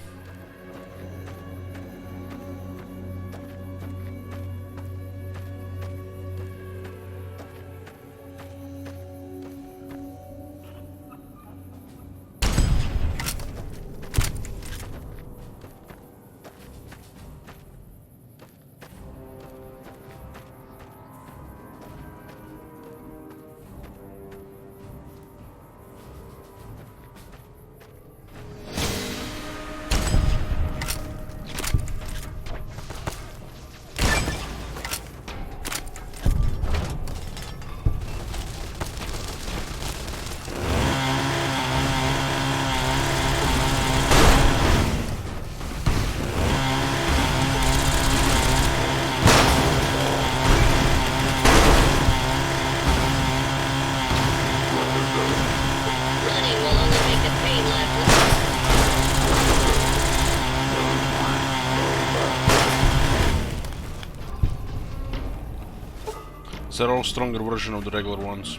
Speaker 1: They're all stronger version of the regular ones.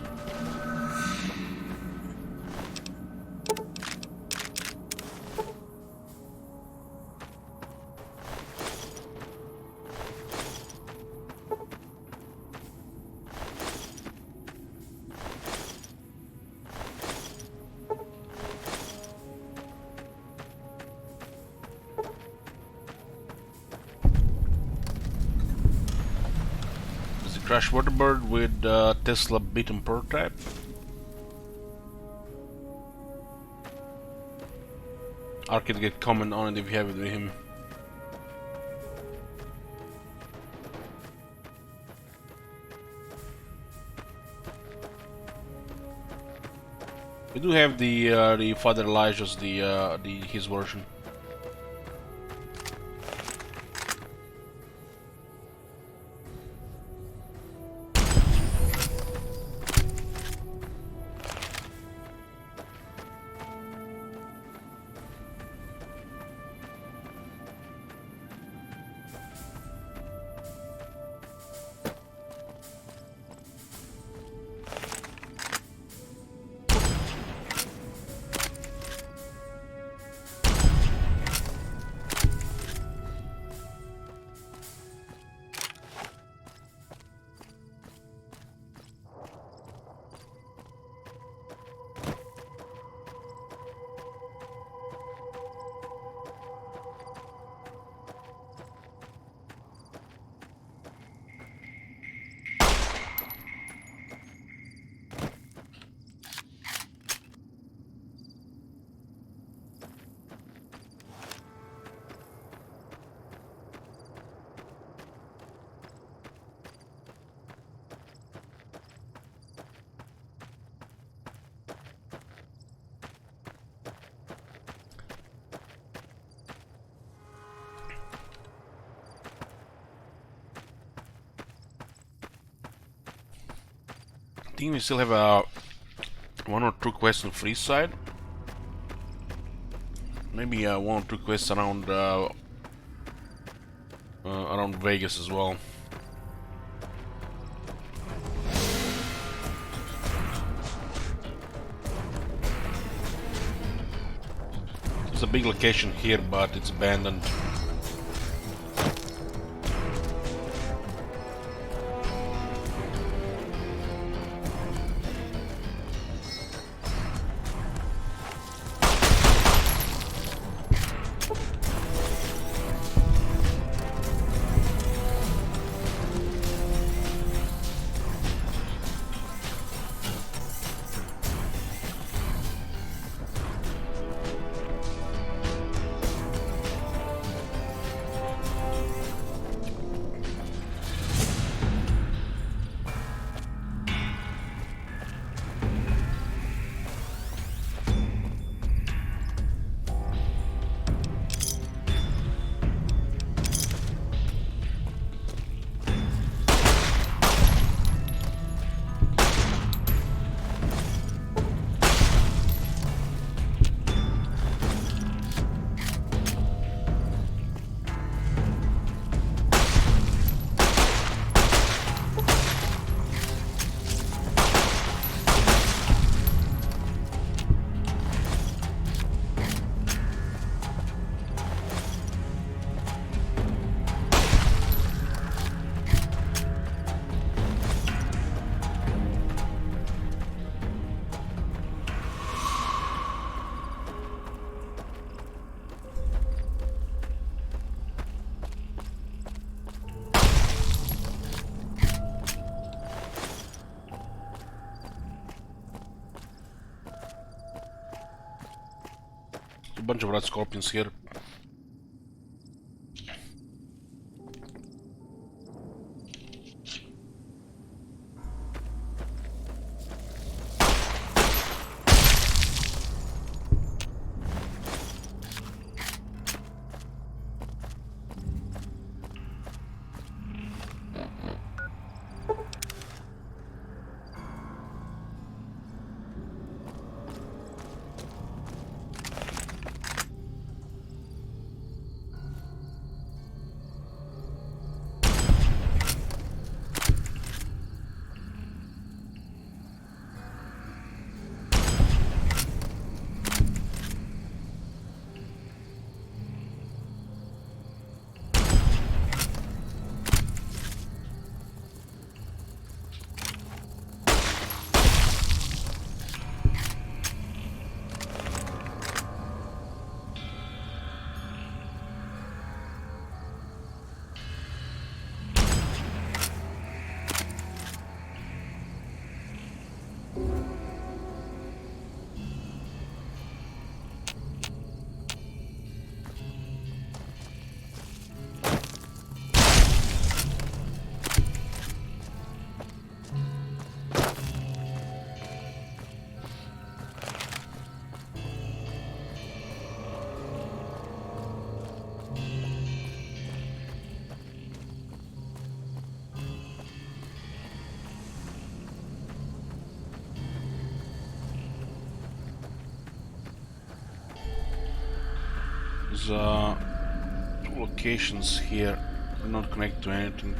Speaker 1: Crash Waterbird with Tesla beaten prototype. Arcade get comment on it if you have it with him. We do have the Father Elijah's his version. think we still have one or two quests on the free side. Maybe one or two quests around around Vegas as well. It's a big location here, but it's abandoned. A bunch of red scorpions here. There's two locations here, not connected to anything.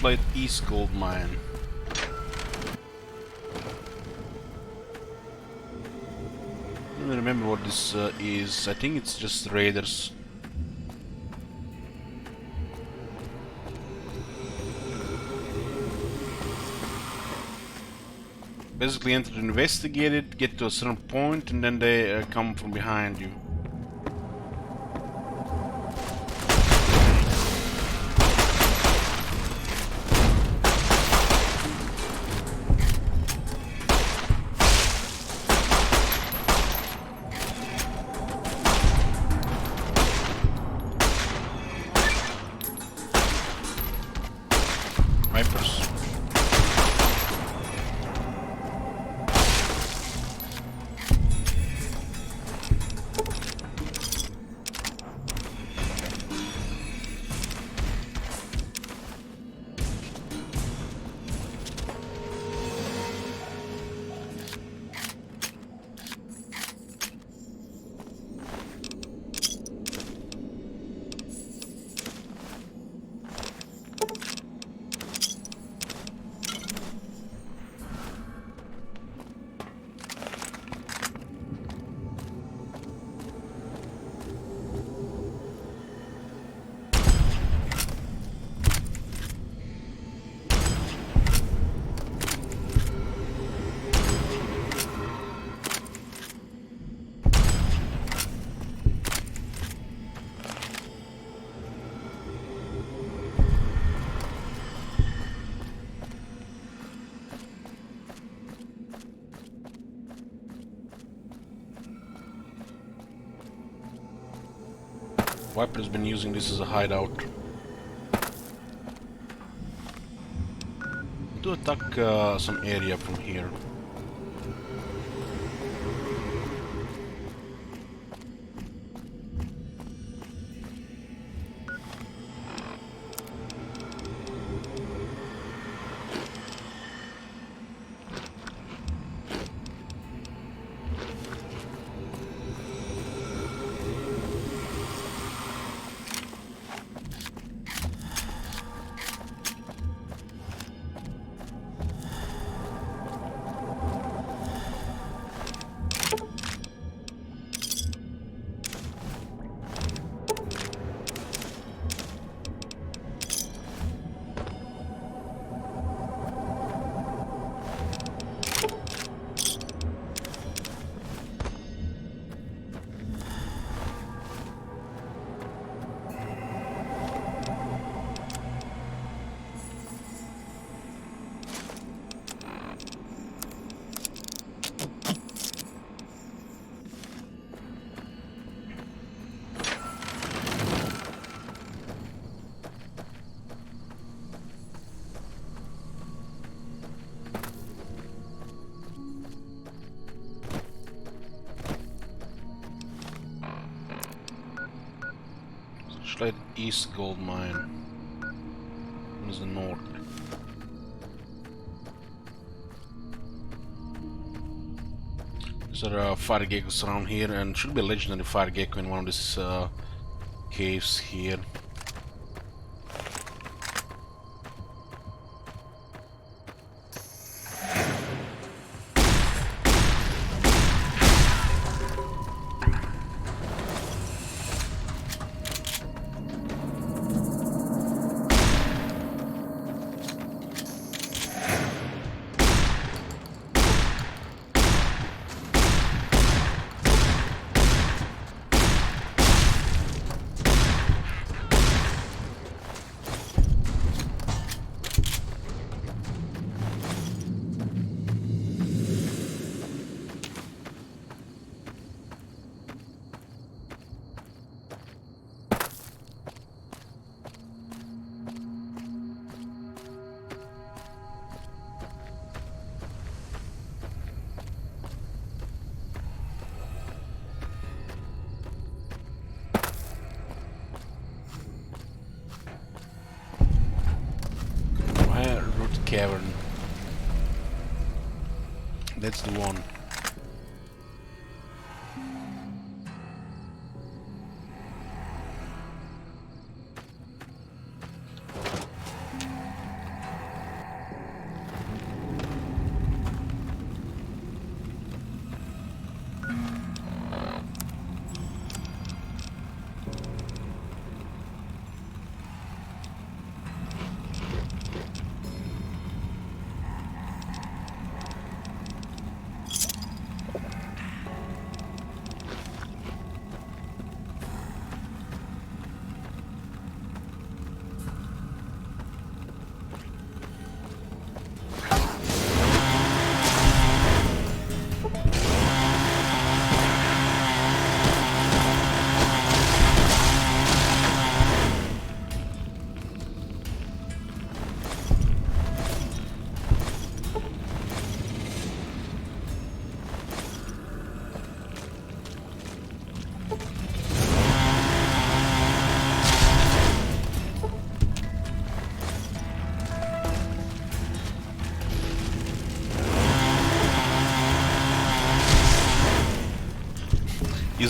Speaker 1: Searchlight East Gold Mine. I don't remember what this is. I think it's just raiders. Basically enter to investigate it, get to a certain point, and then they come from behind you. Vipers. Viper's been using this as a hideout. To attack some area from here. Searchlight East Gold Mine. What is the north? There are fire geckos around here, and should be a legendary fire gecko in one of these caves here. Cavern. That's the one.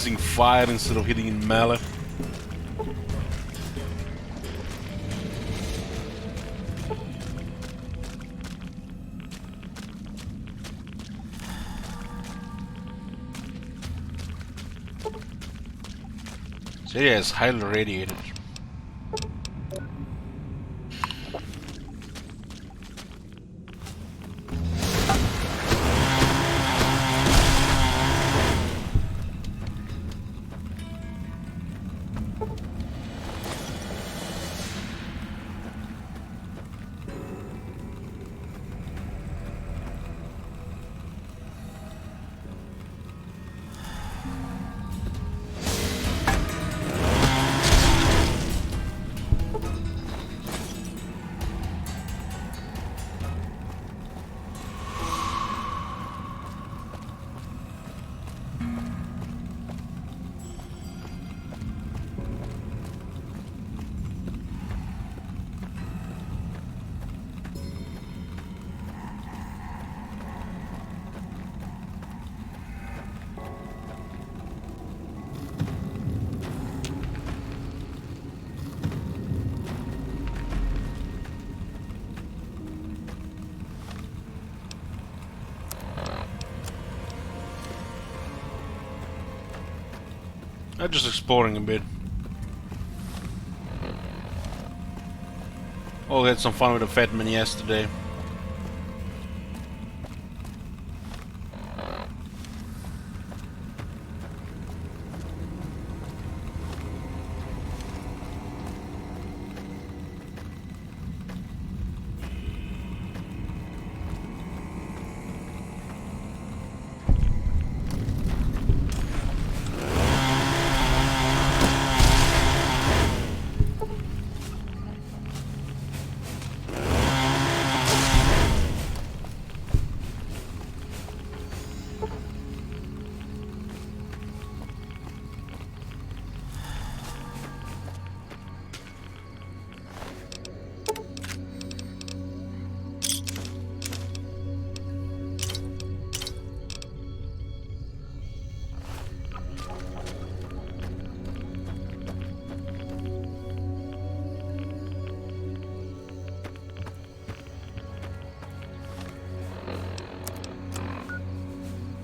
Speaker 1: using fire instead of hitting in melee. This area is highly radiated. I'm just exploring a bit. Oh, we had some fun with the fat man yesterday.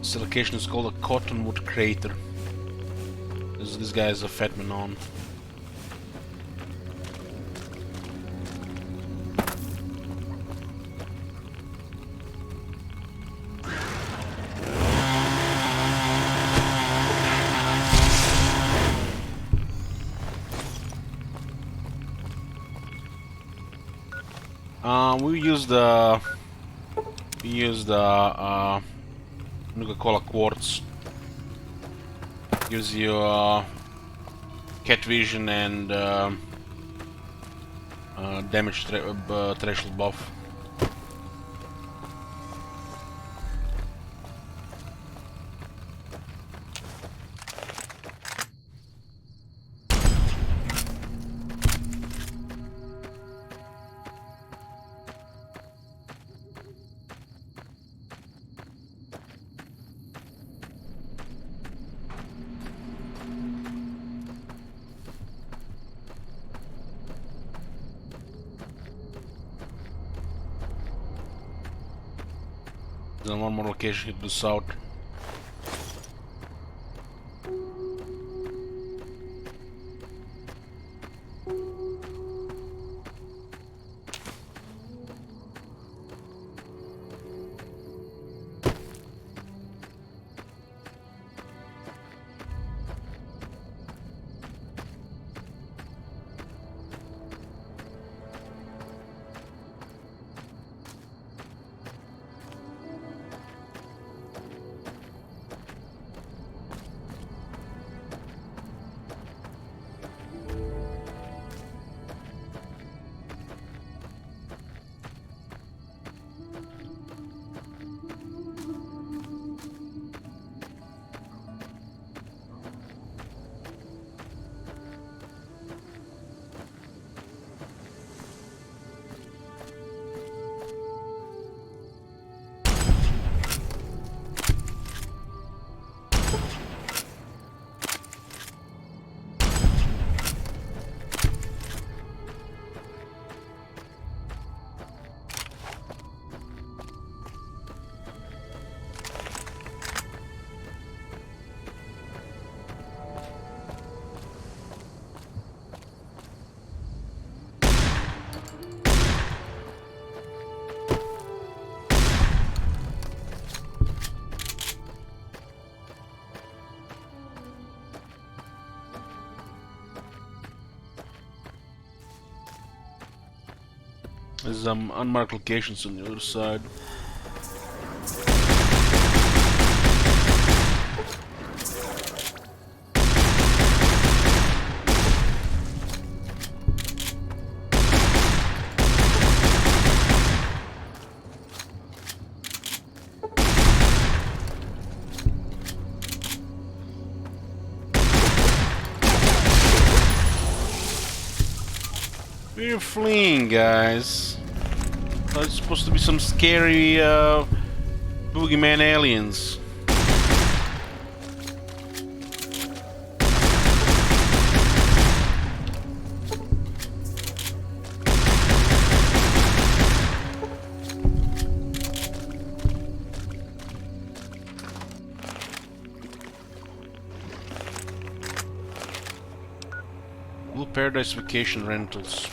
Speaker 1: This location is called a Cottonwood Crater. This guy is a fat man on. We use the Nuka-Cola quartz. Gives you cat vision and damage threshold buff. Then one more location to the south. There's some unmarked locations on the other side. We're fleeing, guys. It's supposed to be some scary boogeyman aliens. Blue Paradise Vacation Rentals.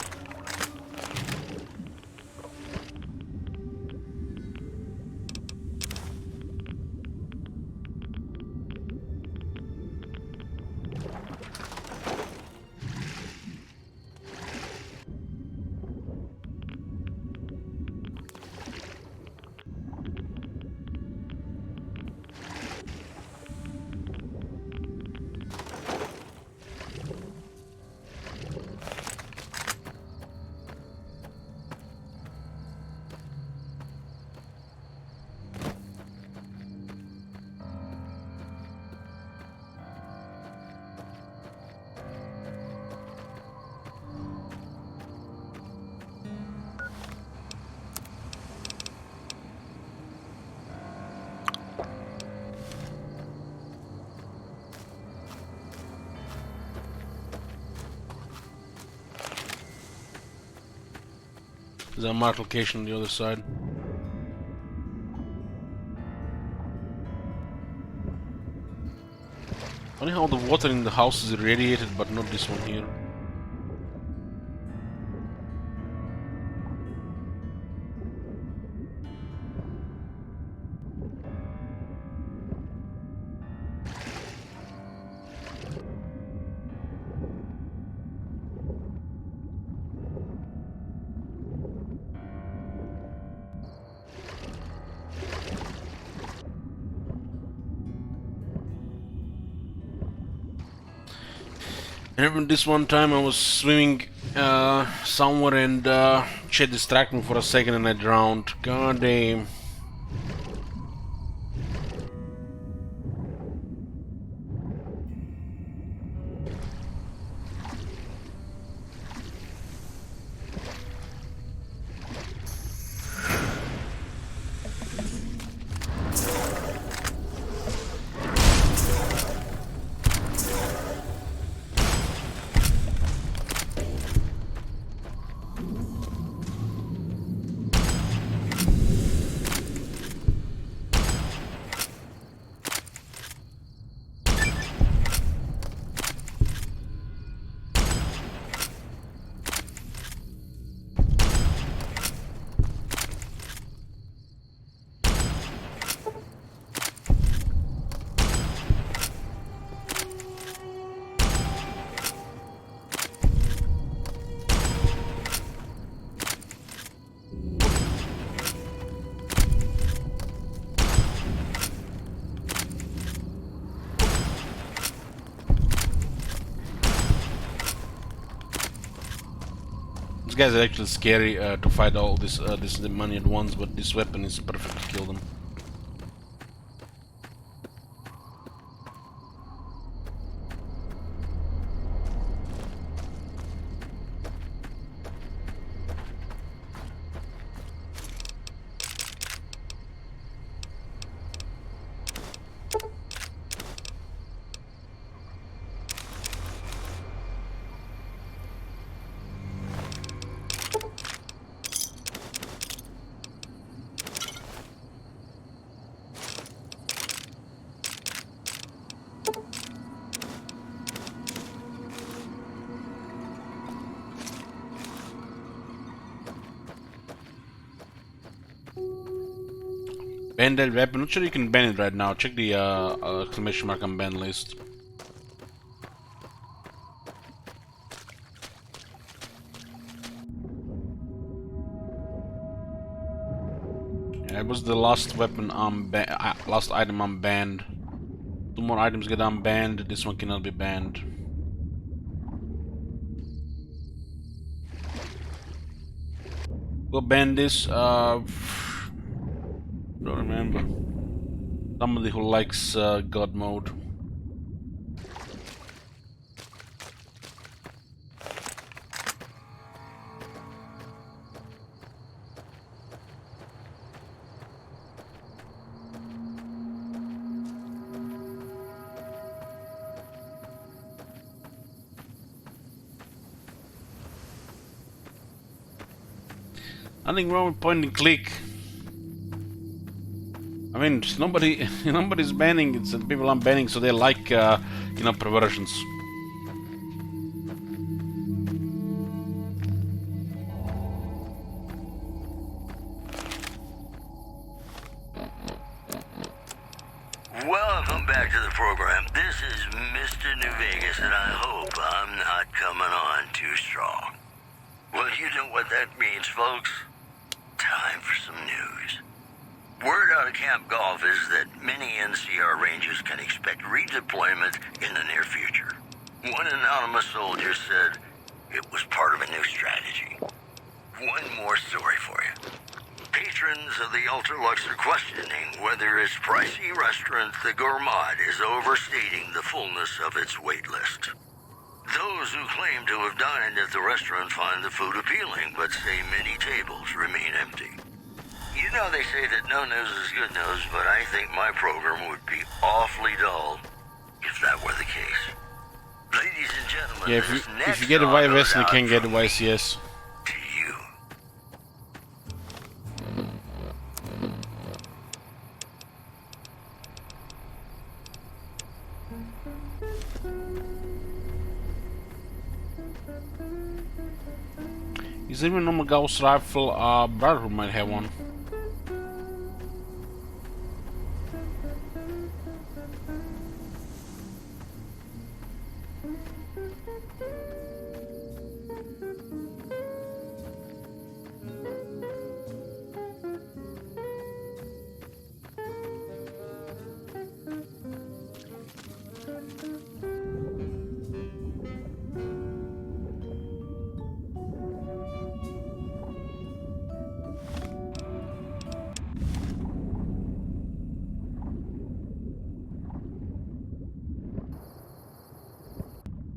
Speaker 1: There's a marked location on the other side. Funny how the water in the house is irradiated, but not this one here. I remember this one time I was swimming somewhere and shit distracted me for a second and I drowned. God damn. These guys are actually scary to fight all this money at once, but this weapon is perfect to kill them. Ban that weapon. Not sure you can ban it right now. Check the exclamation mark on ban list. Yeah, it was the last weapon last item unbanned. 2 more items get unbanned. This one cannot be banned. Go ban this. Don't remember. Somebody who likes God mode. Nothing wrong with point and click. I mean, nobody's banning. It's the people I'm banning, so they like, you know, perversions.
Speaker 13: Welcome back to the program. This is Mr. New Vegas, and I hope I'm not coming on too strong. Well, you know what that means, folks. Time for some news. Word out of Camp Golf is that many NCR Rangers can expect redeployment in the near future. One anonymous soldier said it was part of a new strategy. One more story for you. Patrons of the Ultralux are questioning whether its pricey restaurant, the Gourmand, is overstating the fullness of its wait list. Those who claim to have dined at the restaurant find the food appealing, but say many tables remain empty. You know they say that no news is good news, but I think my program would be awfully dull if that were the case. Ladies and gentlemen,
Speaker 1: Yeah, if you get a YVS, you can get a YCS.
Speaker 13: To you.
Speaker 1: Is there even a normal Gauss rifle? Brotherhood might have one.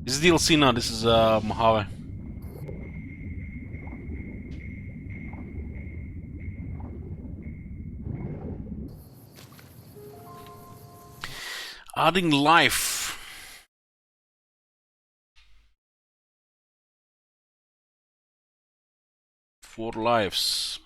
Speaker 1: This is DLC now, this is Mojave. Adding life. Four lives.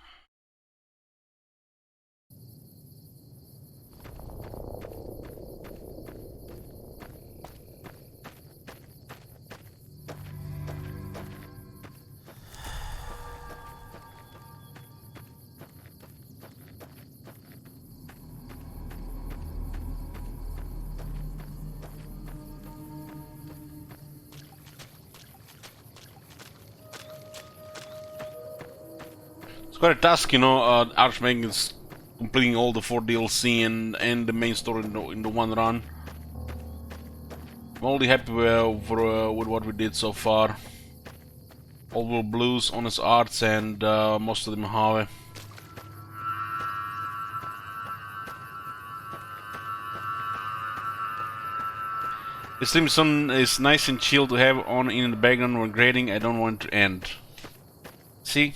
Speaker 1: It's quite a task, you know, Archmaking is completing all the 4 DLC and the main story in the one run. I'm only happy with what we did so far. All World Blues, Honest Arts, and most of the Mojave. This theme song is nice and chill to have on in the background when grading. I don't want it to end. See?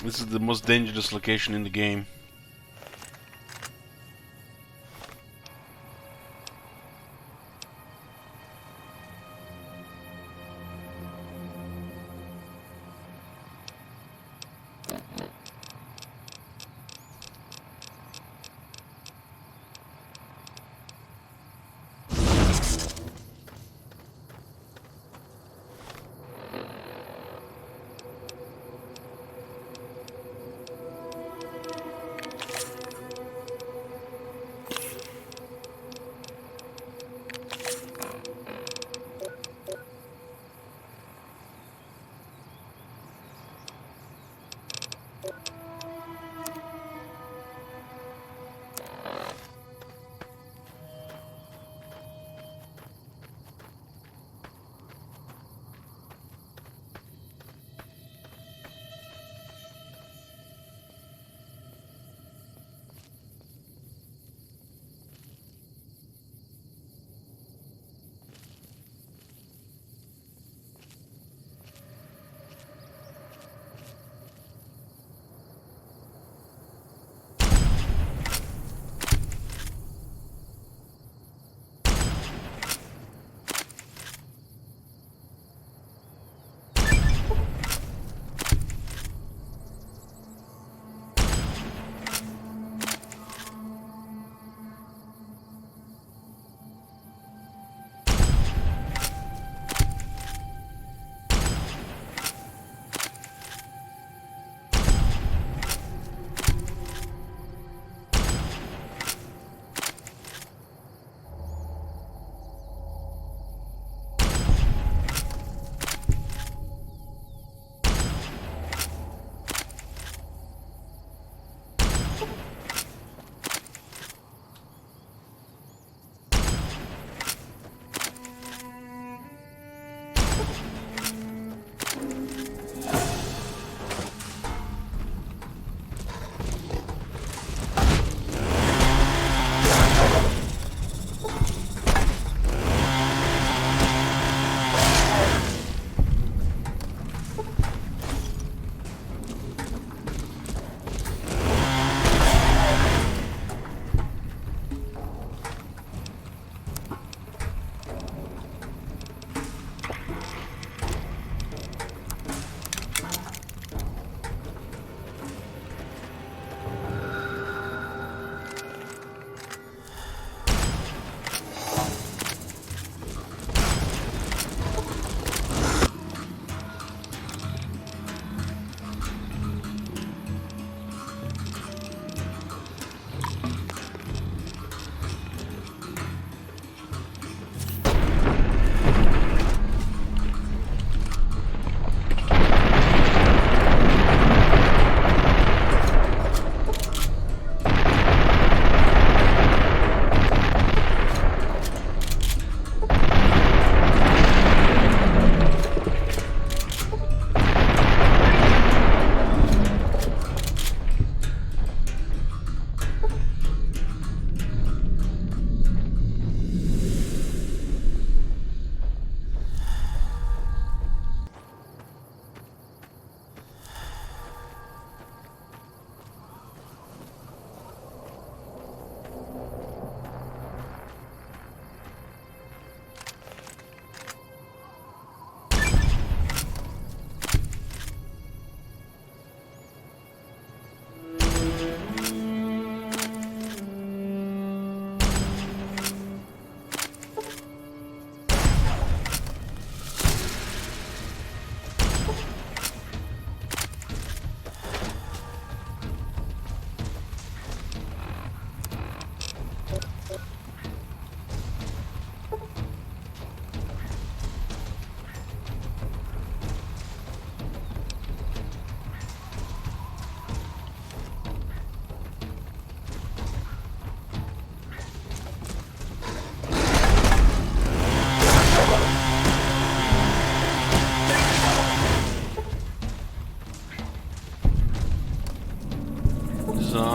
Speaker 1: This is the most dangerous location in the game.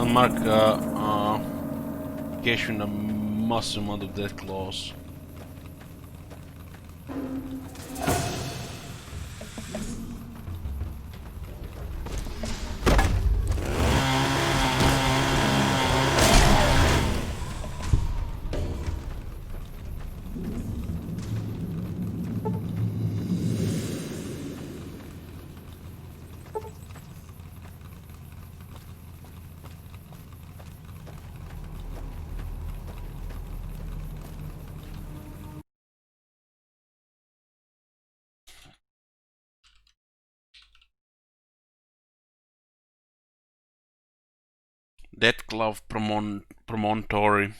Speaker 1: Unmark cashing a massive amount of death claws. Death Glove Promontory.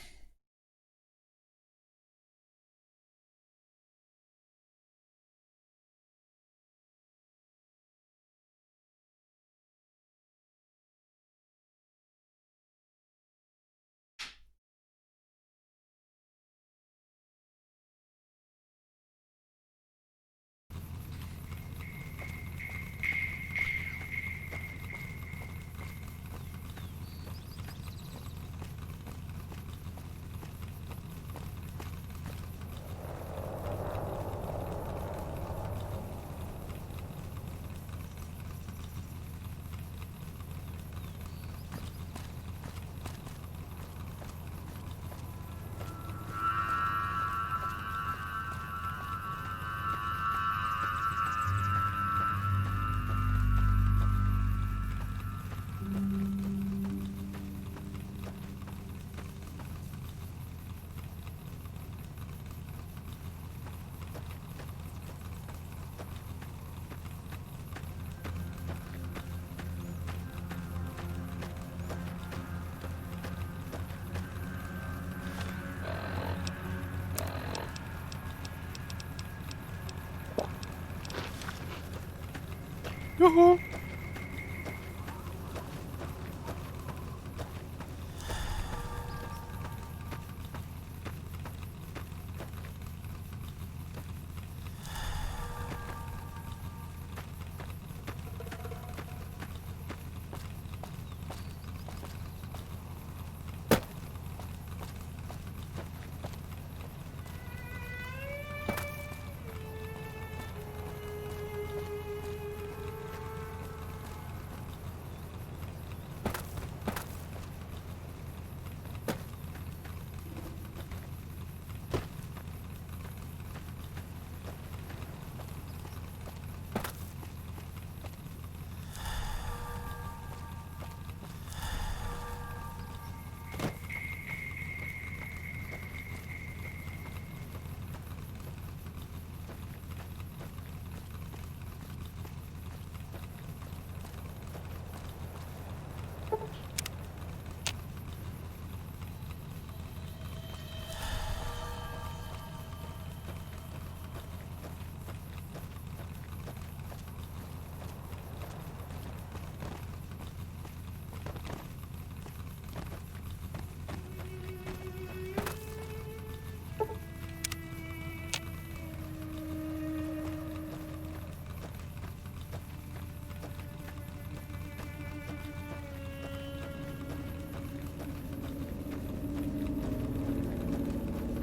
Speaker 1: Yoo-hoo!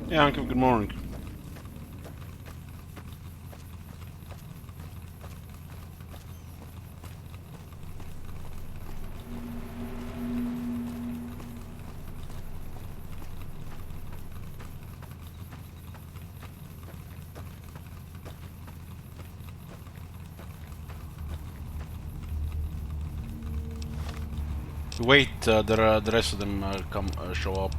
Speaker 1: Yeah, Uncle, good morning. Wait, the rest of them come show up.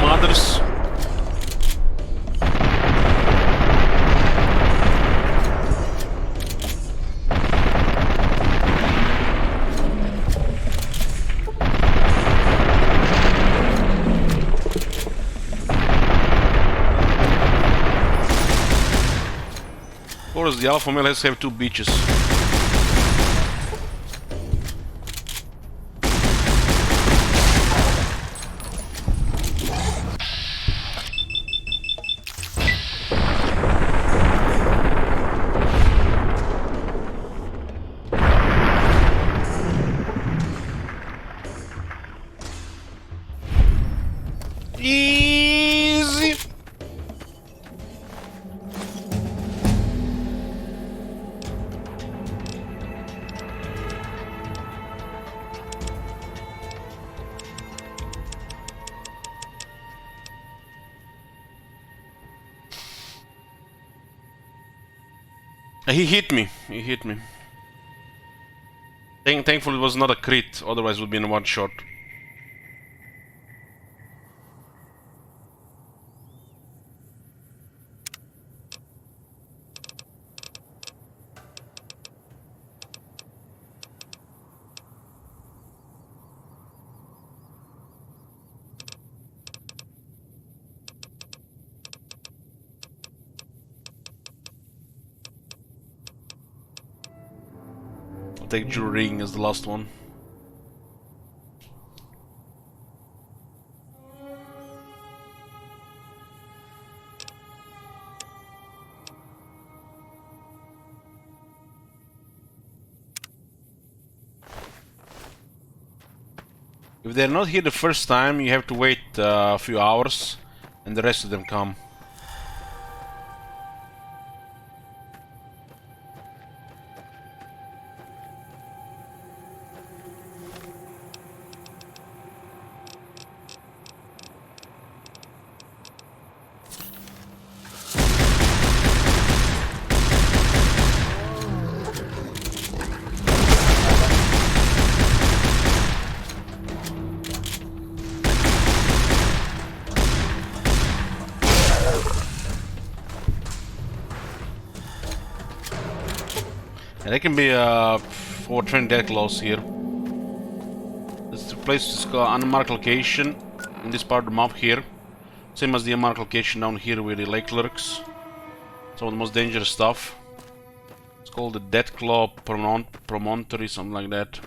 Speaker 1: Mothers. Of course, the alpha male has to have two beaches. Easy. He hit me. He hit me. Thankfully, it was not a crit. Otherwise, it would be in one shot. I'll take Jewel Ring as the last one. If they're not here the first time, you have to wait a few hours, and the rest of them come. And there can be 4 train deathclaws here. This place is called unmarked location in this part of the map here. Same as the unmarked location down here with the lake lurks. Some of the most dangerous stuff. It's called the Deathclaw Promontory, something like that.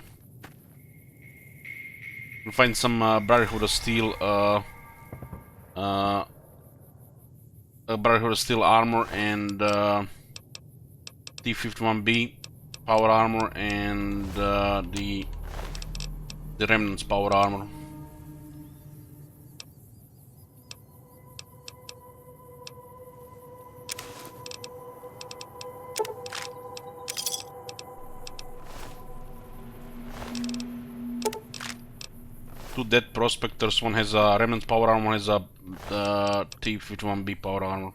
Speaker 1: You'll find some Brotherhood of Steel Brotherhood of Steel armor and T-51B power armor and the Remnants power armor. Two dead prospectors, one has a Remnants power armor, one has a T-51B power armor.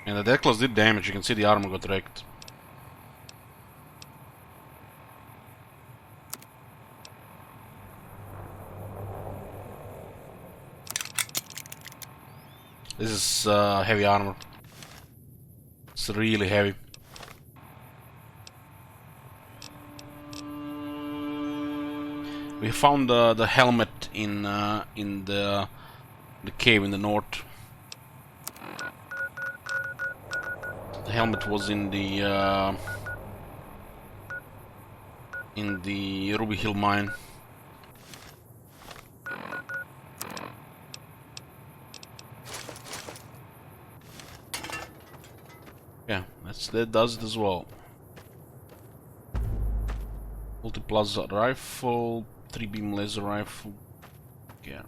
Speaker 1: And the deathclaws did damage, you can see the armor got wrecked. This is heavy armor. It's really heavy. We found the helmet in the cave in the north. The helmet was in the Ruby Hill mine. Yeah, that does it as well. Multi-plasma rifle, 3-beam laser rifle. Yeah.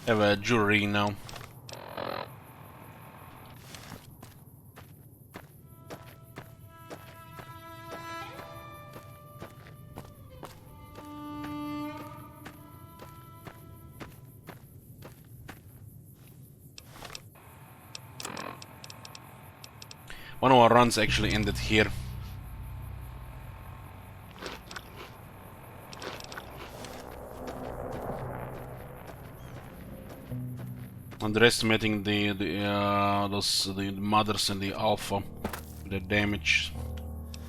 Speaker 1: Have a jewelry now. One of our runs actually ended here. Underestimating the mothers and the alpha, their damage.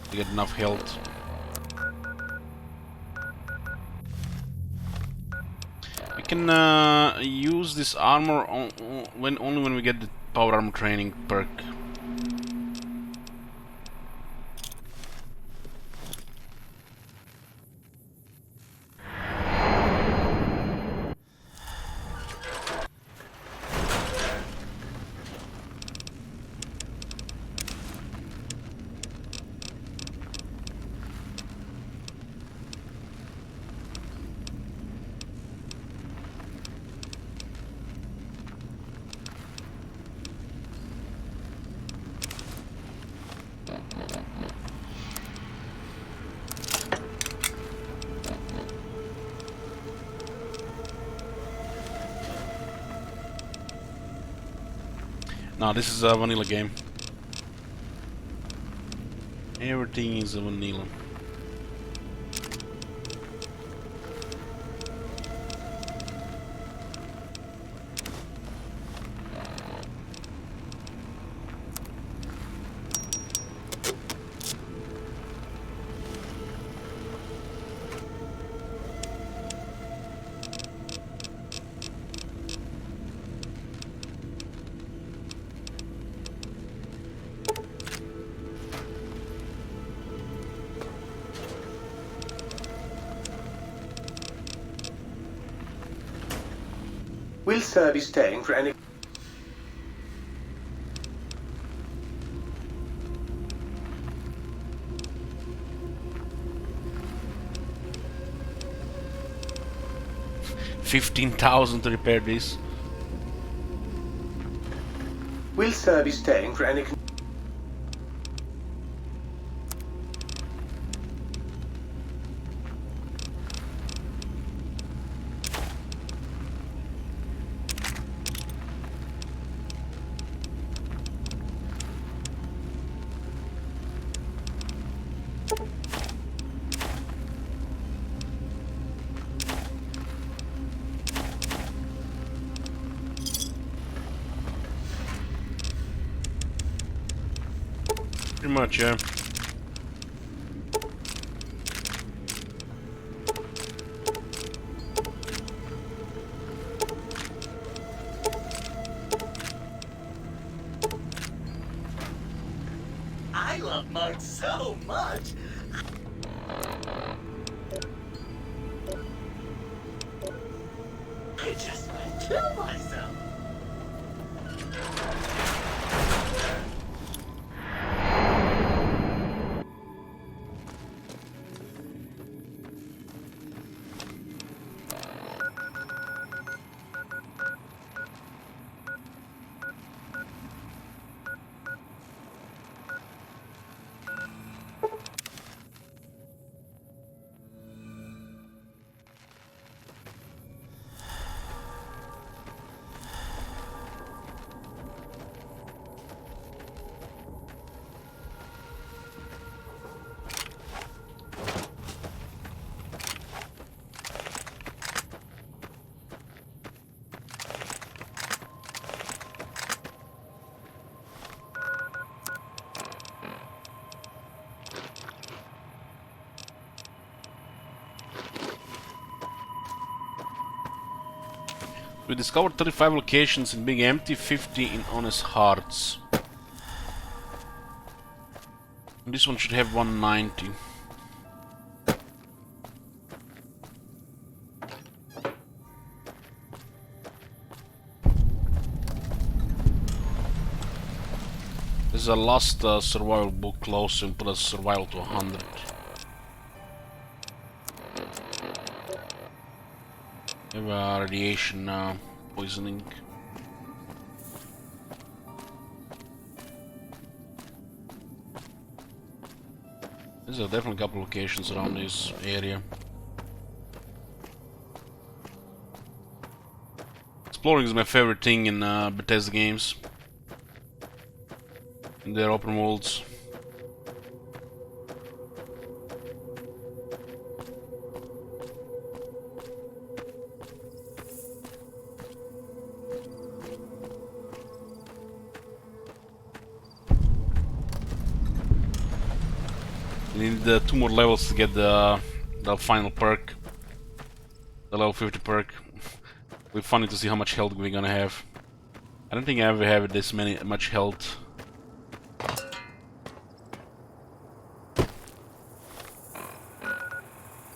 Speaker 1: They get enough health. We can use this armor only when we get the power armor training perk. No, this is a vanilla game. Everything is a vanilla.
Speaker 12: Will Sir be staying for any...
Speaker 1: $15,000 to repair this.
Speaker 12: Will Sir be staying for any...
Speaker 1: Pretty much, yeah.
Speaker 14: I love mugs so much. I just might kill myself.
Speaker 1: We discovered 35 locations in Big Empty, 50 in Honest Hearts. And this one should have 190. There's a last survival book close and put a survival to 100. Have radiation poisoning. There's definitely a couple locations around this area. Exploring is my favorite thing in Bethesda games. In their open worlds. We need 2 more levels to get the final perk, the level 50 perk. It'll be funny to see how much health we're gonna have. I don't think I ever have this much health.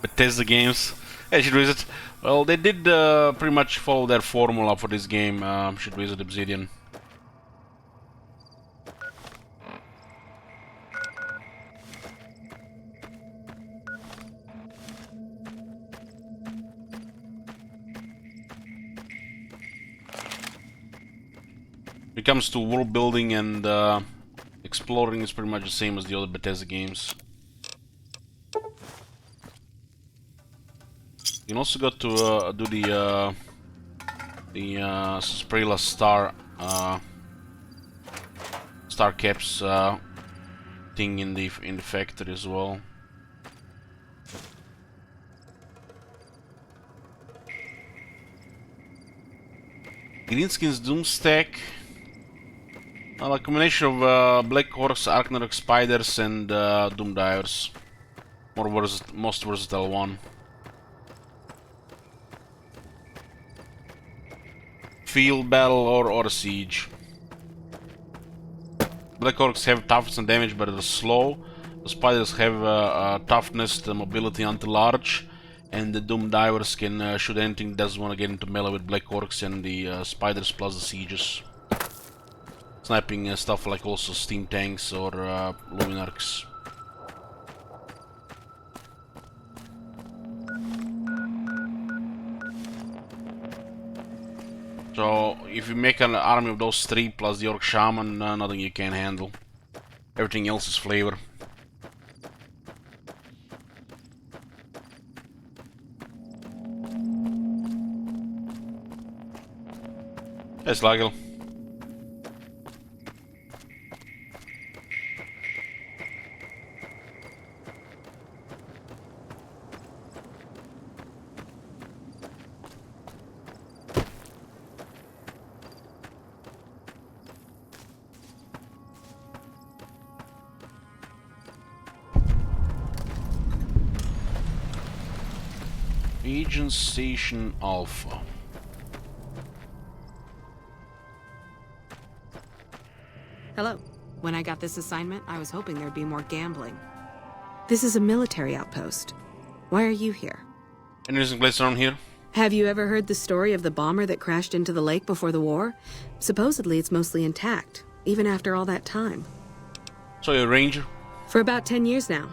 Speaker 1: Bethesda games. I should visit. Well, they did pretty much follow their formula for this game. Should visit Obsidian. When it comes to world building and exploring, is pretty much the same as the other Bethesda games. You can also got to do the pepeLaugh star caps thing in the factory as well. Greenskins Doomstack. A combination of Black Horse, Archnarok Spiders, and Doom Divers. Most versatile one. Field battle or siege. Black Orcs have toughness and damage, but they're slow. The spiders have toughness, the mobility until large, And the Doom Divers can shoot anything that doesn't want to get into melee with Black Orcs, and the Spiders plus the Sieges. Sniping stuff like also Steam Tanks or Luminarchs. So, if you make an army of those three plus the Orc Shaman, nothing you can handle. Everything else is flavor. Yes, Lagel. Agent Station Alpha.
Speaker 15: Hello. When I got this assignment, I was hoping there'd be more gambling. This is a military outpost. Why are you here?
Speaker 1: Any interesting place around here?
Speaker 15: Have you ever heard the story of the bomber that crashed into the lake before the war? Supposedly it's mostly intact, even after all that time.
Speaker 1: So you're a ranger?
Speaker 15: For about 10 years now.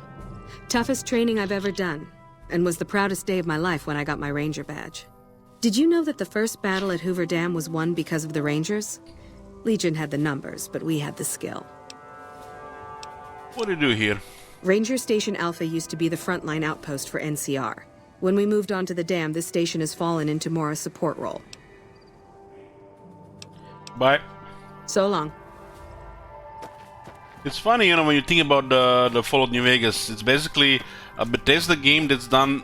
Speaker 15: Toughest training I've ever done, and was the proudest day of my life when I got my ranger badge. Did you know that the first battle at Hoover Dam was won because of the Rangers? Legion had the numbers, but we had the skill.
Speaker 1: What do you do here?
Speaker 15: Ranger Station Alpha used to be the frontline outpost for NCR. When we moved on to the dam, this station has fallen into more a support role.
Speaker 1: Bye.
Speaker 15: So long.
Speaker 1: It's funny, you know, when you think about the Fallout New Vegas, it's basically a Bethesda game that's done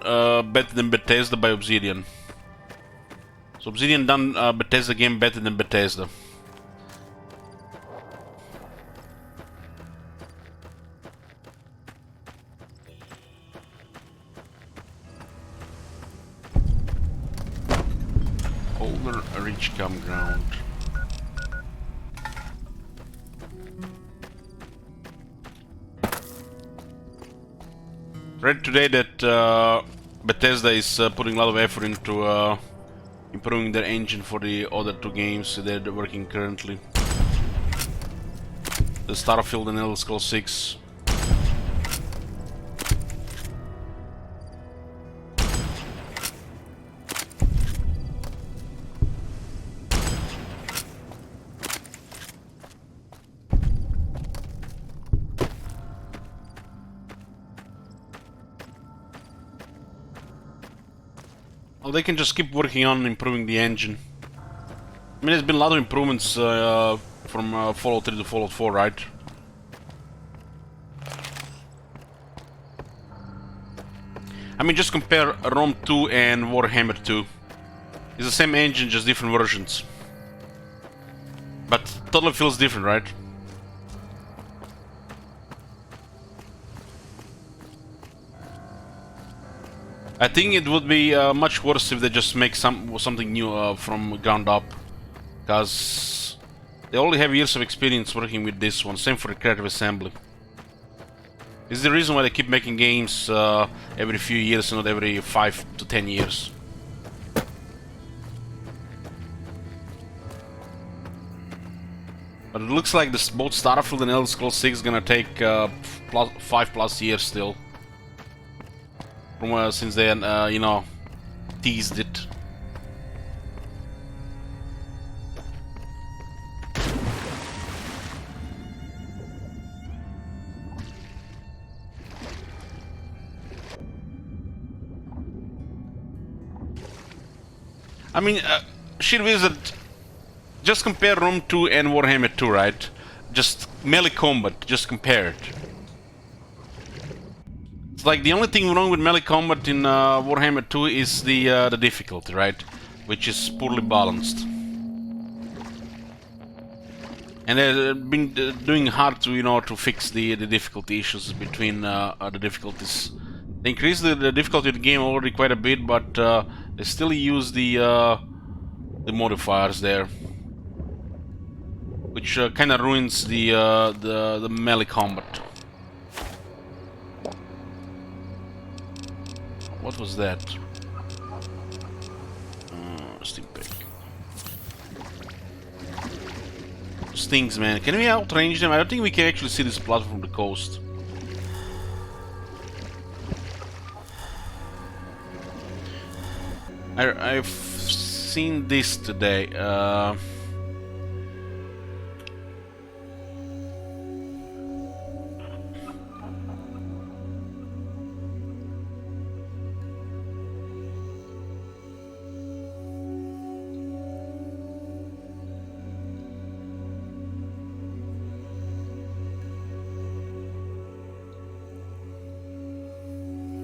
Speaker 1: better than Bethesda by Obsidian. So Obsidian done Bethesda game better than Bethesda. Older Rich Campground. Read today that Bethesda is putting a lot of effort into improving their engine for the other two games they're working currently. The Starfield and Elder Scrolls 6. Well, they can just keep working on improving the engine. I mean, there's been a lot of improvements from Fallout 3 to Fallout 4, right? I mean, just compare Rome 2 and Warhammer 2. It's the same engine, just different versions. But totally feels different, right? I think it would be much worse if they just make something new from ground up, because they already have years of experience working with this one. Same for the Creative Assembly. This is the reason why they keep making games every few years, not every 5 to 10 years. But it looks like both Starfield and Elder Scrolls 6 is gonna take 5+ years still. From since they, you know, teased it. I mean, Sheer Wizard, just compare Rome 2 and Warhammer 2, right? Just melee combat, just compare it. It's like the only thing wrong with melee combat in Warhammer 2 is the difficulty, right? Which is poorly balanced. And they've been doing hard to, you know, to fix the difficulty issues between the difficulties. They increased the difficulty of the game already quite a bit, but they still use the modifiers there, which kind of ruins the melee combat. What was that? Steam pack. Those things, man. Can we outrange them? I don't think we can actually see this platform from the coast. I've seen this today.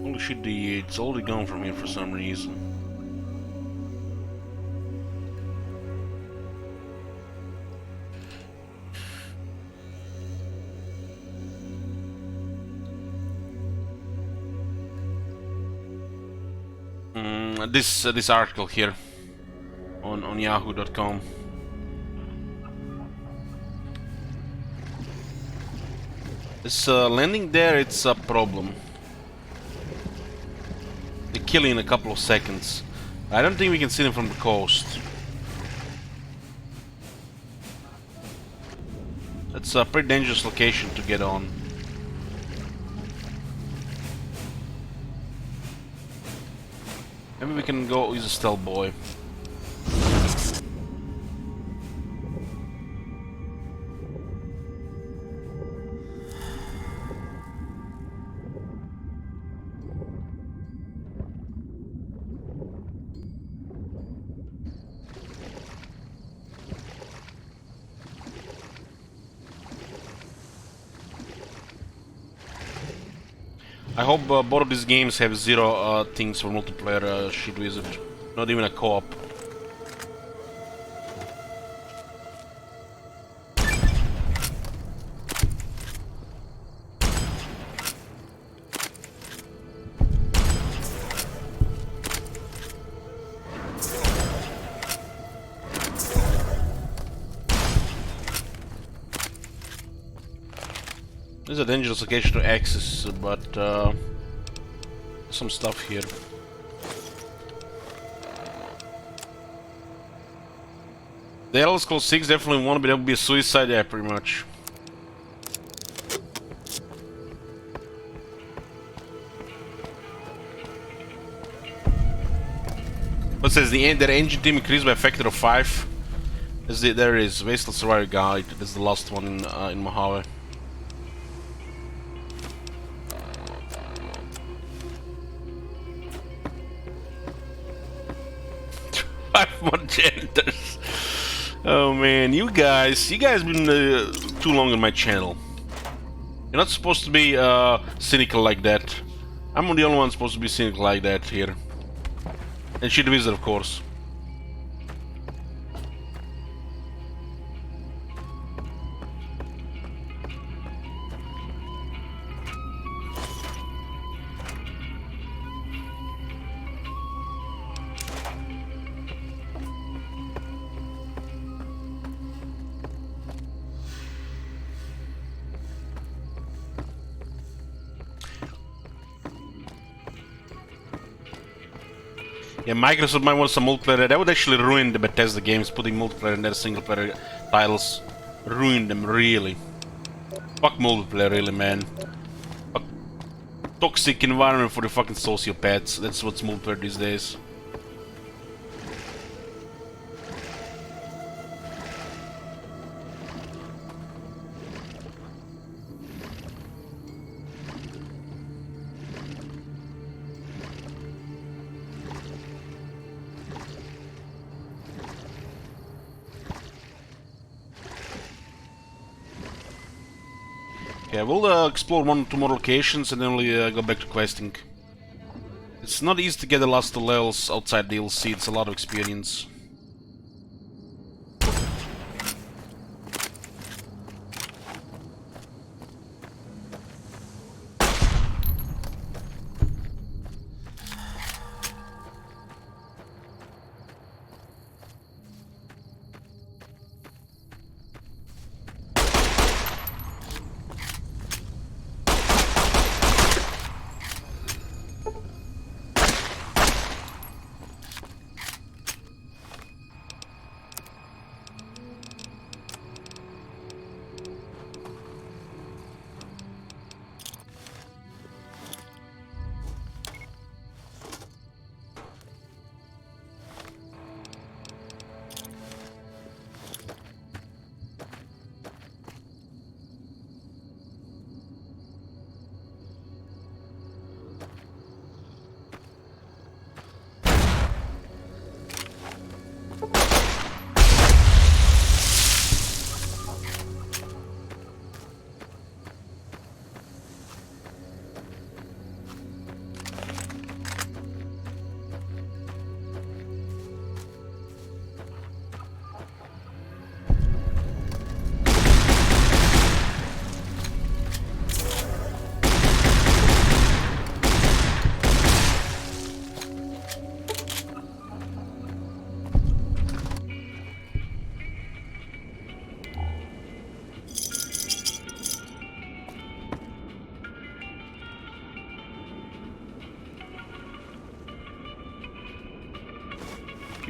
Speaker 1: Holy shit, it's already gone from here for some reason. This article here on yahoo.com. This landing there, it's a problem. They kill you in a couple of seconds. I don't think we can see them from the coast. That's a pretty dangerous location to get on. Maybe we can go use a stealth boy. I hope both of these games have zero things for multiplayer shit wizard. Not even a co-op. This is a dangerous location to access, but some stuff here. The Elder Scrolls 6 definitely won't, but that would be a suicide, yeah, pretty much. What says the engine team increased by a factor of 5? There is Wasteland Survivor Guide. That's the last one in Mojave. More janitors. Oh man, you guys been too long on my channel. You're not supposed to be cynical like that. I'm the only one supposed to be cynical like that here. And Shit Wizard, of course. Yeah, Microsoft might want some multiplayer. That would actually ruin the Bethesda games, putting multiplayer in their single player titles. Ruin them, really. Fuck multiplayer, really, man. Fuck toxic environment for the fucking sociopaths. That's what's multiplayer these days. Yeah, we'll explore 1 or 2 more locations and then we'll go back to questing. It's not easy to get the last 2 levels outside DLC, it's a lot of experience.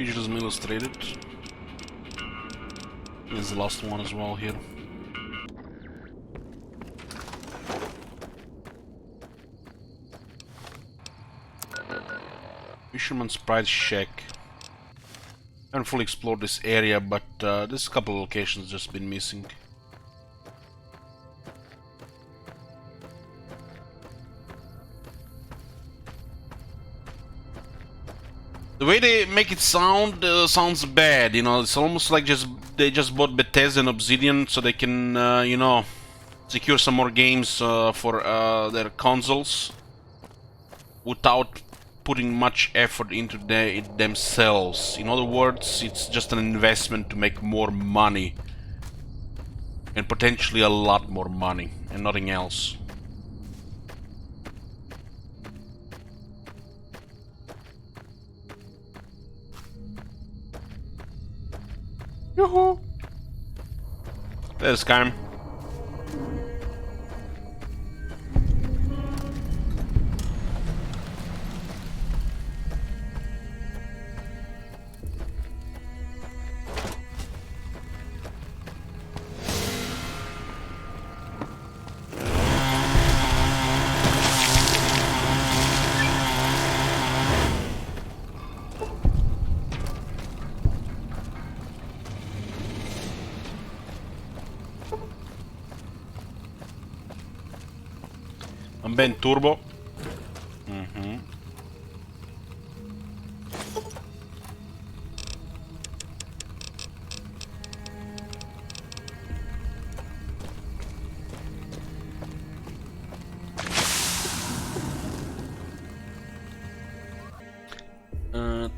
Speaker 1: Futurism Illustrated. This is the last one as well here. Fisherman's Pride Shack. I haven't fully explored this area, but there's a couple of locations just been missing. The way they make it sound sounds bad, you know. It's almost like they just bought Bethesda and Obsidian so they can, you know, secure some more games for their consoles without putting much effort into it themselves. In other words, it's just an investment to make more money, and potentially a lot more money, and nothing else. Yoo-hoo! There's Skyrim. Ben Turbo.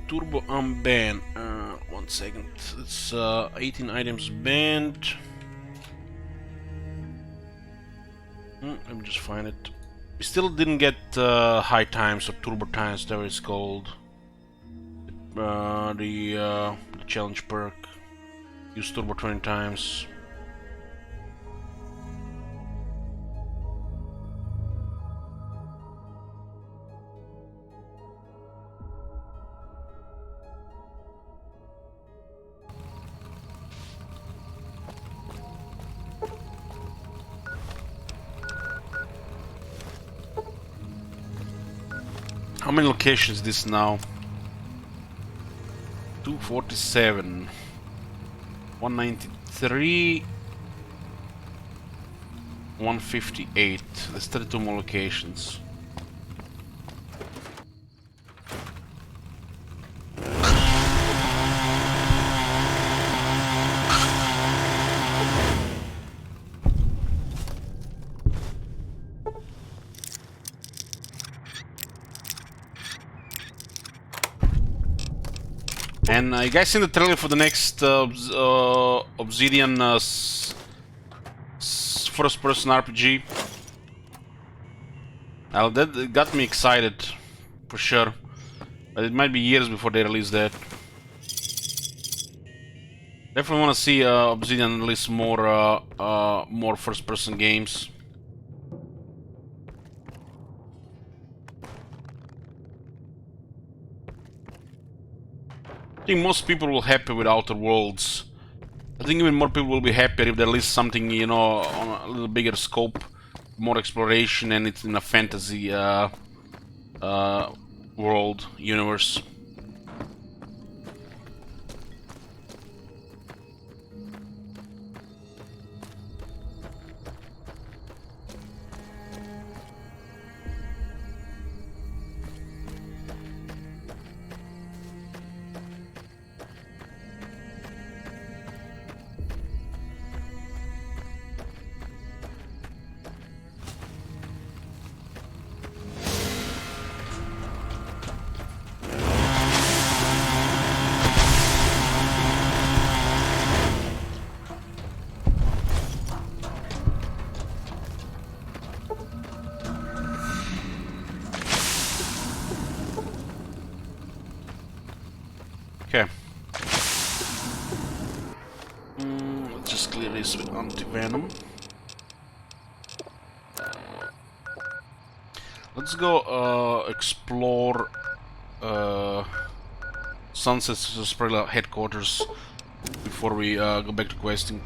Speaker 1: Turbo unban. 1 second. It's 18 items banned. Let me just find it. We still didn't get high times or turbo times, whatever it's called. The challenge perk. Use turbo 20 times. How many locations is this now? 247, 193, 158. There's 32 more locations. And you guys seen the trailer for the next Obsidian first-person RPG? Well, that got me excited, for sure. But it might be years before they release that. Definitely want to see Obsidian release more first-person games. I think most people will be happy with Outer Worlds. I think even more people will be happier if they release something, you know, on a little bigger scope, more exploration, and it's in a fantasy world, universe. Okay. Let's just clear this with anti-venom. Let's go explore Sunset Sarsaparilla headquarters before we go back to questing.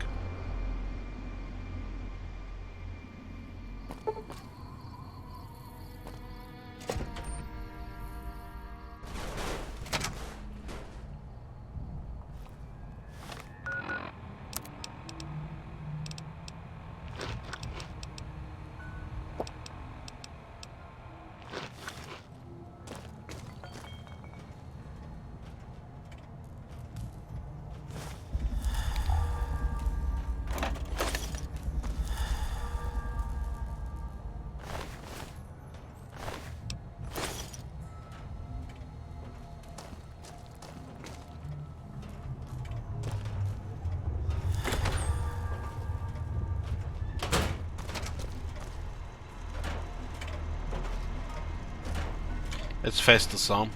Speaker 1: Let's fast the some.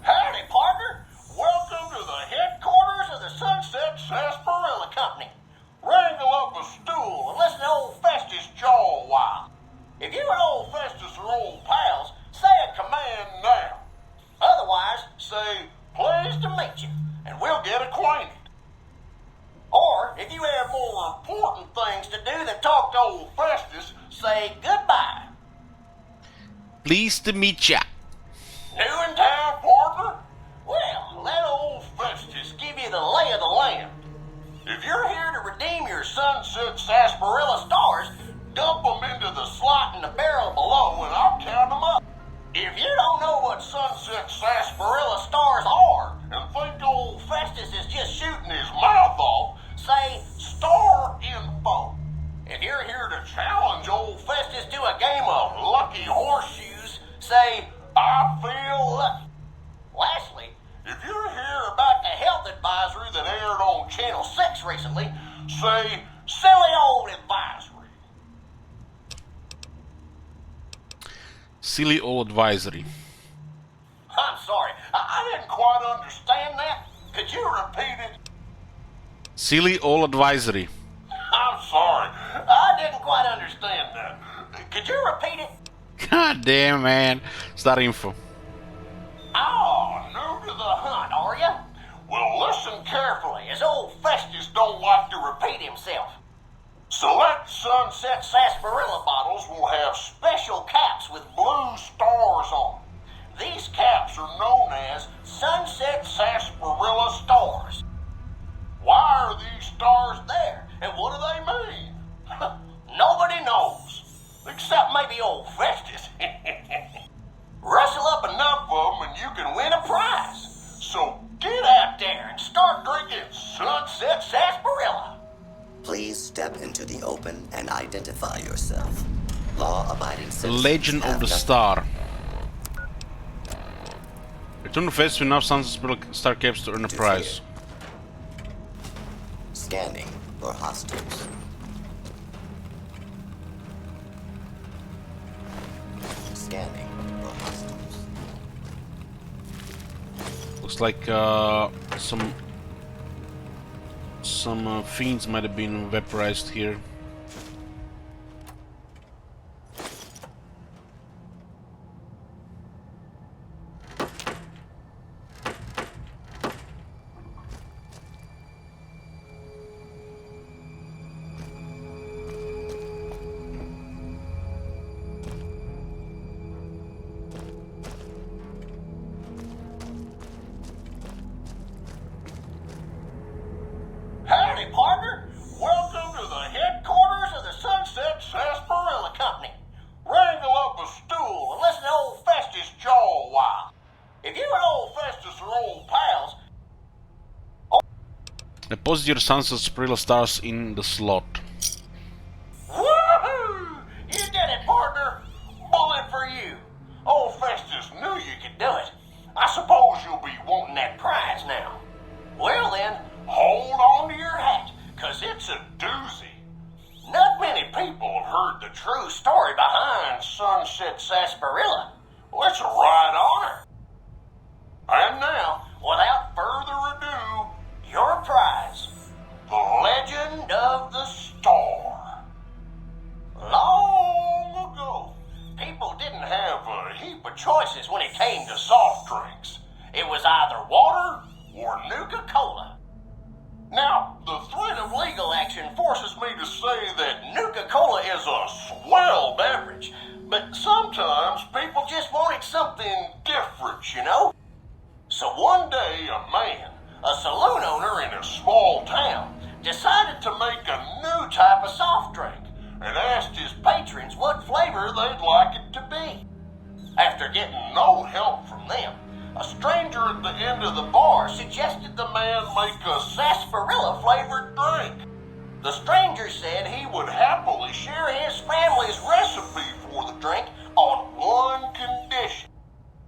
Speaker 16: Howdy, partner. Welcome to the headquarters of the Sunset Sarsaparilla Company. Wrangle up a stool and listen to old Festus jaw a while. If you and old Festus are old pals, say a command now. Otherwise, say, pleased to meet you, and we'll get acquainted. Or, if you have more important things to do than talk to old Festus, say goodbye.
Speaker 1: Pleased to meet ya.
Speaker 16: New in town, partner? Well, let old Festus give you the lay of the land. If you're here to redeem your Sunset Sarsaparilla stars, dump them into the slot in the barrel below and I'll count them up. If you don't know what Sunset Sarsaparilla stars are and think old Festus is just shooting his mouth off, say star info. If you're here to challenge old Festus to a game of lucky horseshoes, say, I feel lucky. Lastly, if you're here about the health advisory that aired on Channel 6 recently, say, silly old advisory.
Speaker 1: Silly old advisory.
Speaker 16: I'm sorry, I didn't quite understand that. Could you repeat it?
Speaker 1: Silly old advisory.
Speaker 16: I'm sorry, I didn't quite understand that. Could you repeat it?
Speaker 1: God damn, man. Start info.
Speaker 16: Oh, new to the hunt, are you? Well, listen carefully, as old Festus don't like to repeat himself. Select Sunset Sarsaparilla bottles will have special caps with blue stars on them. These caps are known as Sunset Sarsaparilla stars. Why are these stars there, and what do they mean? Nobody knows, except maybe old Festus. Rustle up enough of them and you can win a prize. So get out there and start drinking Sunset Sarsaparilla.
Speaker 17: Please step into the open and identify yourself. Law-abiding
Speaker 1: The
Speaker 17: citizens
Speaker 1: Legend of the Star. Return to Festus with enough Sunset Star caps to earn a prize.
Speaker 17: Scanning for hostiles. Scanning for hostiles.
Speaker 1: Looks like some fiends might have been vaporized here.
Speaker 16: Howdy, partner. Welcome to the headquarters of the Sunset Sarsaparilla Company. Wrangle up a stool and listen to old Festus jaw a while. If you and old Festus are old pals...
Speaker 1: Deposit your Sunset Sarsaparilla stars in the slot.
Speaker 16: Woohoo! You did it, partner. Bullet for you. Old Festus knew you could do it. I suppose you'll be wanting that prize now. Well then, hold on to your hat, 'cause it's a doozy. Not many people have heard the true story behind Sunset Sarsaparilla. Well, it's a right honor. And now, without further ado, your prize, the Legend of the Star. Long ago, people didn't have a heap of choices when it came to soft drinks. It was either to say that Nuka-Cola is a swell beverage, but sometimes people just wanted something different, you know? So one day, a man, a saloon owner in a small town, decided to make a new type of soft drink and asked his patrons what flavor they'd like it to be. After getting no help from them, a stranger at the end of the bar suggested the man make a sarsaparilla-flavored drink. The stranger said he would happily share his family's recipe for the drink on one condition.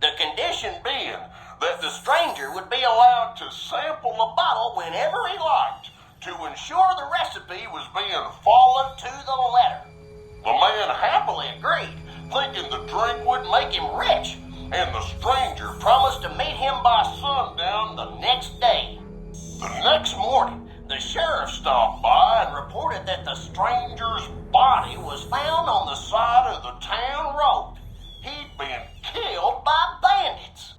Speaker 16: The condition being that the stranger would be allowed to sample the bottle whenever he liked to ensure the recipe was being followed to the letter. The man happily agreed, thinking the drink would make him rich, and the stranger promised to meet him by sundown the next day. The next morning, the sheriff stopped by and reported that the stranger's body was found on the side of the town road. He'd been killed by bandits.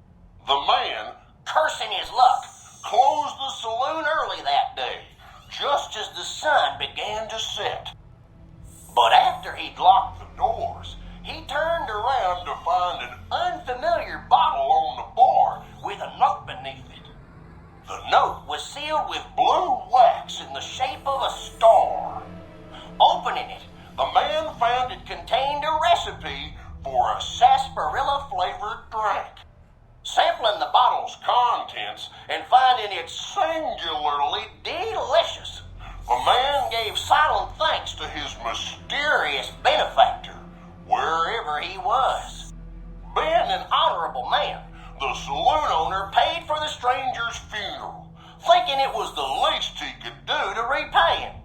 Speaker 16: The man, cursing his luck, closed the saloon early that day, just as the sun began to set. But after he'd locked the doors, he turned around to find an unfamiliar bottle on the bar with a note beneath it. The note was sealed with blue wax in the shape of a star. Opening it, the man found it contained a recipe for a sarsaparilla-flavored drink. Sampling the bottle's contents and finding it singularly delicious, the man gave silent thanks to his mysterious benefactor, wherever he was. Being an honorable man, the saloon owner paid for the stranger's funeral, thinking it was the least he could do to repay him.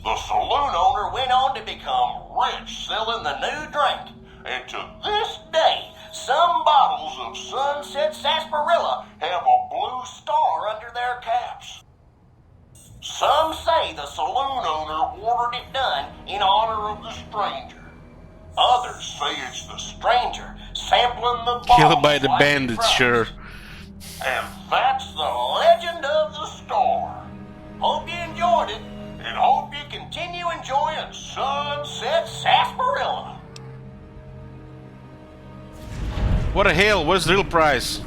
Speaker 16: The saloon owner went on to become rich selling the new drink, and to this day, some bottles of Sunset Sarsaparilla have a blue star under their caps. Some say the saloon owner ordered it done in honor of the stranger. Others say it's the stranger sampling the bottle.
Speaker 1: Killed by the bandits, sure.
Speaker 16: And that's the legend of the star. Hope you enjoyed it, and hope you continue enjoying Sunset Sarsaparilla.
Speaker 1: What the hell? What's the real price?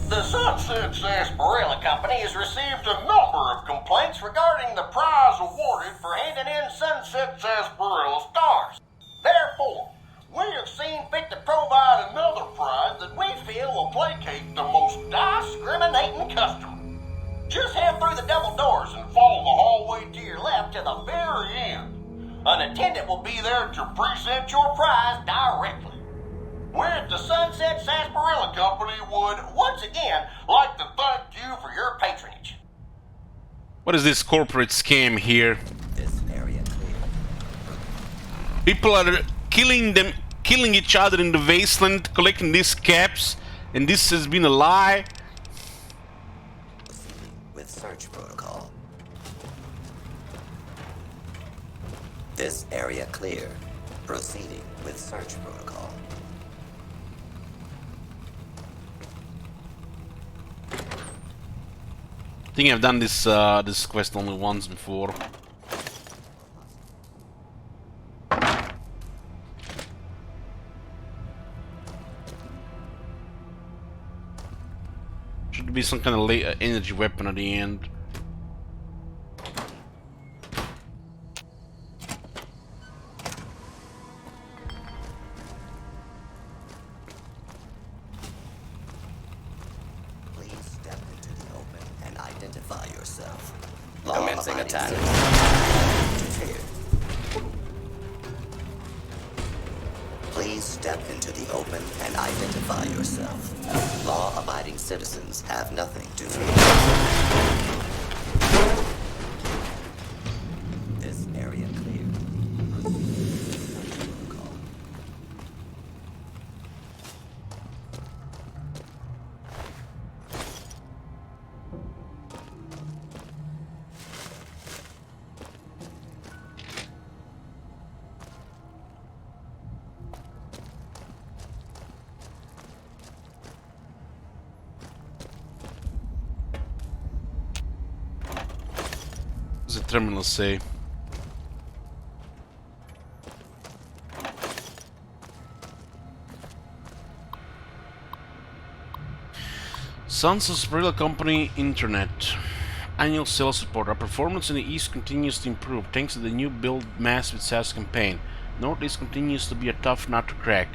Speaker 16: The Sunset Sarsaparilla Company has received a number of complaints regarding the prize awarded for handing in Sunset Sarsaparilla stars. Therefore, we have seen fit to provide another prize that we feel will placate the most discriminating customer. Just head through the double doors and follow the hallway to your left to the very end. An attendant will be there to present your prize directly. We at the Sunset Sarsaparilla Company would, once again, like to thank you for your patronage.
Speaker 1: What is this corporate scam here? People are killing each other in the wasteland, collecting these caps, and this has been a lie.
Speaker 17: With search protocol. This area clear. Proceeding with search protocol.
Speaker 1: I think I've done this this quest only once before. Should be some kind of energy weapon at the end.
Speaker 17: Commencing attack. Please step into the open and identify yourself. Law-abiding citizens have nothing to fear. This area clear.
Speaker 1: What does the terminal say? Sons of Sarsaparilla Company Internet. Annual sales report. Our performance in the East continues to improve thanks to the new Build Massive SaaS campaign. Northeast continues to be a tough nut to crack.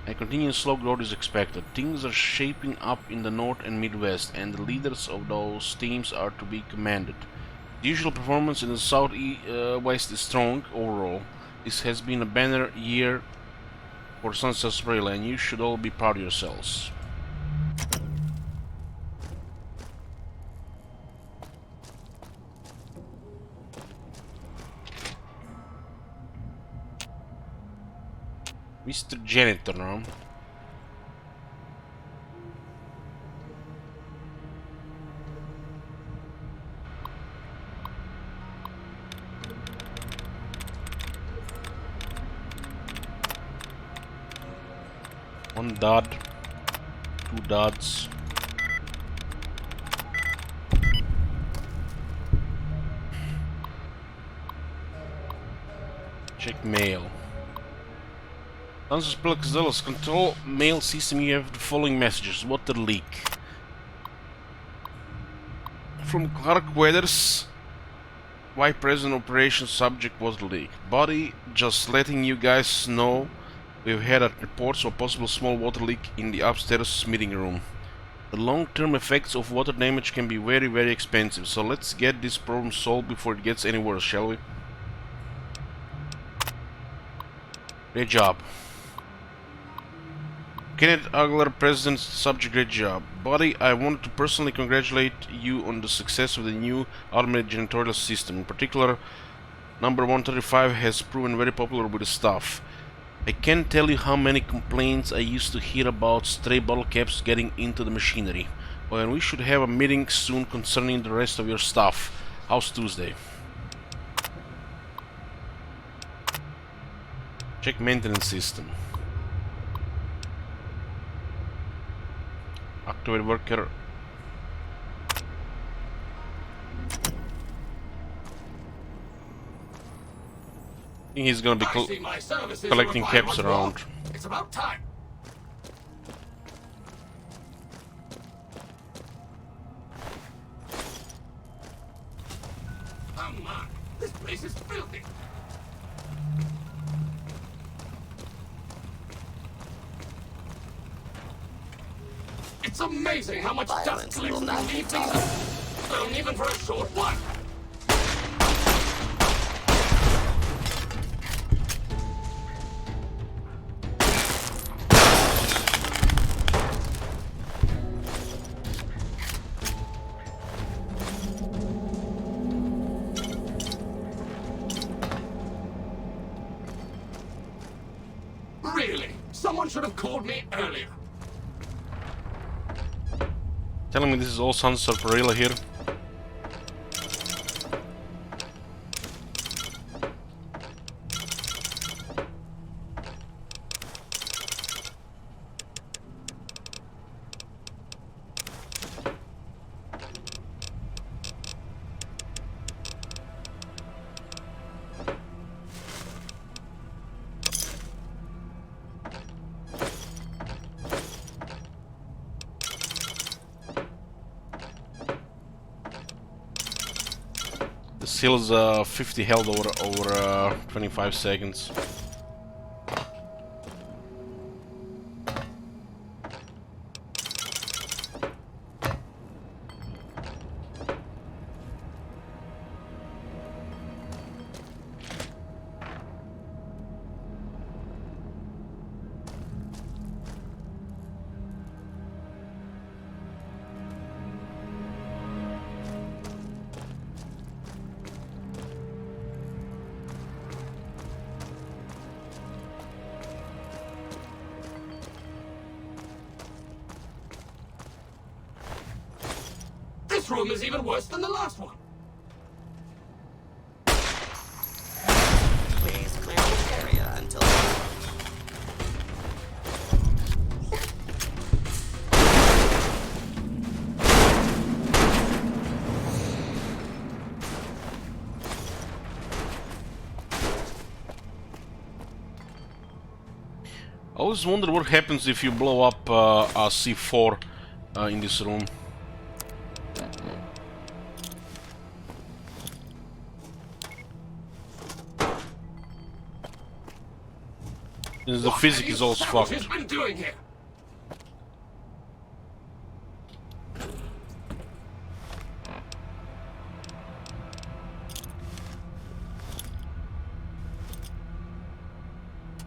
Speaker 1: A continuous slow growth is expected. Things are shaping up in the North and Midwest, and the leaders of those teams are to be commended. The usual performance in the Southwest is strong overall. This has been a banner year for Sons of Sarsaparilla, and you should all be proud of yourselves. Mr. Janitor now. One dot, 2 dots. Check mail. Sons of Sarsaparilla control mail system. You have the following messages. Water leak. From Clark Weathers. Why present operation subject water leak? Body, just letting you guys know we've had reports of possible small water leak in the upstairs meeting room. The long-term effects of water damage can be very, very expensive, so let's get this problem solved before it gets any worse, shall we? Great job. Kenneth Agler, President, subject, great job. Buddy, I want to personally congratulate you on the success of the new automated janitorial system. In particular, number 135 has proven very popular with the staff. I can't tell you how many complaints I used to hear about stray bottle caps getting into the machinery. Well, and we should have a meeting soon concerning the rest of your stuff. How's Tuesday? Check maintenance system. Activate worker. I think he's gonna be collecting caps around.
Speaker 18: It's about time. Come on, this place is filthy. It's amazing how much dust collects in the evenings, even for a short one. Really? Someone should have called me earlier.
Speaker 1: Telling me this is all Sons of Sarsaparilla here. The seal's 50 held over 25 seconds.
Speaker 18: This room is even worse than the last one.
Speaker 17: Please clear this area until...
Speaker 1: I always wonder what happens if you blow up a C4 in this room. The physics is also fucked.
Speaker 18: What have you been doing here?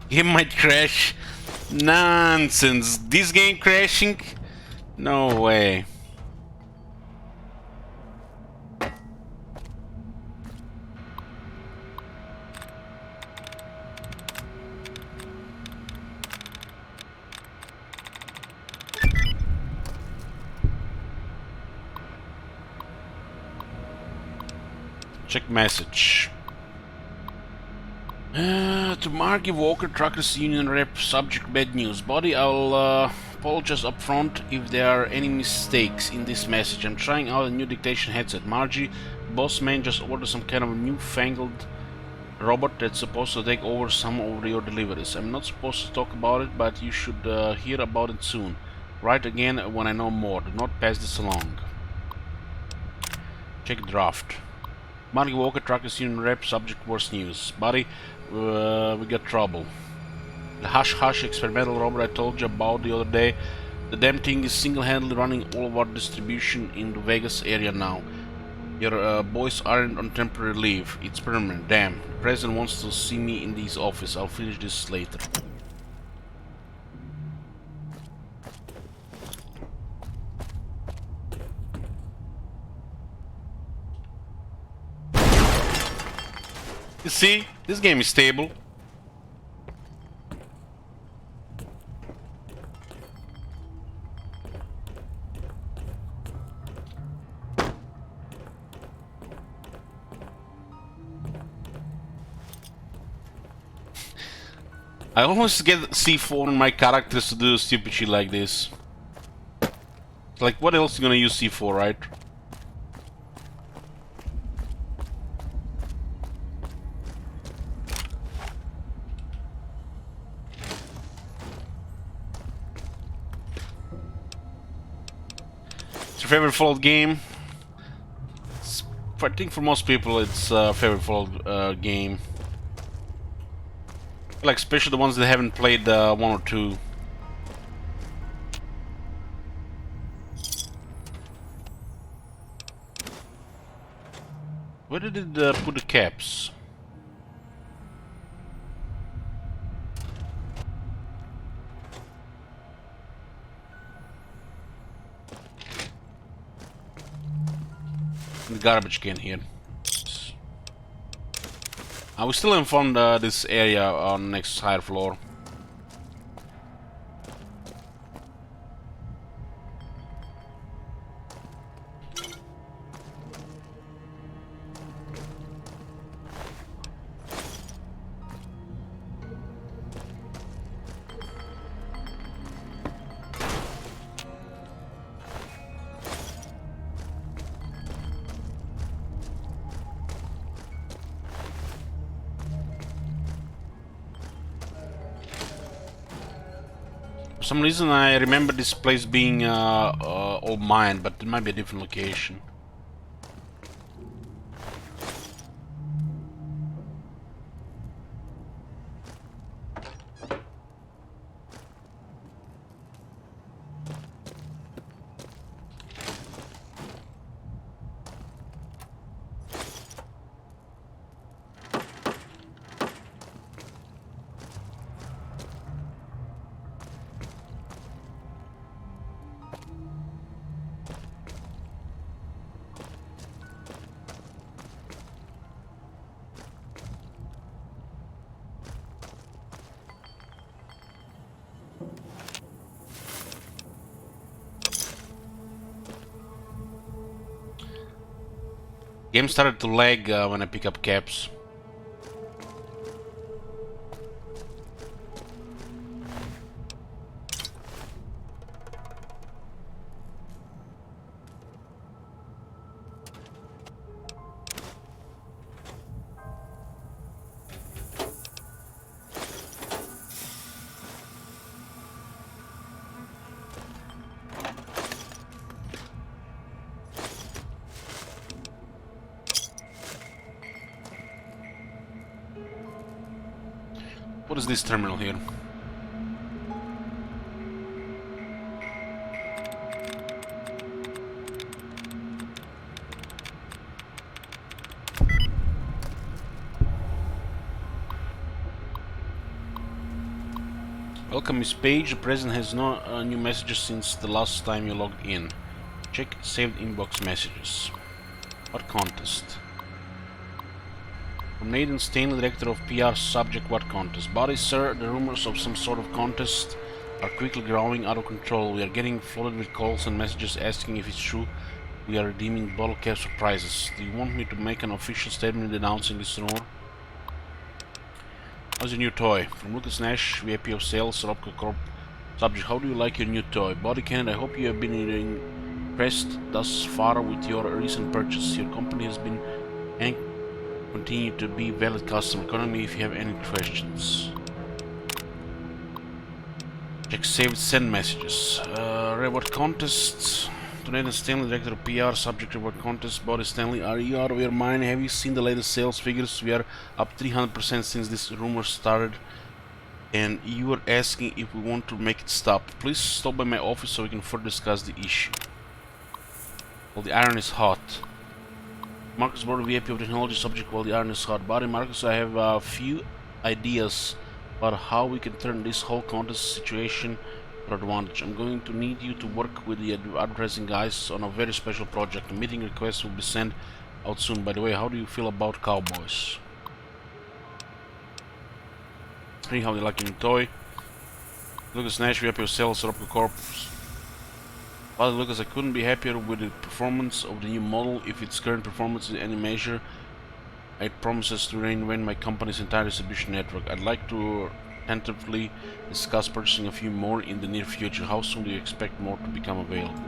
Speaker 1: Game might crash. Nonsense. This game crashing? No way. Check message. To Margie Walker, Truckers Union Rep, subject bad news. Buddy, I'll apologize up front if there are any mistakes in this message. I'm trying out a new dictation headset. Margie, boss man just ordered some kind of newfangled robot that's supposed to take over some of your deliveries. I'm not supposed to talk about it, but you should hear about it soon. Write again when I know more. Do not pass this along. Check draft. Margie Walker, Truckers Union Rep, subject worst news. Buddy, we got trouble. The Hush Hush experimental robot I told you about the other day, the damn thing is single-handedly running all of our distribution in the Vegas area now. Your boys aren't on temporary leave, it's permanent. Damn, the president wants to see me in his office. I'll finish this later. You see, this game is stable. I almost get C4 on my characters to do stupid shit like this. Like, what else are you gonna use C4, right? Favorite Fallout game? I think for most people it's favorite Fallout game. Like, especially the ones that haven't played 1 or 2. Where did it put the caps? The garbage can here. We still haven't found this area on the next higher floor. For some reason I remember this place being all mine, but it might be a different location. Game started to lag when I pick up caps. What is this terminal here? Welcome, Miss Page. The president has no new messages since the last time you logged in. Check saved inbox messages. What contest? From Nathan Stanley, director of PR, subject what contest? Body, sir, the rumors of some sort of contest are quickly growing out of control. We are getting flooded with calls and messages asking if it's true we are redeeming bottle caps for prizes. Do you want me to make an official statement denouncing this rumor? How's your new toy? From Lucas Nash, VP of Sales, Robco Corp. Subject, how do you like your new toy? Body Cannon, I hope you have been impressed thus far with your recent purchase. Your company has been and continue to be valid customer. Contact me if you have any questions. Check saved send messages. Reward contests. To Nathan Stanley, director of PR, subject reward contest. Body Stanley, are you out of your mind? Have you seen the latest sales figures? We are up 300% since this rumor started. And you were asking if we want to make it stop. Please stop by my office so we can further discuss the issue. Well, the iron is hot. Marcus Border, VP of Technology, subject while the iron is hot. Buddy Marcus, I have a few ideas about how we can turn this whole contest situation for advantage. I'm going to need you to work with the advertising guys on a very special project. A meeting request will be sent out soon. By the way, how do you feel about cowboys? Hey, how do you like your new toy? Lucas Nash, VP of Sales, Robco Corp. Well, Lucas, I couldn't be happier with the performance of the new model. If its current performance is any measure, it promises to reinvent my company's entire distribution network. I'd like to tentatively discuss purchasing a few more in the near future. How soon do you expect more to become available?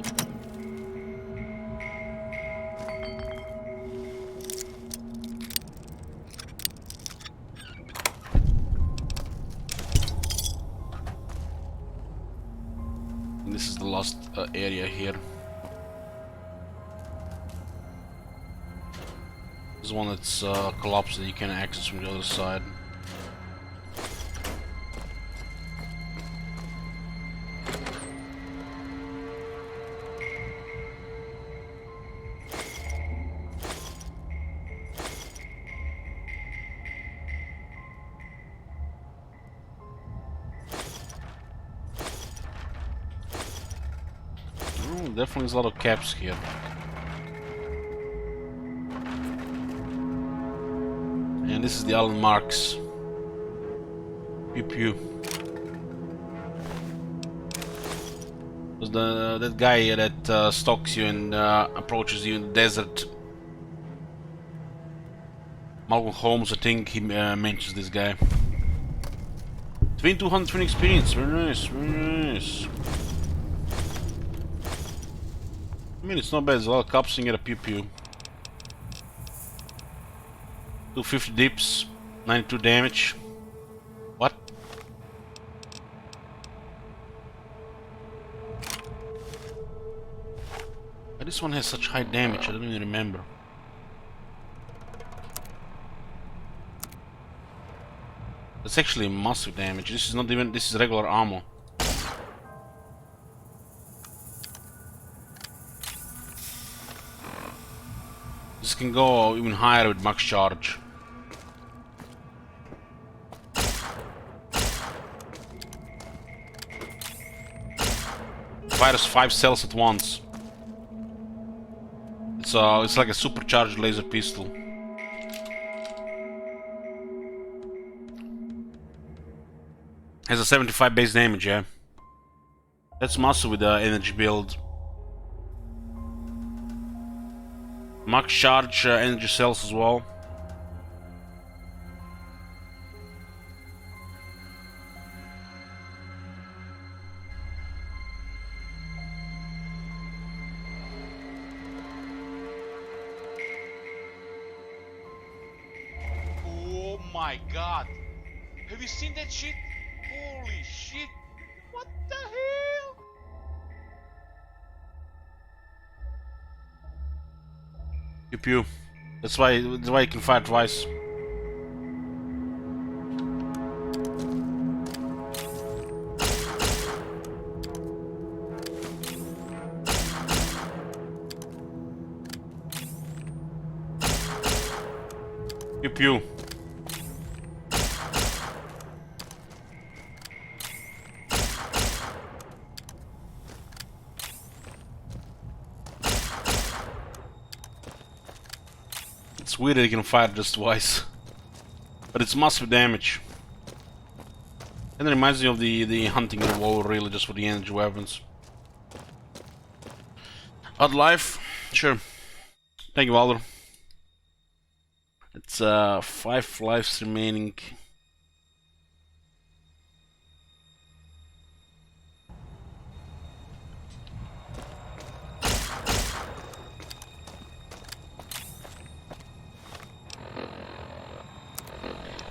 Speaker 1: And this is the last area here. This is one that's collapsed that you can access from the other side. Definitely there's a lot of caps here. And this is the Allen Marks. Pew pew. That guy that stalks you and approaches you in the desert. Malcolm Holmes, I think he mentions this guy. 2220 experience, very nice, very nice. I mean, it's not bad, there's a lot of cops and get a pew pew. 250 dips, 92 damage. What? But this one has such high damage, I don't even remember. That's actually massive damage. This is not even, this is regular ammo. This can go even higher with max charge. Fires 5 cells at once. It's like a supercharged laser pistol. Has a 75 base damage, yeah. That's massive with the energy build. Max charge energy cells as well.
Speaker 3: Oh my god! Have you seen that shit? Holy shit! What the hell?
Speaker 1: Pew pew. That's why you can fire twice. Pew pew. It's weird that you can fire just twice. But it's massive damage. And it reminds me of the hunting revolver, really, just for the energy weapons. Odd life? Sure. Thank you, Walder. It's 5 lives remaining.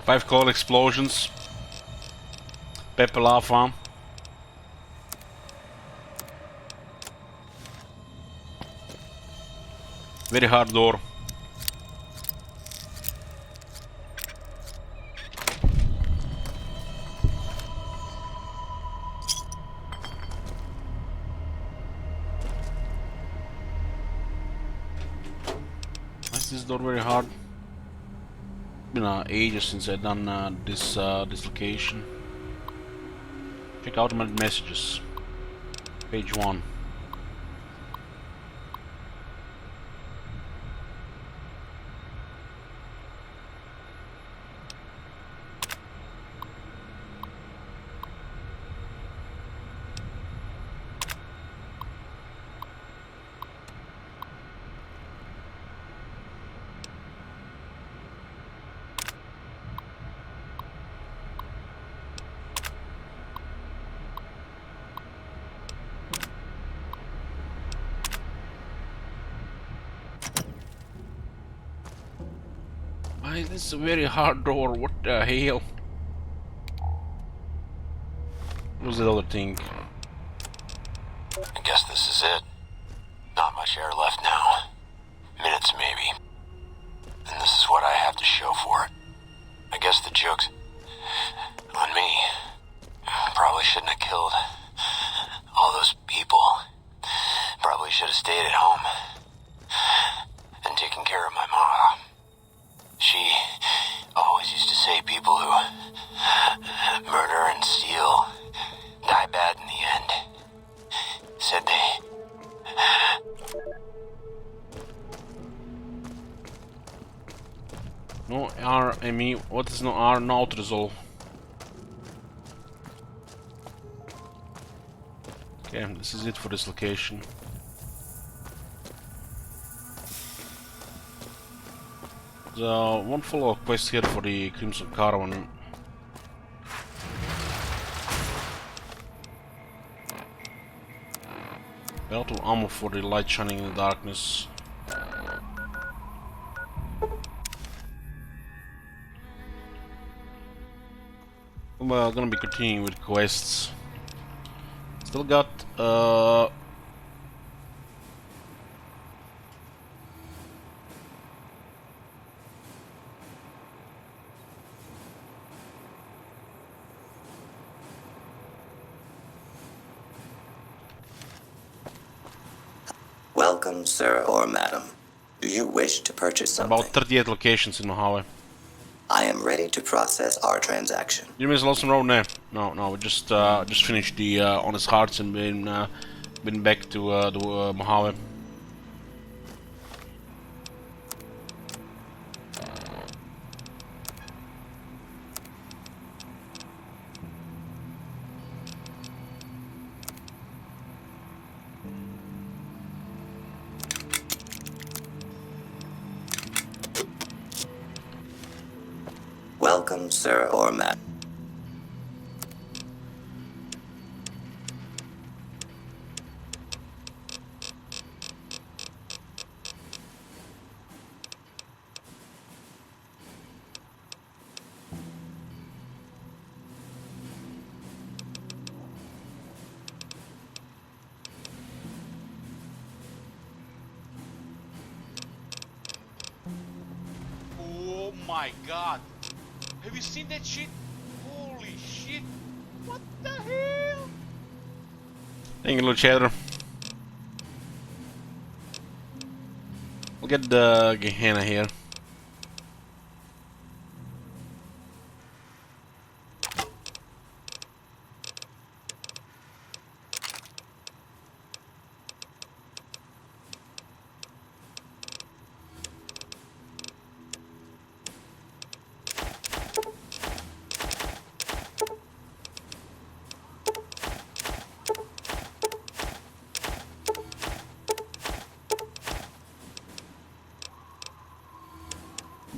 Speaker 1: Five cold explosions. pepeLaugh farm. Very hard door. Why is this door very hard? Been ages since I've done this location. Check out my messages. Page 1. Why is this a very hard door? What the hell? What's the other thing?
Speaker 19: I guess this is it. Not much air left now. Minutes, maybe. And this is what I have to show for it. I guess the joke's on me. Probably shouldn't have killed all those people. Probably should have stayed at home and taken care of my mom. She always used to say people who murder and steal die bad in the end. Said they...
Speaker 1: No RME. What is no R? Not resolve. Okay, this is it for this location. So, one follow-up quest here for the Crimson Caravan. Belt of ammo for the light shining in the darkness. Well, gonna be continuing with quests. Still got
Speaker 17: Welcome, sir or madam. Do you wish to purchase something?
Speaker 1: about 38 locations in Mojave.
Speaker 17: I am ready to process our transaction.
Speaker 1: You miss Lawson Road? No, we just finished the Honest Hearts and been back to the Mojave.
Speaker 17: Welcome, sir or madam.
Speaker 3: Oh my god. Have you seen that shit? Holy shit. What the hell?
Speaker 1: Thank you, Luchador. We'll get the Gehenna here.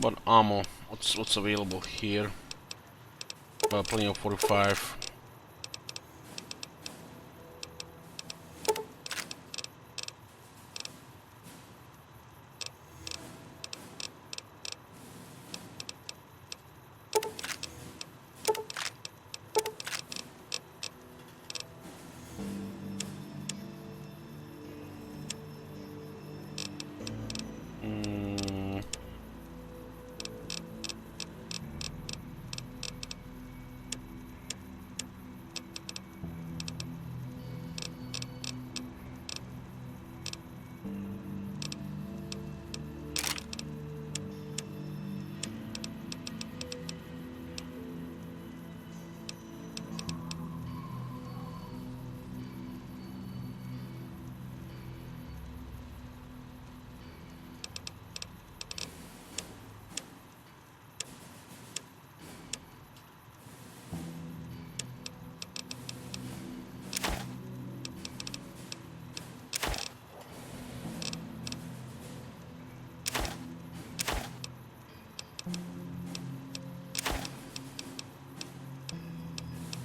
Speaker 1: But ammo, what's available here? Plenty of 45.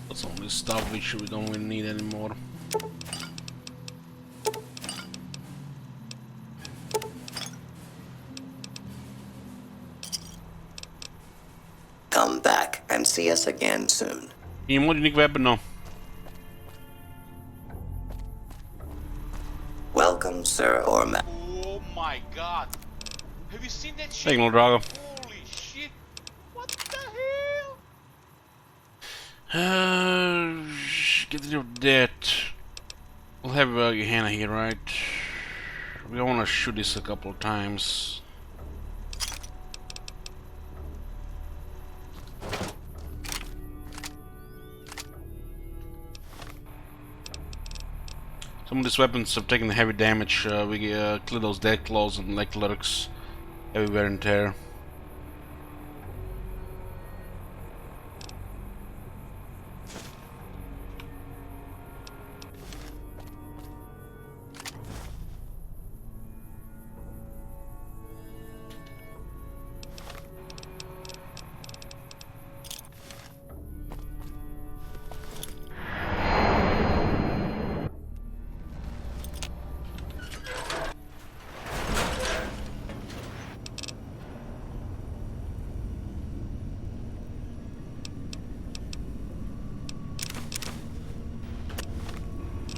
Speaker 1: That's only stuff which we don't really need anymore.
Speaker 17: Come back and see us again soon.
Speaker 1: Ingen more unique weapon now.
Speaker 17: Welcome, Sir Orma.
Speaker 3: Oh my god. Have you seen that shit?
Speaker 1: Thank you, Drago.
Speaker 3: Holy shit. What the hell?
Speaker 1: Get rid of that. We'll have Gehenna here, right? We want to shoot this a couple of times. Some of these weapons have taken heavy damage. We clear those dead claws and like lurks, heavy wear and tear.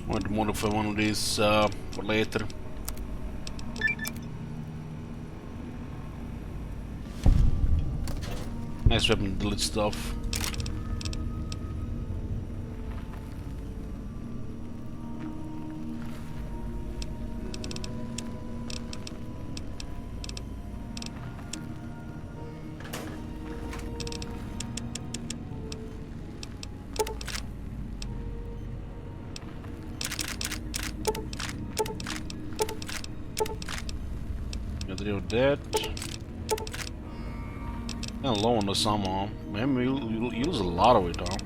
Speaker 1: Want to modify one of these for later. Nice weapon, delete stuff. Get rid of that. And low on the ammo. Man, you'll use a lot of it, huh?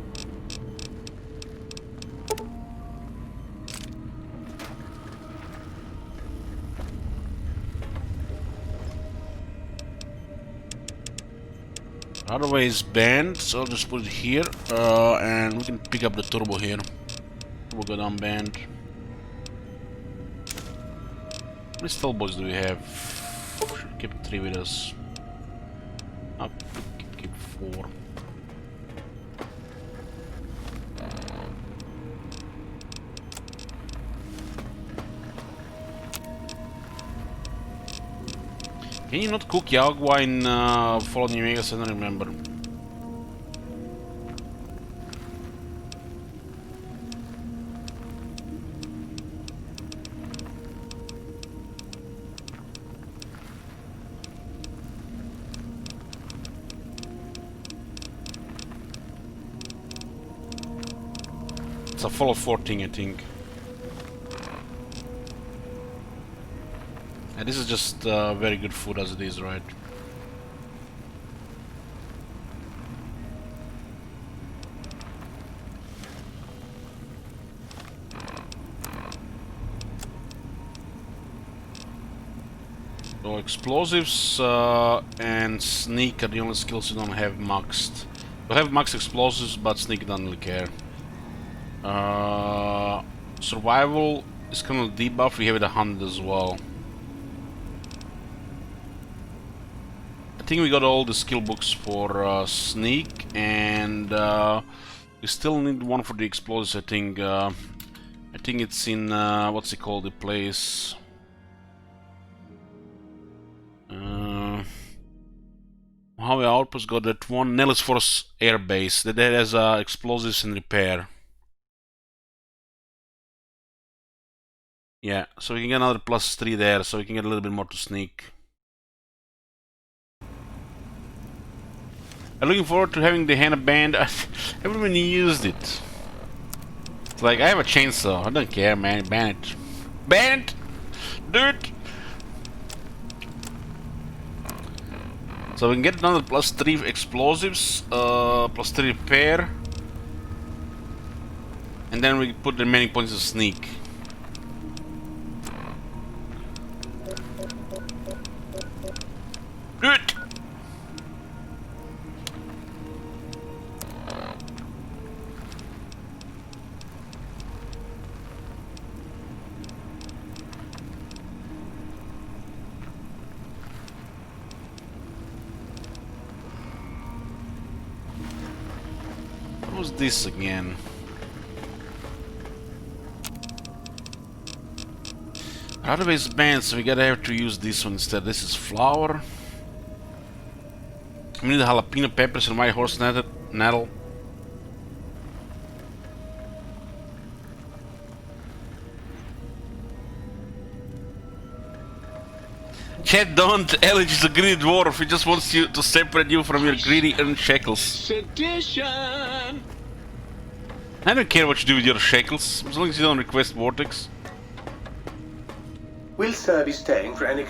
Speaker 1: Other way is banned, so I'll just put it here, and we can pick up the turbo here. Turbo got unbanned. How many stealth boys do we have? Should keep 3 with us. I'll keep 4. Can you not cook Yagua in Fallout New Vegas? I don't remember. It's a Fallout 14, I think. And this is just very good food as it is, right? So explosives and sneak are the only skills you don't have maxed. You have max explosives, but sneak doesn't really care. Survival is kind of debuff. We have it 100 as well. I think we got all the skill books for sneak, and we still need one for the explosives. I think it's in what's it called? The place. Mojave Outpost got that one. Nellis Force Air Base that has explosives and repair. Yeah, so we can get another +3 there, so we can get a little bit more to sneak. I'm looking forward to having the Hannah band. Everyone used it. It's like, I have a chainsaw. I don't care, man. Ban it. Ban it! Do it! So we can get another +3 explosives, +3 repair. And then we put the remaining points of sneak. Do it! What was this again? Database band, so we gotta have to use this one instead. This is flour. We need the jalapeno peppers and white horse nettle. Chat, don't. Elich is a greedy dwarf. He just wants you to separate you from your greedy earned shekels.
Speaker 14: Sedition!
Speaker 1: I don't care what you do with your shekels, as long as you don't request Vortex.
Speaker 12: Will Sir be staying for any...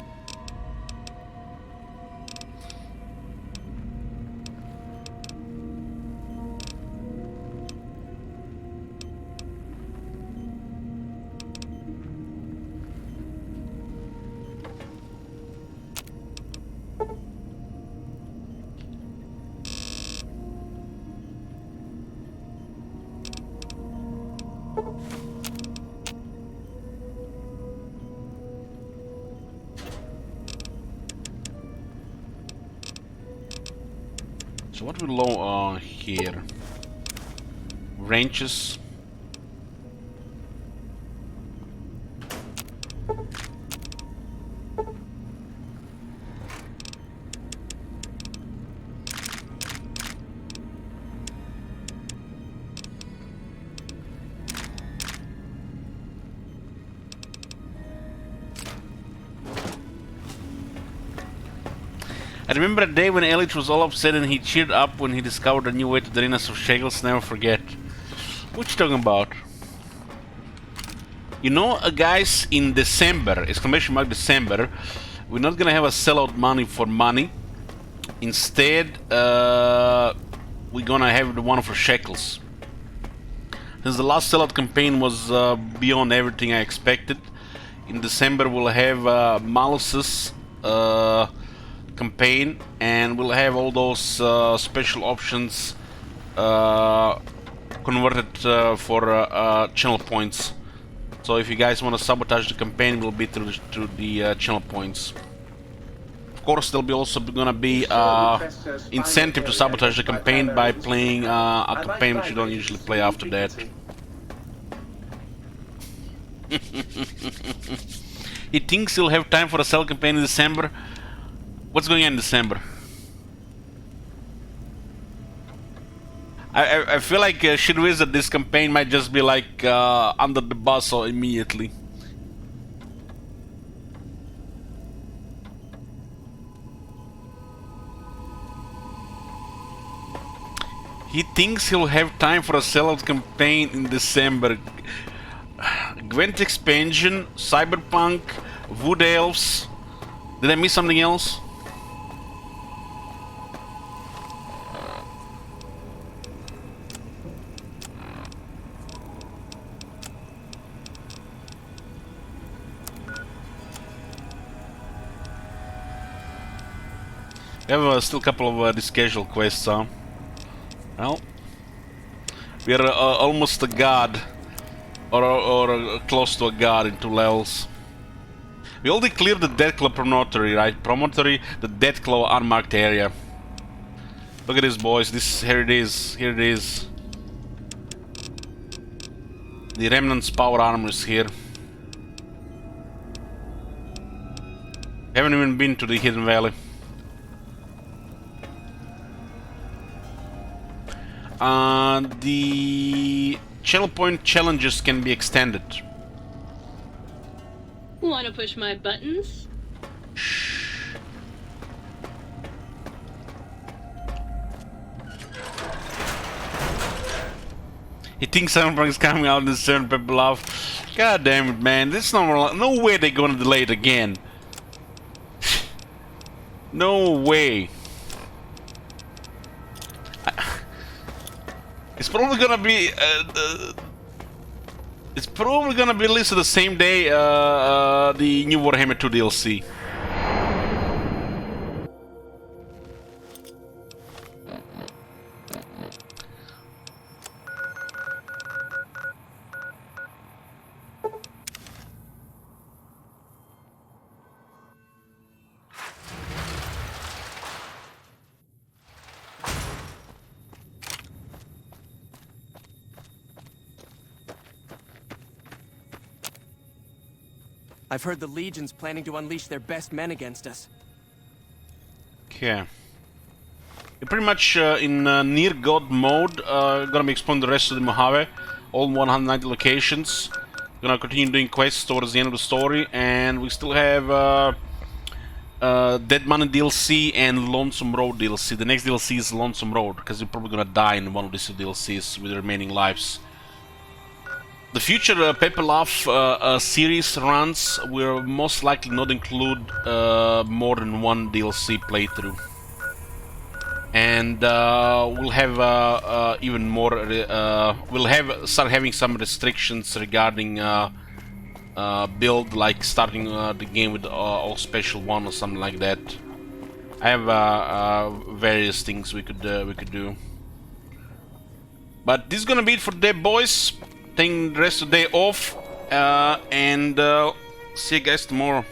Speaker 1: So what we low on here? Ranches. I remember a day when Elich was all upset and he cheered up when he discovered a new way to drain us of shekels. Never forget. What you talking about? You know, guys, in December, exclamation mark December, we're not gonna have a sellout money for money. Instead, we're gonna have the one for shekels. Since the last sellout campaign was beyond everything I expected, in December we'll have Maluses campaign, and we'll have all those special options converted for channel points. So if you guys want to sabotage the campaign, it will be through the channel points. Of course, there'll be also gonna be incentive to sabotage the campaign by playing a campaign which you don't usually play after that. He thinks he'll have time for a sell campaign in December. What's going on in December? I feel like Shit Wizard, this campaign might just be like under the bus or immediately. He thinks he'll have time for a sellout campaign in December. Gwent expansion, Cyberpunk, Wood Elves. Did I miss something else? We have still a couple of these casual quests, huh? Well, we are almost a god, or close to a god in 2 levels. We already cleared the Deathclaw Promontory, right? Promontory, the Deathclaw unmarked area. Look at this, boys. Here it is. Here it is. The Remnant's power armor is here. Haven't even been to the Hidden Valley. The channel point challenges can be extended.
Speaker 20: Want to push my buttons?
Speaker 1: He thinks Cyberpunk's coming out in the certain pepeLaugh. God damn it, man. This no way they're gonna delay it again. No way. It's probably gonna be it's probably gonna be released the same day the new Warhammer 2 DLC.
Speaker 21: I've heard the Legion's planning to unleash their best men against us.
Speaker 1: Okay. You're pretty much in near God mode. Gonna be exploring the rest of the Mojave, all 190 locations. Gonna continue doing quests towards the end of the story, and we still have Dead Money DLC and Lonesome Road DLC. The next DLC is Lonesome Road, because you're probably gonna die in one of these two DLCs with the remaining lives. The future pepeLaugh series runs will most likely not include more than one DLC playthrough, and we'll have even more. We'll start having some restrictions regarding build, like starting the game with all special 1 or something like that. I have various things we could do, but this is gonna be it for today, boys. Taking the rest of the day off, and see you guys tomorrow.